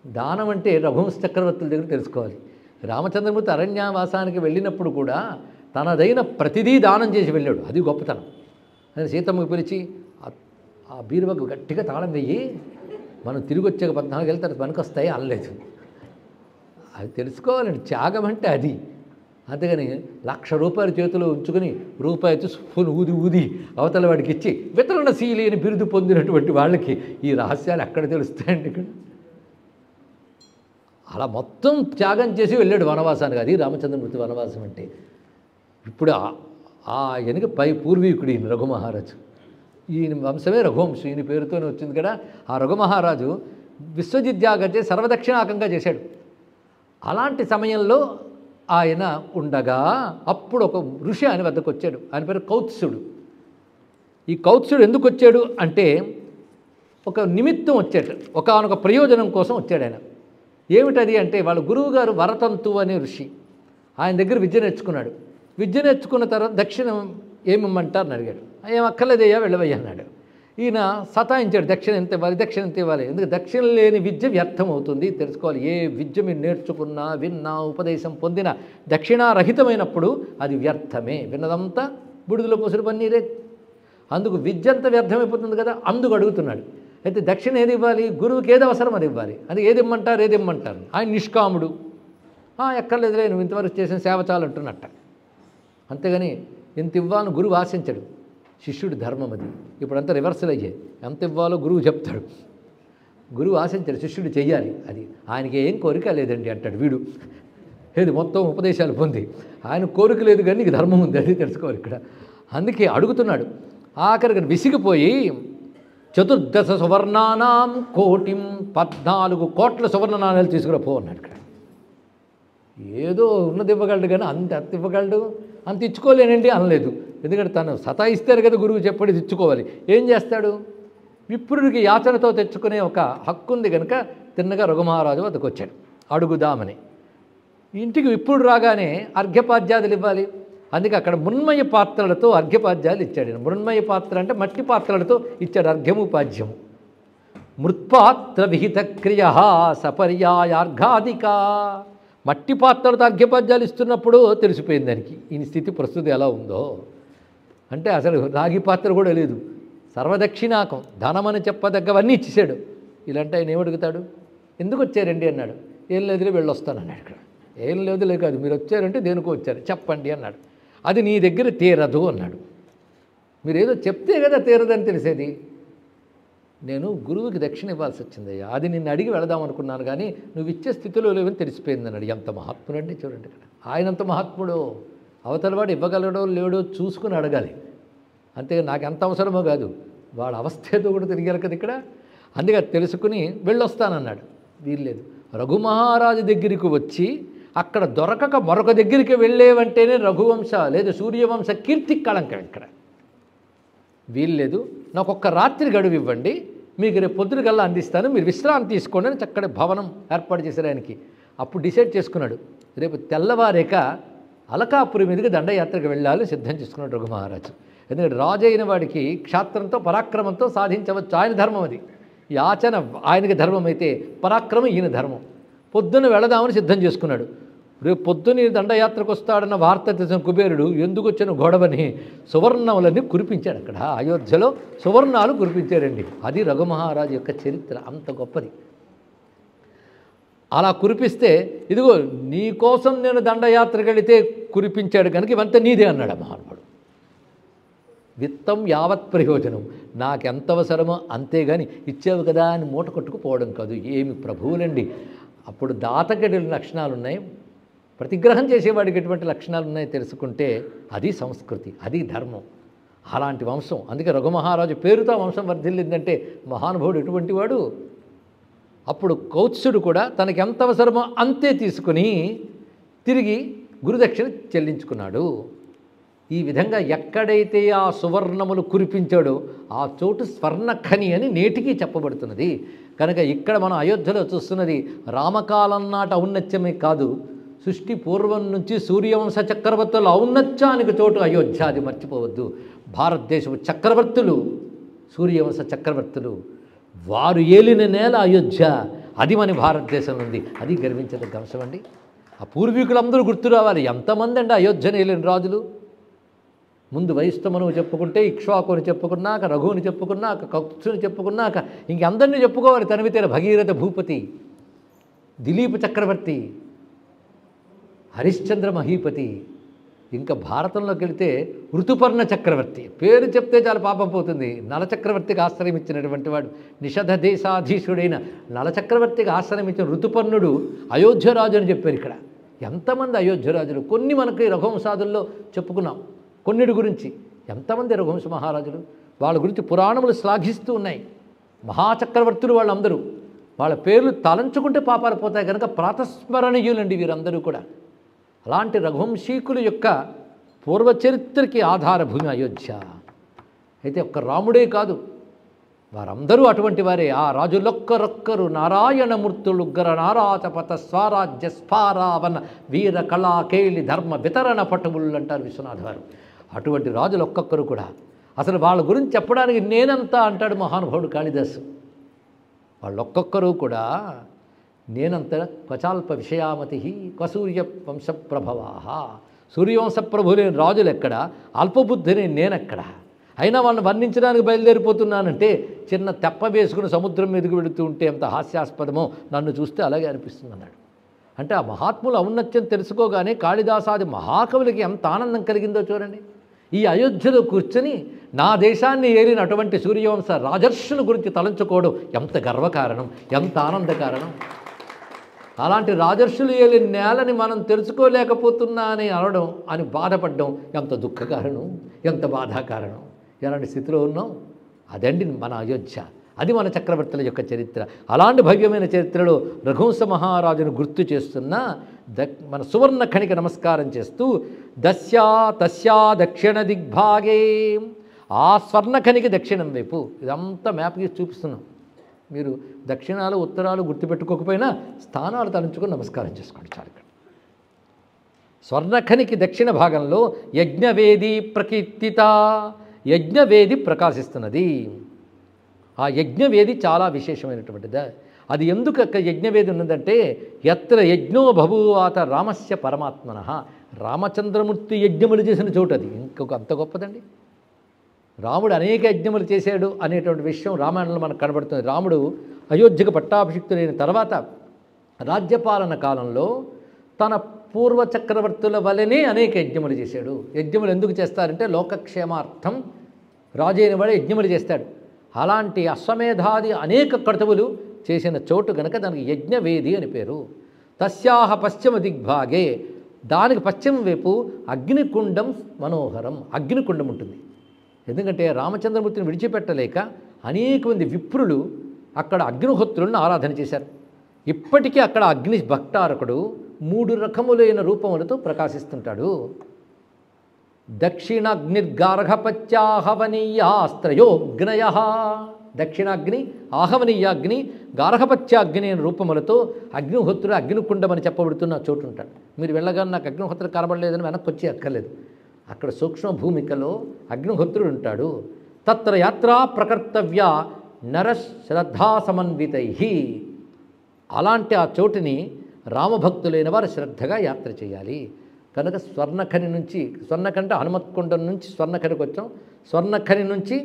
దానం అంటే రఘువంశ చక్రవర్తుల దగ్గర తెలుసుకోవాలి. రామచంద్రమూర్తి అరణ్యవాసానికి వెళ్ళినప్పుడు కూడా తనదైన ప్రతిదీ దానం చేసి వెళ్ళాడు. అది గొప్పతనం. అని సీతమ్మకు పిలిచి ఆ బీరువకు గట్టిగా తాళం వెయ్యి, మనం తిరిగి వచ్చాక 14 ఏళ్ళ తర్వాత పనికొస్తాయి అనలేదు. అది తెలుసుకోవాలండి, త్యాగం అంటే అది. అంతేగాని ₹1,00,000 చేతిలో ఉంచుకొని రూపాయి స్పూన్ ఊది ఊది అవతల వాడికి ఇచ్చి వితరణశీలి అని బిరుదు పొందినటువంటి వాళ్ళకి ఈ రహస్యాలు ఎక్కడ తెలుస్తాయండి? ఇక్కడ అలా మొత్తం త్యాగం చేసి వెళ్ళాడు వనవాసానికి. అది రామచంద్రమూర్తి వనవాసం అంటే. ఇప్పుడు ఆ వెనుక పై పూర్వీకుడు ఈయన రఘుమహారాజు. ఈయన వంశమే రఘువంశం, ఈయన పేరుతోనే వచ్చింది కదా. ఆ రఘుమహారాజు విశ్వజిద్యాగం చేసి సర్వదక్షిణాకంగా చేశాడు. అలాంటి సమయంలో ఆయన ఉండగా అప్పుడు ఒక ఋషి ఆయన వద్దకు వచ్చాడు. ఆయన పేరు కౌత్సుడు. ఈ కౌత్సుడు ఎందుకు వచ్చాడు అంటే ఒక నిమిత్తం వచ్చాడు, ఒకానొక ప్రయోజనం కోసం వచ్చాడు ఆయన. ఏమిటది అంటే వాళ్ళ గురువుగారు వరతంతు అనే ఋషి, ఆయన దగ్గర విద్య నేర్చుకున్నాడు. విద్య నేర్చుకున్న తర్వాత దక్షిణం ఏమిమ్మంటారని అడిగాడు. ఏం అక్కర్లేదయ్యా వెళ్ళవయ్యా అన్నాడు. ఈయన సతాయించాడు, దక్షిణ ఎంత ఇవ్వాలి, దక్షిణ ఎంత ఇవ్వాలి. ఎందుకు దక్షిణ లేని విద్య వ్యర్థం అవుతుంది, తెలుసుకోవాలి. ఏ విద్య మీరు నేర్చుకున్నా, విన్నా, ఉపదేశం పొందినా దక్షిణారహితమైనప్పుడు అది వ్యర్థమే. విన్నదంతా బుడిదలో పోసిన పన్నీరే. అందుకు విద్య అంతా వ్యర్థమైపోతుంది కదా, అందుకు అడుగుతున్నాడు. అయితే దక్షిణ ఏది ఇవ్వాలి, గురువుకి ఏది అవసరం అది ఇవ్వాలి. అది ఏది ఇమ్మంటారు. ఆయన నిష్కాముడు. ఎక్కర్లేదులే, నువ్వు ఇంతవరకు చేసిన సేవ చాలంటున్నట్ట. అంతేగాని ఇంత ఇవ్వాలని గురువు ఆశించడు. శిష్యుడి ధర్మం అది. ఇప్పుడంతా రివర్సల్ అయ్యాయి. ఎంత ఇవ్వాలో గురువు చెప్తాడు. గురువు ఆశించడు, శిష్యుడు చెయ్యాలి. అది ఆయనకి ఏం కోరిక లేదండి అంటాడు వీడు. ఏది మొత్తం ఉపదేశాలు పొంది ఆయన కోరిక లేదు కానీ నీకు ధర్మం ఉంది, అది తెలుసుకోవాలి ఇక్కడ. అందుకే అడుగుతున్నాడు. ఆఖరికి విసిగిపోయి 14 సువర్ణానాం కోటిం, 14 కోట్ల సువర్ణ నాణాలు తీసుకురా పో అన్నాడు. ఇక్కడ ఏదో ఉన్నది ఇవ్వగలడు కానీ అంత ఇవ్వగలడు, అంత ఇచ్చుకోలేనండి అనలేదు. ఎందుకంటే తను సతాయిస్తారు కదా గురువు చెప్పడి ఇచ్చుకోవాలి. ఏం చేస్తాడు? విప్రుడికి యాచనతో తెచ్చుకునే ఒక హక్కు ఉంది కనుక తిన్నగా రఘుమహారాజు వద్దకు వచ్చాడు అడుగుదామని. ఇంటికి విప్రుడు రాగానే అర్ఘ్యపాద్యాదులు ఇవ్వాలి. అందుకే అక్కడ మృన్మయ పాత్రలతో అర్ఘ్యపాద్యాలు ఇచ్చాడు. మృన్మయ పాత్ర అంటే మట్టి పాత్రలతో ఇచ్చాడు అర్ఘ్యము పాద్యము. మృత్పాత్ర విహిత క్రియ సపర్యాయార్ఘాదిక. మట్టి పాత్రలతో అర్ఘ్యపాద్యాలు ఇస్తున్నప్పుడు తెలిసిపోయింది దానికి ఈయన స్థితి ప్రస్తుతం ఎలా ఉందో. అంటే అసలు రాగి పాత్ర కూడా లేదు, సర్వదక్షిణాకం, ధనమని చెప్పదగ్గవన్నీ ఇచ్చేసాడు. ఇలాంటి ఆయన ఏమడుగుతాడు? ఎందుకు వచ్చారండి అన్నాడు. ఏం లేదులే వెళ్ళొస్తాను అన్నాడు. ఇక్కడ ఏం లేదులే కాదు, మీరు వచ్చారంటే దేనికో వచ్చారు చెప్పండి అన్నాడు. అది నీ దగ్గర తీరదు అన్నాడు. మీరేదో చెప్తే కదా తీరదని తెలిసేది. నేను గురువుకి దక్షిణ ఇవ్వాల్సి వచ్చిందయ్యా, అది నిన్ను అడిగి వెళదాం అనుకున్నాను, కానీ నువ్వు ఇచ్చే స్థితిలో లేవని తెలిసిపోయింది అన్నాడు. ఎంత మహాత్ముడు అండి చూడండి, ఇక్కడ ఆయనంత మహాత్ముడు. అవతలవాడు ఇవ్వగలడో లేడో చూసుకుని అడగాలి, అంతే. నాకు ఎంత అవసరమో కాదు, వాడు అవస్థేతో కూడా తిరిగారు కదా ఇక్కడ. అందుకే తెలుసుకుని వెళ్ళొస్తానన్నాడు. వీల్లేదు, రఘుమహారాజు దగ్గరికి వచ్చి అక్కడ దొరకక మరొక దగ్గరికి వెళ్ళేవంటేనే రఘువంశ లేదు సూర్యవంశ కీర్తి కళంకం. ఇక్కడ వీల్లేదు, నాకు ఒక్క రాత్రి గడువు ఇవ్వండి, మీకు రేపు పొద్దునకల్లా అందిస్తాను, మీరు విశ్రాంతి తీసుకోండి అని చక్కటి భవనం ఏర్పాటు చేశారు ఆయనకి. అప్పుడు డిసైడ్ చేసుకున్నాడు, రేపు తెల్లవారేక అలకాపురి మీదకి దండయాత్రకు వెళ్ళాలి సిద్ధం చేసుకున్నాడు రఘుమహారాజు. ఎందుకంటే రాజు అయిన వాడికి క్షాత్రంతో పరాక్రమంతో సాధించవచ్చు, ఆయన ధర్మం అది. యాచన ఆయనకి ధర్మం అయితే పరాక్రమం ఈయన ధర్మం. పొద్దున్న వెళదామని సిద్ధం చేసుకున్నాడు. రేపు పొద్దున్న దండయాత్రకు వస్తాడన్న వార్త తెలిసిన కుబేరుడు ఎందుకు వచ్చిన గొడవని సువర్ణములన్నీ కురిపించాడు. అక్కడ అయోధ్యలో సువర్ణాలు కురిపించాడండి. అది రఘుమహారాజు యొక్క చరిత్ర, అంత గొప్పది. అలా కురిపిస్తే ఇదిగో నీ కోసం నేను దండయాత్రకు వెళితే కురిపించాడు కనుక ఇవంతా నీదే అన్నాడు ఆ మహానుభావుడు. విత్తం యావత్ ప్రయోజనం, నాకెంత అవసరమో అంతేగాని ఇచ్చావు కదా అని మూట కొట్టుకుపోవడం కాదు. ఏమి ప్రభువులండి. అప్పుడు దాతగడి లక్షణాలు ఉన్నాయి, ప్రతిగ్రహం చేసేవాడికి ఎటువంటి లక్షణాలు ఉన్నాయో తెలుసుకుంటే అది సంస్కృతి, అది ధర్మం, అలాంటి వంశం. అందుకే రఘుమహారాజు పేరుతో వంశం వర్ధిల్లిందంటే మహానుభావుడు ఎటువంటి వాడు. అప్పుడు కౌత్సుడు కూడా తనకి ఎంత అవసరమో అంతే తీసుకుని తిరిగి గురుదక్షిణ చెల్లించుకున్నాడు. ఈ విధంగా ఎక్కడైతే ఆ సువర్ణములు కురిపించాడో ఆ చోటు స్వర్ణఖని అని నేటికి చెప్పబడుతున్నది. కనుక ఇక్కడ మనం అయోధ్యలో చూస్తున్నది రామకాలం నాటి ఔన్నత్యమే కాదు, సృష్టి పూర్వం నుంచి సూర్యవంశ చక్రవర్తుల ఔన్నత్యానికి చోటు అయోధ్య, అది మర్చిపోవద్దు. భారతదేశపు చక్రవర్తులు సూర్యవంశ చక్రవర్తులు, వారు ఏలిన నేల అయోధ్య, అది మన భారతదేశంలో ఉంది. అది గర్వించదగ్గ అంశం అండి. ఆ పూర్వీకులందరూ గుర్తు రావాలి. ఎంతమంది అండి అయోధ్యను ఏలిన రాజులు. ముందు వైష్ణవును చెప్పుకుంటే ఇక్ష్వాకుని చెప్పుకున్నాక రఘువుని చెప్పుకున్నాక కౌత్సుని చెప్పుకున్నాక ఇంకందరినీ చెప్పుకోవాలి. తనవితేర భగీరథ భూపతి, దిలీప్ చక్రవర్తి, హరిశ్చంద్ర మహీపతి, ఇంకా భారతంలోకి వెళితే ఋతుపర్ణ చక్రవర్తి. పేరు చెప్తే చాలా పాపం పోతుంది. నలచక్రవర్తికి ఆశ్రయం ఇచ్చినటువంటి వాడు, నిషధ దేశాధీశుడైన నలచక్రవర్తికి ఆశ్రయం ఇచ్చిన ఋతుపర్ణుడు అయోధ్యరాజు అని చెప్పారు. ఇక్కడ ఎంతమంది అయోధ్యరాజులు, కొన్ని మనకి రఘువంశాదుల్లో చెప్పుకున్నాం, కొన్నిటి గురించి ఎంతమంది రఘువంశ మహారాజులు, వాళ్ళ గురించి పురాణములు శ్లాఘిస్తూ ఉన్నాయి. మహాచక్రవర్తులు వాళ్ళందరూ, వాళ్ళ పేర్లు తలంచుకుంటే పాపాలు పోతాయి కనుక ప్రాతస్మరణీయులండి వీరందరూ కూడా. అలాంటి రఘువంశీకుల యొక్క పూర్వచరిత్రకి ఆధారభూమి అయోధ్య. అయితే ఒక్క రాముడే కాదు, వారందరూ అటువంటి వారే. ఆ రాజులొక్కరొక్కరు నారాయణమూర్తులుగ్గర నారాచపత స్వరాజ్య స్ఫారావన వీర కళా కేళి ధర్మ వితరణ పటములు అంటారు విశ్వనాథ వారు. అటువంటి రాజులు ఒక్కొక్కరు కూడా అసలు వాళ్ళ గురించి చెప్పడానికి నేనంతా అంటాడు మహానుభావుడు కాళిదాసు. వాళ్ళొక్కొక్కరు కూడా నేనంత క్వచాల్ప విషయామతి క్వసూర్య వంశప్రభవా. సూర్యవంశ ప్రభులేని రాజులు ఎక్కడ, అల్పబుద్ధిని నేనెక్కడ. అయినా వాళ్ళని వర్ణించడానికి బయలుదేరిపోతున్నానంటే చిన్న తెప్ప వేసుకుని సముద్రం మీదకి వెళుతూ ఉంటే ఎంత హాస్యాస్పదమో నన్ను చూస్తే అలాగే అనిపిస్తుంది అన్నాడు. అంటే ఆ మహాత్ముల ఔన్నత్యం తెలుసుకోగానే కాళిదాసాది మహాకవులకి ఎంత ఆనందం కలిగిందో చూడండి. ఈ అయోధ్యలో కూర్చొని నా దేశాన్ని ఏలిన అటువంటి సూర్యవంశ రాజర్షుల గురించి తలంచుకోవడం ఎంత గర్వకారణం, ఎంత ఆనందకారణం. అలాంటి రాజర్షులు ఏలిన నేలని మనం తెలుసుకోలేకపోతున్నా అని అనడం, అని బాధపడడం ఎంత దుఃఖకారణం, ఎంత బాధాకారణం. ఎలాంటి స్థితిలో ఉన్నాం. అదండి మన అయోధ్య, అది మన చక్రవర్తుల యొక్క చరిత్ర. అలాంటి భవ్యమైన చరిత్రలో రఘువంశ మహారాజును గుర్తు చేస్తున్న మన సువర్ణ ఖణికి నమస్కారం చేస్తూ తస్యా దక్షిణ దిగ్భాగే, ఆ స్వర్ణఖనికి దక్షిణం వైపు, ఇదంతా మ్యాప్ గీసి చూపిస్తున్నాం. మీరు దక్షిణాలు ఉత్తరాలు గుర్తుపెట్టుకోకపోయినా స్థానాలు తలంచుకొని నమస్కారం చేసుకోండి చాలు. ఇక్కడ స్వర్ణఖనికి దక్షిణ భాగంలో యజ్ఞవేది ప్రకీర్తిత, యజ్ఞవేది ప్రకాశిస్తున్నది. ఆ యజ్ఞవేది చాలా విశేషమైనటువంటిది. అది ఎందుకు యజ్ఞవేది ఉన్నదంటే ఎత్ర యజ్ఞో బభూవాత రామస్య పరమాత్మన, రామచంద్రమూర్తి యజ్ఞములు చేసిన చోటు అది. ఇంకొక అంత గొప్పదండి. రాముడు అనేక యజ్ఞములు చేశాడు అనేటువంటి విషయం రామాయణంలో మనకు కనబడుతుంది. రాముడు అయోధ్యకు పట్టాభిషిక్తులైన తర్వాత రాజ్యపాలన కాలంలో తన పూర్వ చక్రవర్తుల వలనే అనేక యజ్ఞములు చేశాడు. యజ్ఞములు ఎందుకు చేస్తారంటే లోకక్షేమార్థం రాజు అయిన వాడు యజ్ఞములు చేస్తాడు. అలాంటి అశ్వమేధాది అనేక క్రతువులు చేసిన చోటు గనక దానికి యజ్ఞవేది అని పేరు. తస్యాహ పశ్చిమ దిగ్భాగే, దానికి పశ్చిమ వైపు అగ్నికుండం మనోహరం, అగ్నికుండం ఉంటుంది. ఎందుకంటే రామచంద్రమూర్తిని విడిచిపెట్టలేక అనేక మంది విప్రులు అక్కడ అగ్నిహోత్రులను ఆరాధన చేశారు. ఇప్పటికీ అక్కడ అగ్ని భక్తారకుడు 3 రకములైన రూపములతో ప్రకాశిస్తుంటాడు. దక్షిణాగ్నిర్గార్హపత్యాహవనీయాస్త్రయోగ్నయ, దక్షిణాగ్ని, ఆహవనీయాగ్ని, గార్హపత్యాగ్ని అనే రూపములతో అగ్నిహోత్రుడు అగ్నికుండం అని చెప్పబడుతున్న చోటు ఉంటాడు. మీరు వెళ్ళగానే నాకు అగ్నిహోత్రుడు కనబడలేదని వెనక్కి వచ్చి అక్కర్లేదు. అక్కడ సూక్ష్మ భూమికలో అగ్నిహోత్రుడు ఉంటాడు. తత్ర యాత్రా ప్రకర్తవ్య నరశ్రద్ధా సమన్వితై, అలాంటి ఆ చోటుని రామభక్తులైన వారు శ్రద్ధగా యాత్ర చేయాలి. కనుక స్వర్ణఖని నుంచి, స్వర్ణఖంటే హనుమత్కొండం నుంచి స్వర్ణఖనికి వచ్చాం, స్వర్ణఖని నుంచి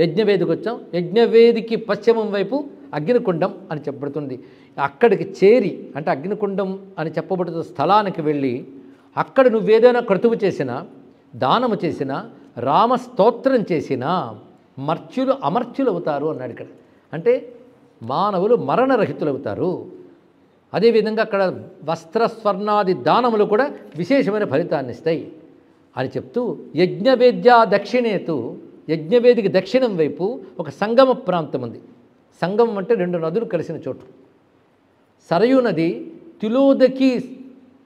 యజ్ఞవేదికి వచ్చాం, యజ్ఞవేదికి పశ్చిమం వైపు అగ్నికుండం అని చెప్పబడుతుంది. అక్కడికి చేరి, అంటే అగ్నికుండం అని చెప్పబడుతున్న స్థలానికి వెళ్ళి అక్కడ నువ్వేదైనా క్రతువు చేసినా, దానము చేసినా, రామస్తోత్రం చేసినా మర్త్యులు అమర్త్యులు అవుతారు అన్నాడు ఇక్కడ. అంటే మానవులు మరణరహితులు అవుతారు. అదేవిధంగా అక్కడ వస్త్రస్వర్ణాది దానములు కూడా విశేషమైన ఫలితాన్ని ఇస్తాయి అని చెప్తూ, యజ్ఞవేద్యా దక్షిణేతు, యజ్ఞవేదికి దక్షిణం వైపు ఒక సంగమ ప్రాంతం ఉంది. సంగమం అంటే 2 నదులు కలిసిన చోటు. సరయూ నది తిలోదకి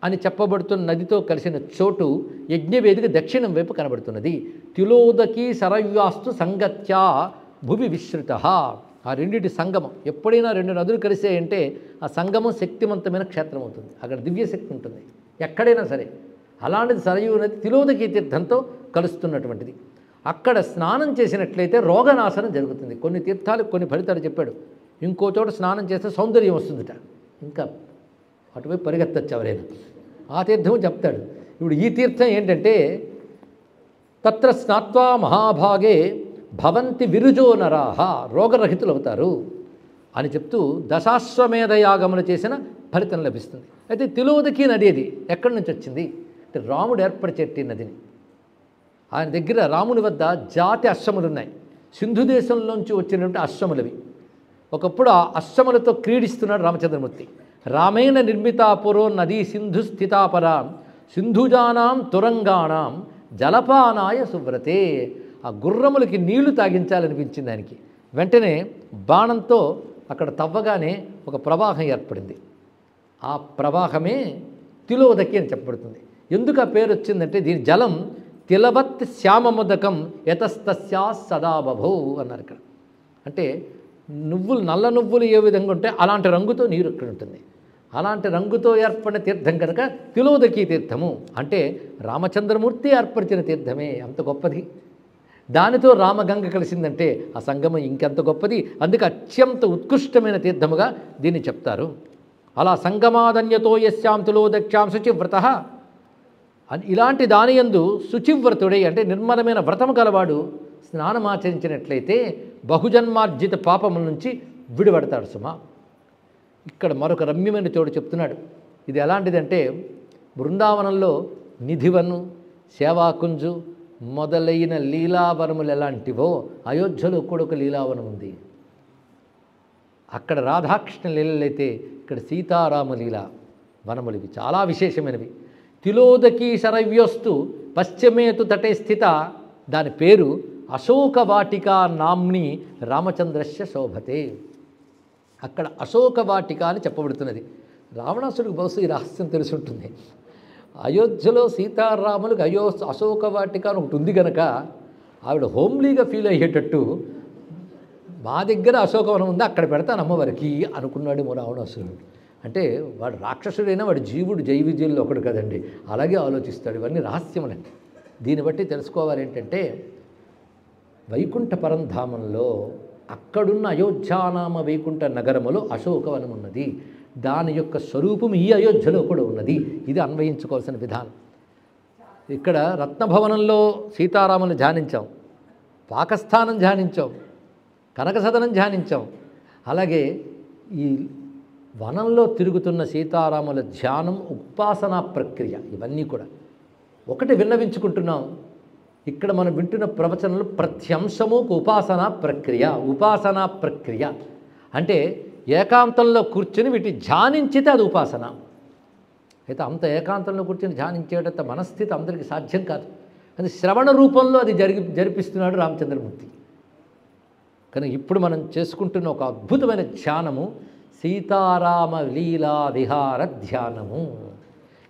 అని చెప్పబడుతున్న నదితో కలిసిన చోటు యజ్ఞవేదికి దక్షిణం వైపు కనబడుతున్నది. తిలోదకి సరయ్యాస్తు సంగత్యా భువి విశ్రుత, ఆ రెండింటి సంగమం. ఎప్పుడైనా 2 నదులు కలిసాయంటే ఆ సంగమం శక్తివంతమైన క్షేత్రం అవుతుంది. అక్కడ దివ్యశక్తి ఉంటుంది ఎక్కడైనా సరే. అలాంటిది సరయూ నది తిలోదకి తీర్థంతో కలుస్తున్నటువంటిది. అక్కడ స్నానం చేసినట్లయితే రోగనాశనం జరుగుతుంది. కొన్ని తీర్థాలకు కొన్ని ఫలితాలు చెప్పాడు. ఇంకో చోట స్నానం చేస్తే సౌందర్యం వస్తుందిట, ఇంకా అటువైపు పరిగెత్తచ్చు ఎవరైనా. ఆ తీర్థం చెప్తాడు. ఇప్పుడు ఈ తీర్థం ఏంటంటే, తత్ర స్నాత్వా మహాభాగే భవంతి విరుజో నరాహ, రోగరహితులు అవుతారు అని చెప్తూ దశాశ్వమేధయాగములు చేసిన ఫలితం లభిస్తుంది. అయితే తిలోదకి నది అది ఎక్కడి నుంచి వచ్చింది అంటే రాముడు ఏర్పరిచేటి నదిని. ఆయన దగ్గర రాముని వద్ద జాతి అశ్వములు ఉన్నాయి. సింధు దేశంలోంచి వచ్చినటువంటి అశ్వములవి. ఒకప్పుడు ఆ అశ్వములతో క్రీడిస్తున్నాడు రామచంద్రమూర్తి. రామేణ నిర్మితాపురో నదీ సింధు స్థితాపరాం సింధుజానాం తురంగాణం జలపానాయ సువ్రతే. ఆ గుర్రములకి నీళ్లు తాగించాలనిపించింది ఆయనకి. వెంటనే బాణంతో అక్కడ తవ్వగానే ఒక ప్రవాహం ఏర్పడింది. ఆ ప్రవాహమే తిలోదకి అని చెప్పబడుతుంది. ఎందుకు ఆ పేరు వచ్చిందంటే, దీని జలం తిలవత్ శ్యామముదకం యతస్తస్యా సదా బభౌ అన్నారు ఇక్కడ. అంటే నువ్వులు, నల్ల నువ్వులు ఏ విధంగా ఉంటే అలాంటి రంగుతో నీరు ఇక్కడ ఉంటుంది. అలాంటి రంగుతో ఏర్పడిన తీర్థం కనుక తిలోదకి తీర్థము. అంటే రామచంద్రమూర్తి ఏర్పరిచిన తీర్థమే, అంత గొప్పది. దానితో రామగంగ కలిసిందంటే ఆ సంగమం ఇంకెంత గొప్పది. అందుకే అత్యంత ఉత్కృష్టమైన తీర్థముగా దీన్ని చెప్తారు. అలా సంగమాదన్యతో యస్యాం తిలోదక్ష్యాం శుచివ్రత అని, ఇలాంటి దానియందు శుచివ్రతుడై అంటే నిర్మలమైన వ్రతము గలవాడు స్నానమాచరించినట్లయితే బహుజన్మార్జిత పాపముల నుంచి విడిపడతాడు సుమా. ఇక్కడ మరొక రమ్యమైన చోటు చెప్తున్నాడు. ఇది ఎలాంటిదంటే, బృందావనంలో నిధివను, సేవాకుంజు మొదలైన లీలావనములు ఎలాంటివో అయోధ్యలో కూడా ఒక లీలావనం ఉంది. అక్కడ రాధాకృష్ణ లీలలైతే ఇక్కడ సీతారామ లీలా వనములు. ఇవి చాలా విశేషమైనవి. తిలోదకీ శరవ్యోస్తు పశ్చిమేతు తటే స్థిత, దాని పేరు అశోకవాటిక నామ్ని రామచంద్రస్య శోభతే. అక్కడ అశోకవాటిక అని చెప్పబడుతున్నది. రావణాసుడికి బహుశా ఈ రహస్యం తెలిసి ఉంటుంది. అయోధ్యలో సీతారాములకు అశోకవాటిక అని ఒకటి ఉంది కనుక ఆవిడ హోమ్లీగా ఫీల్ అయ్యేటట్టు, మా దగ్గర అశోకవనం ఉంది అక్కడ పెడతాను అమ్మవారికి అనుకున్నాడు రావణాసురుడు. అంటే వాడు రాక్షసుడైనా వాడు జీవుడు, జైవిజయుల్లో ఒకడు కదండి, అలాగే ఆలోచిస్తాడు. ఇవన్నీ రహస్యములండి. దీన్ని బట్టి తెలుసుకోవాలి ఏంటంటే, వైకుంఠ పరంధామంలో అక్కడున్న అయోధ్యానామ వైకుంఠ నగరములో అశోకవనం ఉన్నది. దాని యొక్క స్వరూపం ఈ అయోధ్యలో కూడా ఉన్నది. ఇది అన్వయించుకోవాల్సిన విధానం. ఇక్కడ రత్నభవనంలో సీతారాములను ధ్యానించాం, పాకస్థానం ధ్యానించాం, కనకసదనం ధ్యానించాం. అలాగే ఈ వనంలో తిరుగుతున్న సీతారాముల ధ్యానం, ఉపాసనా ప్రక్రియ, ఇవన్నీ కూడా ఒకటి విన్నవించుకుంటున్నాం. ఇక్కడ మనం వింటున్న ప్రవచనంలో ప్రతి అంశము ఒక ఉపాసనా ప్రక్రియ అంటే ఏకాంతంలో కూర్చొని వీటి ధ్యానించితే అది ఉపాసన. అయితే అంత ఏకాంతంలో కూర్చొని ధ్యానించేటంత మనస్థితి అందరికీ సాధ్యం కాదు. అది శ్రవణ రూపంలో అది జరిపిస్తున్నాడు రామచంద్రమూర్తి. కానీ ఇప్పుడు మనం చేసుకుంటున్న ఒక అద్భుతమైన ధ్యానము సీతారామ లీలా విహార ధ్యానము.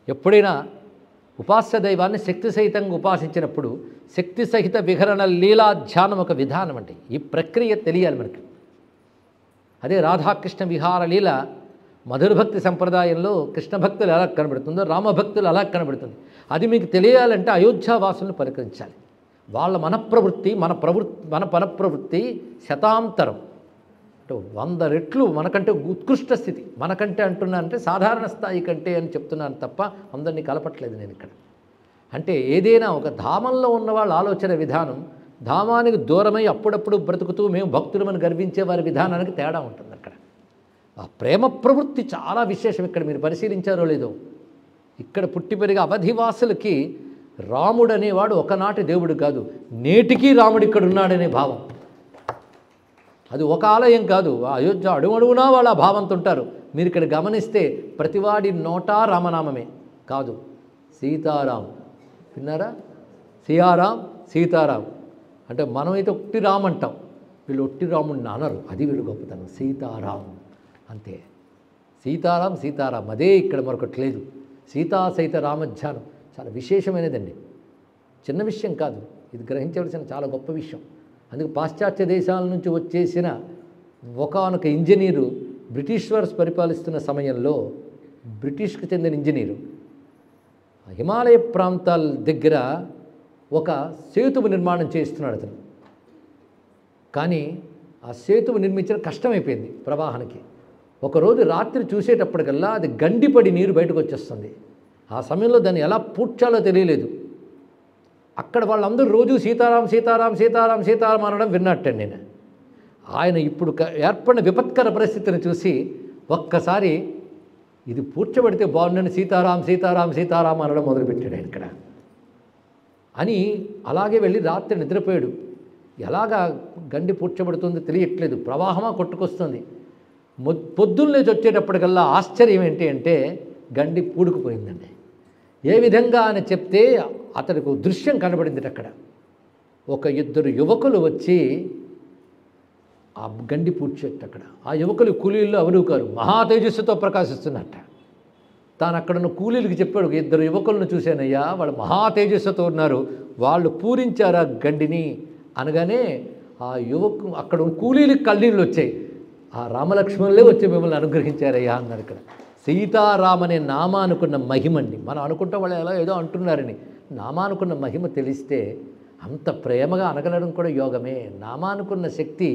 ఎప్పుడైనా ఉపాస్య దైవాన్ని శక్తి సహితంగా ఉపాసించినప్పుడు శక్తి సహిత విహరణ లీలా ధ్యానం ఒక విధానం అంటే ఈ ప్రక్రియ తెలియాలి మనకి. అదే రాధాకృష్ణ విహార లీల మధుర భక్తి సంప్రదాయంలో కృష్ణ భక్తులు ఎలా కనబడుతుందో రామభక్తులు అలా కనబడుతుంది. అది మీకు తెలియాలంటే అయోధ్యావాసులను పలకరించాలి. వాళ్ళ మన పనప్రవృత్తి శతాంతరం అంటే 100 రెట్లు మనకంటే ఉత్కృష్ట స్థితి. మనకంటే అంటున్నా అంటే సాధారణ స్థాయి కంటే అని చెప్తున్నాను తప్ప అందరినీ కలపట్లేదు నేను ఇక్కడ. అంటే ఏదైనా ఒక ధామంలో ఉన్న వాళ్ళ ఆలోచన విధానం ధామానికి దూరమై అప్పుడప్పుడు బ్రతుకుతూ మేము భక్తులమని గర్వించే వారి విధానానికి తేడా ఉంటుంది అక్కడ. ఆ ప్రేమ ప్రవృత్తి చాలా విశేషం. ఇక్కడ మీరు పరిశీలించారో లేదో, ఇక్కడ పుట్టి పెరిగే అవధివాసులకి రాముడు అనేవాడు ఒకనాటి దేవుడు కాదు, నేటికీ రాముడు ఇక్కడ ఉన్నాడనే భావం. అది ఒక ఆలయం కాదు, అయోధ్య అడుగడుగునా వాళ్ళు ఆ భావంతో ఉంటారు. మీరు ఇక్కడ గమనిస్తే ప్రతివాడి నోటా రామనామమే కాదు, సీతారాం. విన్నారా? సియారాం, సీతారాం. అంటే మనమైతే ఒట్టి రామ్ అంటాం, వీళ్ళు ఒట్టి రాముడిని అనరు. అది వీళ్ళు గొప్పతనం. సీతారాం అంతే. సీతారాం అదే ఇక్కడ మరొకటి లేదు. సీతా సహిత రామధ్యానం చాలా విశేషమైనదండి, చిన్న విషయం కాదు. ఇది గ్రహించవలసిన చాలా గొప్ప విషయం. అందుకే పాశ్చాత్య దేశాల నుంచి వచ్చేసిన ఒకానొక ఇంజనీరు బ్రిటిష్ వారు పరిపాలిస్తున్న సమయంలో బ్రిటిష్కి చెందిన ఇంజనీరు హిమాలయ ప్రాంతాల దగ్గర ఒక సేతువు నిర్మాణం చేస్తున్నాడు అతను. కానీ ఆ సేతువు నిర్మించడం కష్టమైపోయింది ప్రవాహానికి. ఒకరోజు రాత్రి చూసేటప్పటికల్లా అది గండిపడి నీరు బయటకు వచ్చేస్తుంది. ఆ సమయంలో దాన్ని ఎలా పూడ్చాలో తెలియలేదు. అక్కడ వాళ్ళందరూ రోజు సీతారాం అనడం విన్నట్టండి నేను. ఆయన ఇప్పుడు ఏర్పడిన విపత్కర పరిస్థితిని చూసి ఒక్కసారి ఇది పూడ్చబడితే బాగుండని సీతారాం అనడం మొదలుపెట్టాడు ఆయన ఇక్కడ అని. అలాగే వెళ్ళి రాత్రి నిద్రపోయాడు. ఎలాగా గండి పూడ్చబడుతుందో తెలియట్లేదు, ప్రవాహమా కొట్టుకొస్తుంది. పొద్దున్న లేచి వచ్చేటప్పటికల్లా ఆశ్చర్యం ఏంటి అంటే గండి పూడుకుపోయిందండి. ఏ విధంగా అని చెప్తే అతడికి దృశ్యం కనబడింది. అక్కడ ఒక 2 యువకులు వచ్చి ఆ గండి పూడ్చేట. అక్కడ ఆ యువకులు కూలీల్లో అవరుకారు, మహా తేజస్సుతో ప్రకాశిస్తున్నట్ట. తాను అక్కడున్న కూలీలకు చెప్పాడు, 2 యువకులను చూశానయ్యా, వాళ్ళు మహా తేజస్సుతో ఉన్నారు, వాళ్ళు పూరించారు ఆ గండిని అనగానే ఆ అక్కడ కూలీలకు కళ్ళీళ్ళు వచ్చాయి. ఆ రామలక్ష్మణులే వచ్చి మిమ్మల్ని అనుగ్రహించారయ్యా అన్నారు. ఇక్కడ సీతారాం అనే నామానుకున్న మహిమండి. మనం అనుకుంటాం వాళ్ళు ఎలా ఏదో అంటున్నారని. నామానుకున్న మహిమ తెలిస్తే అంత ప్రేమగా అనగలడం కూడా యోగమే. నామానుకున్న శక్తి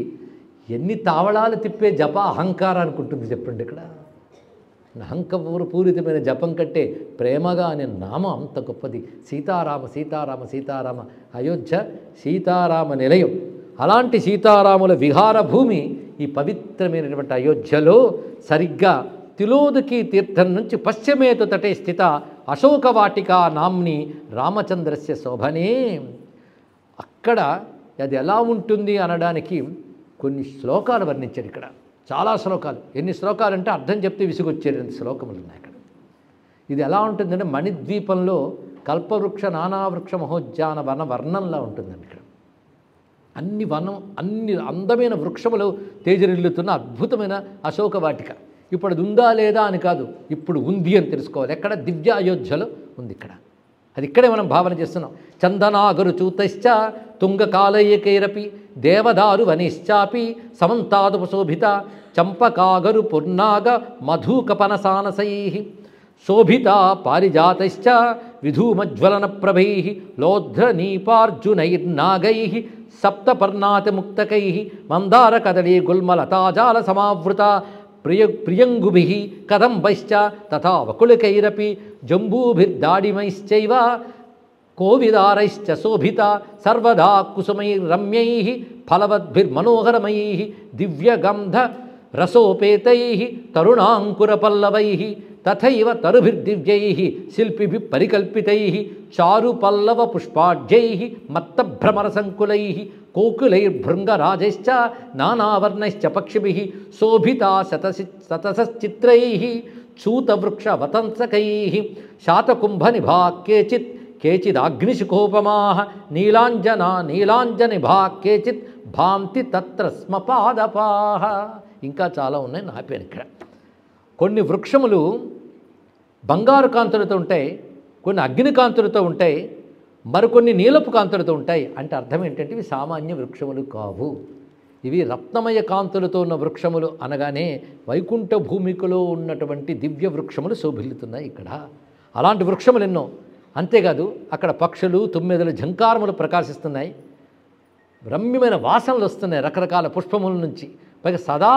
ఎన్ని తావళాలు తిప్పే జప అహంకారానికి ఉంటుంది చెప్పండి. ఇక్కడ పూరితమైన జపం కంటే ప్రేమగా అనే నామం అంత గొప్పది. సీతారామ అయోధ్య సీతారామ నిలయం. అలాంటి సీతారాముల విహార భూమి ఈ పవిత్రమైనటువంటి అయోధ్యలో సరిగ్గా తిలోదకి తీర్థం నుంచి పశ్చిమేతు తటే స్థిత అశోకవాటికా నామ్ని రామచంద్రస్య శోభనే. అక్కడ అది ఎలా ఉంటుంది అనడానికి కొన్ని శ్లోకాలు వర్ణించారు. ఇక్కడ చాలా శ్లోకాలు. ఎన్ని శ్లోకాలు అంటే అర్థం చెప్తే విసుగొచ్చేటువంటి శ్లోకములు ఉన్నాయి అక్కడ. ఇది ఎలా ఉంటుందంటే మణిద్వీపంలో కల్పవృక్ష నానావృక్ష మహోద్యాన వర్ణంలా ఉంటుందండి. ఇక్కడ అన్ని అందమైన వృక్షములు తేజరిల్లుతున్న అద్భుతమైన అశోకవాటిక. ఇప్పుడు అది ఉందా లేదా అని కాదు, ఇప్పుడు ఉంది అని తెలుసుకోవాలి. ఎక్కడ? దివ్య అయోధ్యలో ఉంది. ఇక్కడ అది ఇక్కడే మనం భావన చేస్తున్నాం. చందనాగరు చూతశ్చ తుంగకాలయకైరపి దేవదారు వనిశ్చాపి సమంతాదుపశోభిత చంపకాగరు పూర్ణాగ మధుకపనసానసై శోభిత పారిజాతశ్చ విధూమజ్వలన ప్రభై లోధ్రనీపార్జునైర్నాగై సప్తపర్ణాతిముక్తకై మందార కదళీ గుల్మలతాజాల సమావృత ప్రియంగుభి కదంబైశ్చ తథా వకుళకైరపి జంబూభిర్దాడిమైశ్చైవ కోవిదారైశ్చ శోభిత సర్వదా కుసుమైరమ్యై ఫలవద్భిర్మనోహరమై దివ్యగంధ రసోపేతై తరుణాంకురపల్లవై తథైవ తరుభిర్దివ్యై శిల్పిభి పరికల్పితై చారుపల్లవ పుష్పాఢ్యై మత్తభ్రమరసంకులై కోకులైర్భృంగరాజైశ్చ నానావర్ణైశ్చ పక్షిభిః శోభితా శతసశ్చిత్రై చూతవృక్షవతంసకై శాతకుంభనిభా కేచిత్ కేచిదాగ్నిశిఖోపమాః నీలాంజనిభా కేచిత్ భాంతి తత్ర స్మపాదపాః. ఇంకా చాలా ఉన్నాయి, నాపాను ఇక్కడ. కొన్ని వృక్షములు బంగారు కాంతులతో ఉంటాయి, కొన్ని అగ్ని కాంతులతో ఉంటాయి, మరికొన్ని నీలపు కాంతులతో ఉంటాయి. అంటే అర్థం ఏంటంటే ఇవి సామాన్య వృక్షములు కావు, ఇవి రత్నమయ కాంతులతో ఉన్న వృక్షములు అనగానే వైకుంఠ భూమికలో ఉన్నటువంటి దివ్య వృక్షములు శోభిల్లుతున్నాయి ఇక్కడ. అలాంటి వృక్షములు ఎన్నో. అంతేకాదు అక్కడ పక్షులు, తుమ్మెదలు, ఝంకారములు ప్రకాశిస్తున్నాయి. రమ్యమైన వాసనలు వస్తున్నాయి రకరకాల పుష్పముల నుంచి. పైగా సదా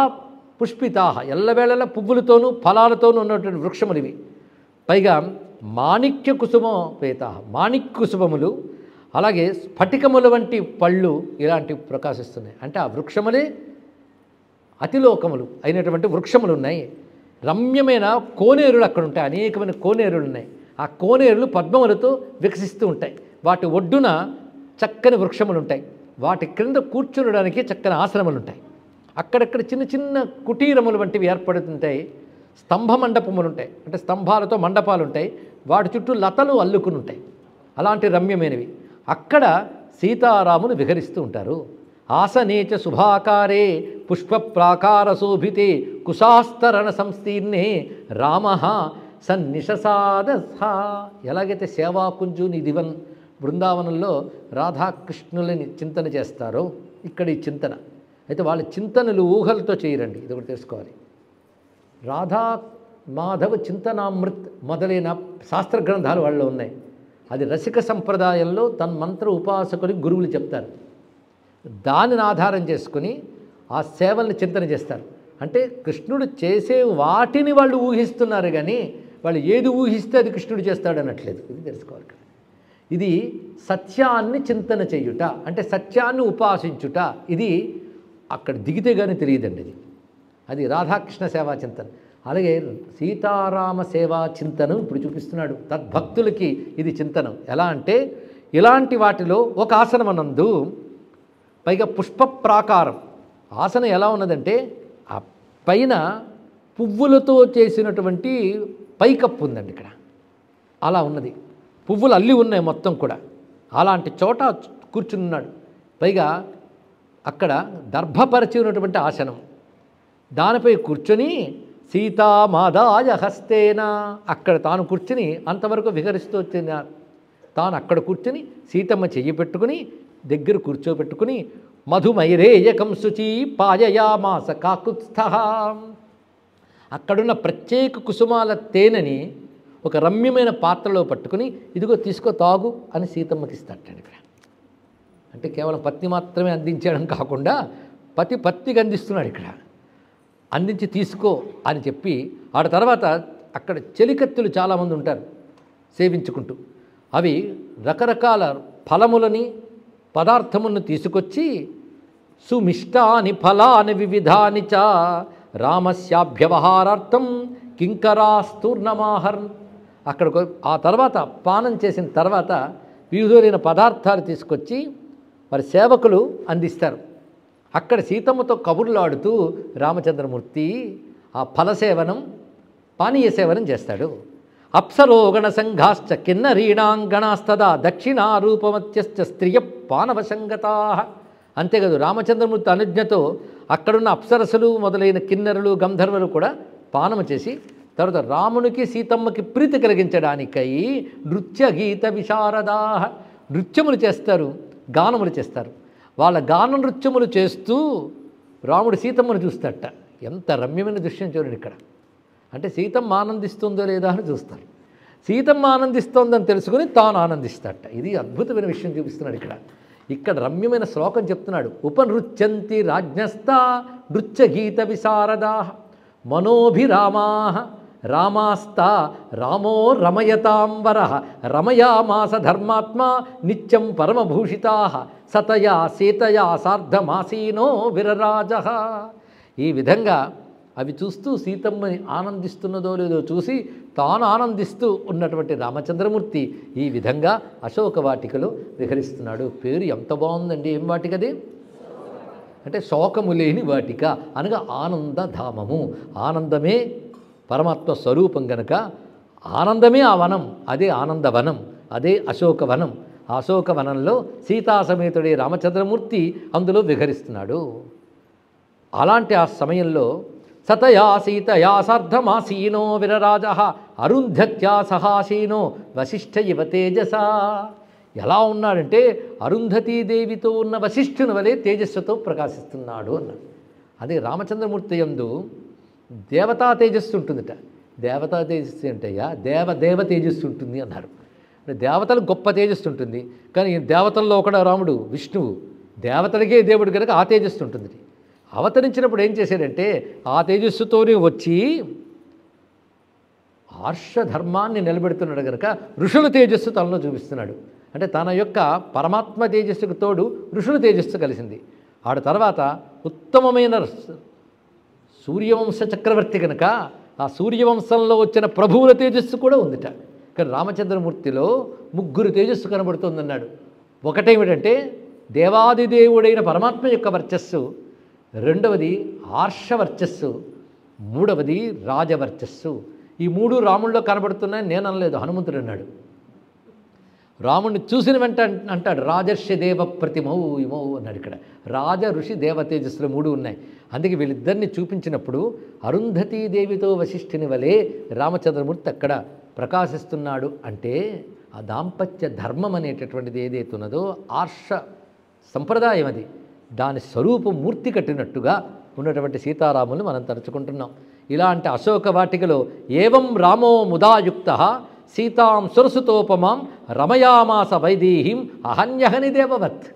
పుష్పితాహ, ఎల్లవేళల పువ్వులతోనూ ఫలాలతోనూ ఉన్నటువంటి వృక్షములు ఇవి. పైగా మాణిక్య కుసుమోపేత, మాణిక్య కుసుమములు, అలాగే స్ఫటికముల వంటి పళ్ళు ఇలాంటివి ప్రకాశిస్తున్నాయి. అంటే ఆ వృక్షములే అతిలోకములు అయినటువంటి వృక్షములు ఉన్నాయి. రమ్యమైన కోనేరులు అక్కడ ఉంటాయి, అనేకమైన కోనేరులు ఉన్నాయి. ఆ కోనేరులు పద్మములతో వికసిస్తూ ఉంటాయి. వాటి ఒడ్డున చక్కని వృక్షములు ఉంటాయి, వాటి క్రింద కూర్చునడానికి చక్కని ఆశ్రమాలు ఉంటాయి. అక్కడక్కడ చిన్న చిన్న కుటీరములు వంటివి ఏర్పడుతుంటాయి. స్తంభ మండపములు ఉంటాయి, అంటే స్తంభాలతో మండపాలు ఉంటాయి, వాటి చుట్టూ లతలు అల్లుకుని ఉంటాయి. అలాంటి రమ్యమైనవి. అక్కడ సీతారాములు విహరిస్తూ ఉంటారు. ఆసనేచ శుభాకారే పుష్పప్రాకార శోభితే కుశాస్తరణ సంస్తీర్ణే రామ సన్నిషసాద. ఎలాగైతే సేవాకుంజుని దివన్ బృందావనంలో రాధాకృష్ణులని చింతన చేస్తారో ఇక్కడ ఈ చింతన. అయితే వాళ్ళ చింతనలు ఊహలతో చేయరండి, ఇది ఒకటి తెలుసుకోవాలి. రాధా మాధవ చింతనామృత్ మొదలైన శాస్త్ర గ్రంథాలు వాళ్ళలో ఉన్నాయి. అది రసిక సంప్రదాయంలో తన్మంత్ర ఉపాసకులకు గురువులు చెప్తారు. దానిని ఆధారం చేసుకుని ఆ సేవల్ని చింతన చేస్తారు. అంటే కృష్ణుడు చేసే వాటిని వాళ్ళు ఊహిస్తున్నారు, కానీ వాళ్ళు ఏది ఊహిస్తే అది కృష్ణుడు చేస్తాడు అనట్లేదు. ఇది తెలుసుకోవాలి. ఇది సత్యాన్ని చింతన చేయుట, అంటే సత్యాన్ని ఉపాసించుట. ఇది అక్కడ దిగితే కానీ తెలియదండి. అది రాధాకృష్ణ సేవా చింతన. అలాగే సీతారామ సేవా చింతనం ఇప్పుడు చూపిస్తున్నాడు. తద్భక్తులకి ఇది చింతనం. ఎలా అంటే ఇలాంటి వాటిలో ఒక ఆసనమనందు, పైగా పుష్ప ప్రాకారం ఆసనం ఎలా ఉన్నదంటే ఆ పైన పువ్వులతో చేసినటువంటి పైకప్పు ఉందండి ఇక్కడ. అలా ఉన్నది, పువ్వులు అల్లి ఉన్నాయి మొత్తం కూడా. అలాంటి చోట కూర్చున్నాడు. పైగా అక్కడ దర్భపరిచి ఉన్నటువంటి ఆసనం, దానిపై కూర్చొని సీతామాదాయ హస్తేన, అక్కడ తాను కూర్చుని అంతవరకు విహరిస్తూ వచ్చిన తాను అక్కడ కూర్చుని సీతమ్మ చెయ్యి పెట్టుకుని దగ్గర కూర్చోబెట్టుకుని మధుమైరేయకం శుచి పాయయామాస కాకుత్స్థ. అక్కడున్న ప్రత్యేక కుసుమాల తేనెని ఒక రమ్యమైన పాత్రలో పట్టుకుని ఇదిగో తీసుకో తాగు అని సీతమ్మకి ఇస్తాడు ఇక్కడ. అంటే కేవలం పత్ని మాత్రమే అందించడం కాకుండా పత్నికి అందిస్తున్నాడు ఇక్కడ. అందించి తీసుకో అని చెప్పి ఆ తర్వాత అక్కడ చెలికత్తులు చాలామంది ఉంటారు సేవించుకుంటూ. అవి రకరకాల ఫలములని పదార్థములను తీసుకొచ్చి సుమిష్టాని ఫలాని వివిధాని చ రామస్యాభ్యవహారార్థం కింకరాస్తూర్ణమాహర్. అక్కడ ఆ తర్వాత పానం చేసిన తర్వాత వివిధమైన పదార్థాలు తీసుకొచ్చి వారి సేవకులు అందిస్తారు. అక్కడ సీతమ్మతో కబుర్లాడుతూ రామచంద్రమూర్తి ఆ ఫలసేవనం పానీయ సేవనం చేస్తాడు. అప్సరోగణ సంఘాశ్చ కిన్నరీణాంగణాస్తదా దక్షిణారూపమత్యశ్చ స్త్రియ పానవసంగతా. అంతేకాదు రామచంద్రమూర్తి అనుజ్ఞతో అక్కడున్న అప్సరసులు మొదలైన కిన్నరులు గంధర్వులు కూడా పానము చేసి తర్వాత రామునికి సీతమ్మకి ప్రీతి కలిగించడానికై నృత్య గీత విశారదా నృత్యములు చేస్తారు, గానములు చేస్తారు. వాళ్ళ గాన నృత్యములు చేస్తూ రాముడు సీతమ్మను చూస్తాడట. ఎంత రమ్యమైన దృశ్యం చూడండి ఇక్కడ. అంటే సీతమ్మ ఆనందిస్తుందో లేదా అని చూస్తారు. సీతమ్మ ఆనందిస్తోందని తెలుసుకుని తాను ఆనందిస్తాడట. ఇది అద్భుతమైన విషయం చూపిస్తున్నాడు ఇక్కడ. ఇక్కడ రమ్యమైన శ్లోకం చెప్తున్నాడు. ఉపనృత్యంతి రాజ్ఞస్థ నృత్య గీత విశారదా మనోభిరామా రామాస్త రామో రమయతాంబర రమయామాస ధర్మాత్మా నిత్యం పరమభూషితా సతయా సీతయా సార్ధమాసీనో విరరాజ. ఈ విధంగా అవి చూస్తూ సీతమ్మని ఆనందిస్తున్నదో లేదో చూసి తాను ఆనందిస్తూ ఉన్నటువంటి రామచంద్రమూర్తి ఈ విధంగా అశోక వాటికలో విహరిస్తున్నాడు. పేరు ఎంత బాగుందండి! ఏం వాటికది అంటే శోకము లేని వాటిక అనగా ఆనందధామము. ఆనందమే పరమాత్మ స్వరూపం గనక ఆనందమే ఆ వనం, అదే ఆనందవనం, అదే అశోకవనం. ఆ అశోకవనంలో సీతాసమేతుడే రామచంద్రమూర్తి అందులో విహరిస్తున్నాడు. అలాంటి ఆ సమయంలో సతయా సీతయా సార్ధమాసీనో విరరాజ అరుంధత్యా సహాసీనో వశిష్ఠ ఇవ తేజస. ఎలా ఉన్నాడంటే అరుంధతీదేవితో ఉన్న వశిష్ఠుని వలె తేజస్సుతో ప్రకాశిస్తున్నాడు అన్నాడు. అదే రామచంద్రమూర్తి యందు దేవతా తేజస్సు ఉంటుందిట. దేవతా తేజస్సు ఏంటయ్యా? దేవ తేజస్సు ఉంటుంది అన్నారు. అంటే దేవతలు గొప్ప తేజస్సు ఉంటుంది, కానీ దేవతల్లో ఒకడు రాముడు విష్ణువు, దేవతలకే దేవుడు కనుక ఆ తేజస్సు ఉంటుంది. అవతరించినప్పుడు ఏం చేశాడంటే ఆ తేజస్సుతోనే వచ్చి ఆర్షధర్మాన్ని నిలబెడుతున్నాడు కనుక ఋషుల తేజస్సు తనలో చూపిస్తున్నాడు. అంటే తన యొక్క పరమాత్మ తేజస్సుకు తోడు ఋషుల తేజస్సు కలిసింది. ఆడ తర్వాత ఉత్తమమైన సూర్యవంశ చక్రవర్తి కనుక ఆ సూర్యవంశంలో వచ్చిన ప్రభువుల తేజస్సు కూడా ఉందిట. కానీ రామచంద్రమూర్తిలో ముగ్గురు తేజస్సు కనబడుతుందన్నాడు. ఒకటేమిటంటే దేవాదిదేవుడైన పరమాత్మ యొక్క వర్చస్సు, రెండవది ఆర్షవర్చస్సు, మూడవది రాజవర్చస్సు. ఈ మూడు రాముల్లో కనబడుతున్నాయని నేను అనలేదు, హనుమంతుడు అన్నాడు. రాముడిని చూసిన వెంట అంటాడు రాజర్షి దేవ ప్రతిమౌ ఇమౌ అన్నాడు. ఇక్కడ రాజ ఋషి దేవ తేజస్సులు మూడు ఉన్నాయి. అందుకే వీళ్ళిద్దరిని చూపించినప్పుడు అరుంధతీదేవితో వశిష్ఠుని వలె రామచంద్రమూర్తి అక్కడ ప్రకాశిస్తున్నాడు. అంటే ఆ దాంపత్య ధర్మం అనేటటువంటిది ఏదైతే ఉన్నదో ఆర్ష సంప్రదాయం, అది దాని స్వరూపం మూర్తి కట్టినట్టుగా ఉన్నటువంటి సీతారాములు మనం తలుచుకుంటున్నాం. ఇలాంటి అశోక వాటికలో ఏవం రామో ముదాయుక్త సీతాం సురసుతోపమాం రమయామాస వైదేహీం అహన్యహని దేవవత్.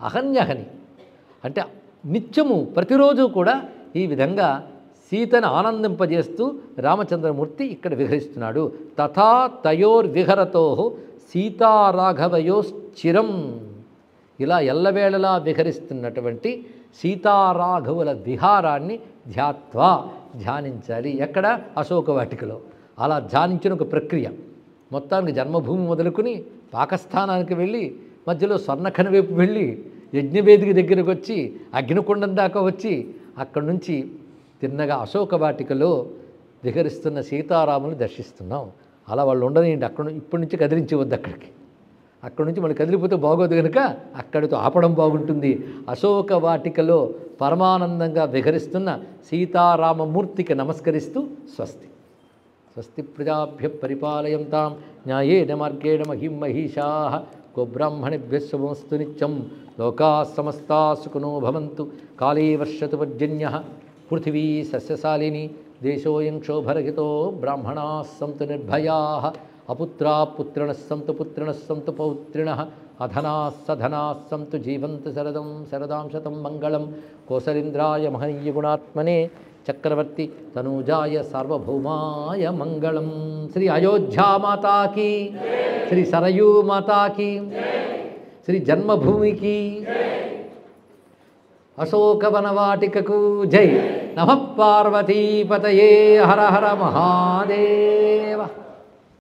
అహన్యహని అంటే నిత్యము ప్రతిరోజు కూడా ఈ విధంగా సీతను ఆనందింపజేస్తూ రామచంద్రమూర్తి ఇక్కడ విహరిస్తున్నాడు. తథా తయోర్విహరతో సీతారాఘవయోశ్చిరం. ఇలా ఎల్లవేళలా విహరిస్తున్నటువంటి సీతారాఘవుల విహారాన్ని ధ్యాత్వా ధ్యానించాలి. ఎక్కడ? అశోక వాటికలో. అలా ధ్యానించిన ఒక ప్రక్రియ. మొత్తానికి జన్మభూమి మొదలుకుని పాకస్థానానికి వెళ్ళి మధ్యలో స్వర్ణఖని వైపు వెళ్ళి యజ్ఞవేదిక దగ్గరకు వచ్చి అగ్నికుండం దాకా వచ్చి అక్కడి నుంచి తిన్నగా అశోక వాటికలో విహరిస్తున్న సీతారాములు దర్శిస్తున్నాం. అలా వాళ్ళు ఉండనియండి, అక్కడ ఇప్పటి నుంచి కదిలించవద్దు. అక్కడి నుంచి మళ్ళీ కదిలిపోతే బాగోదు కనుక అక్కడితో ఆపడం బాగుంటుంది. అశోక వాటికలో పరమానందంగా విహరిస్తున్న సీతారామమూర్తికి నమస్కరిస్తూ స్వస్తి. స్వస్తి ప్రజాభ్య పరిపాలయంతాం న్యాయేన మార్గేణ మహిం మహిషాః గోబ్రాహ్మణేభ్యః శుభమస్తు నిత్యం. లోకాః సమస్తాః సుఖినో భవంతు. కాళే వర్షతు పర్జన్యః పృథివీ సస్యశాలిని. దేశోऽयं क्षोभरहितो బ్రాహ్మణాः సంతు నిర్భయాः. అపుత్రాः పుత్రిణः సంతు పుత్రిణः సంతు పౌత్రిణः. అధనాः సధనాः సంతు జీవంతు శరదం శరదాం శతం మంగళం. కోసలేంద్రాయ మహనీయ గుణాత్మనే చక్రవర్తి తనూజాయ సార్వభౌమాయ మంగళం. శ్రీ అయోధ్యా మాతాకి, శ్రీ సరయూ మాతాకి, శ్రీ జన్మభూమికి, అశోకవనవాటికకు జై. నమః పార్వతీపతయే. హర హర మహాదేవ.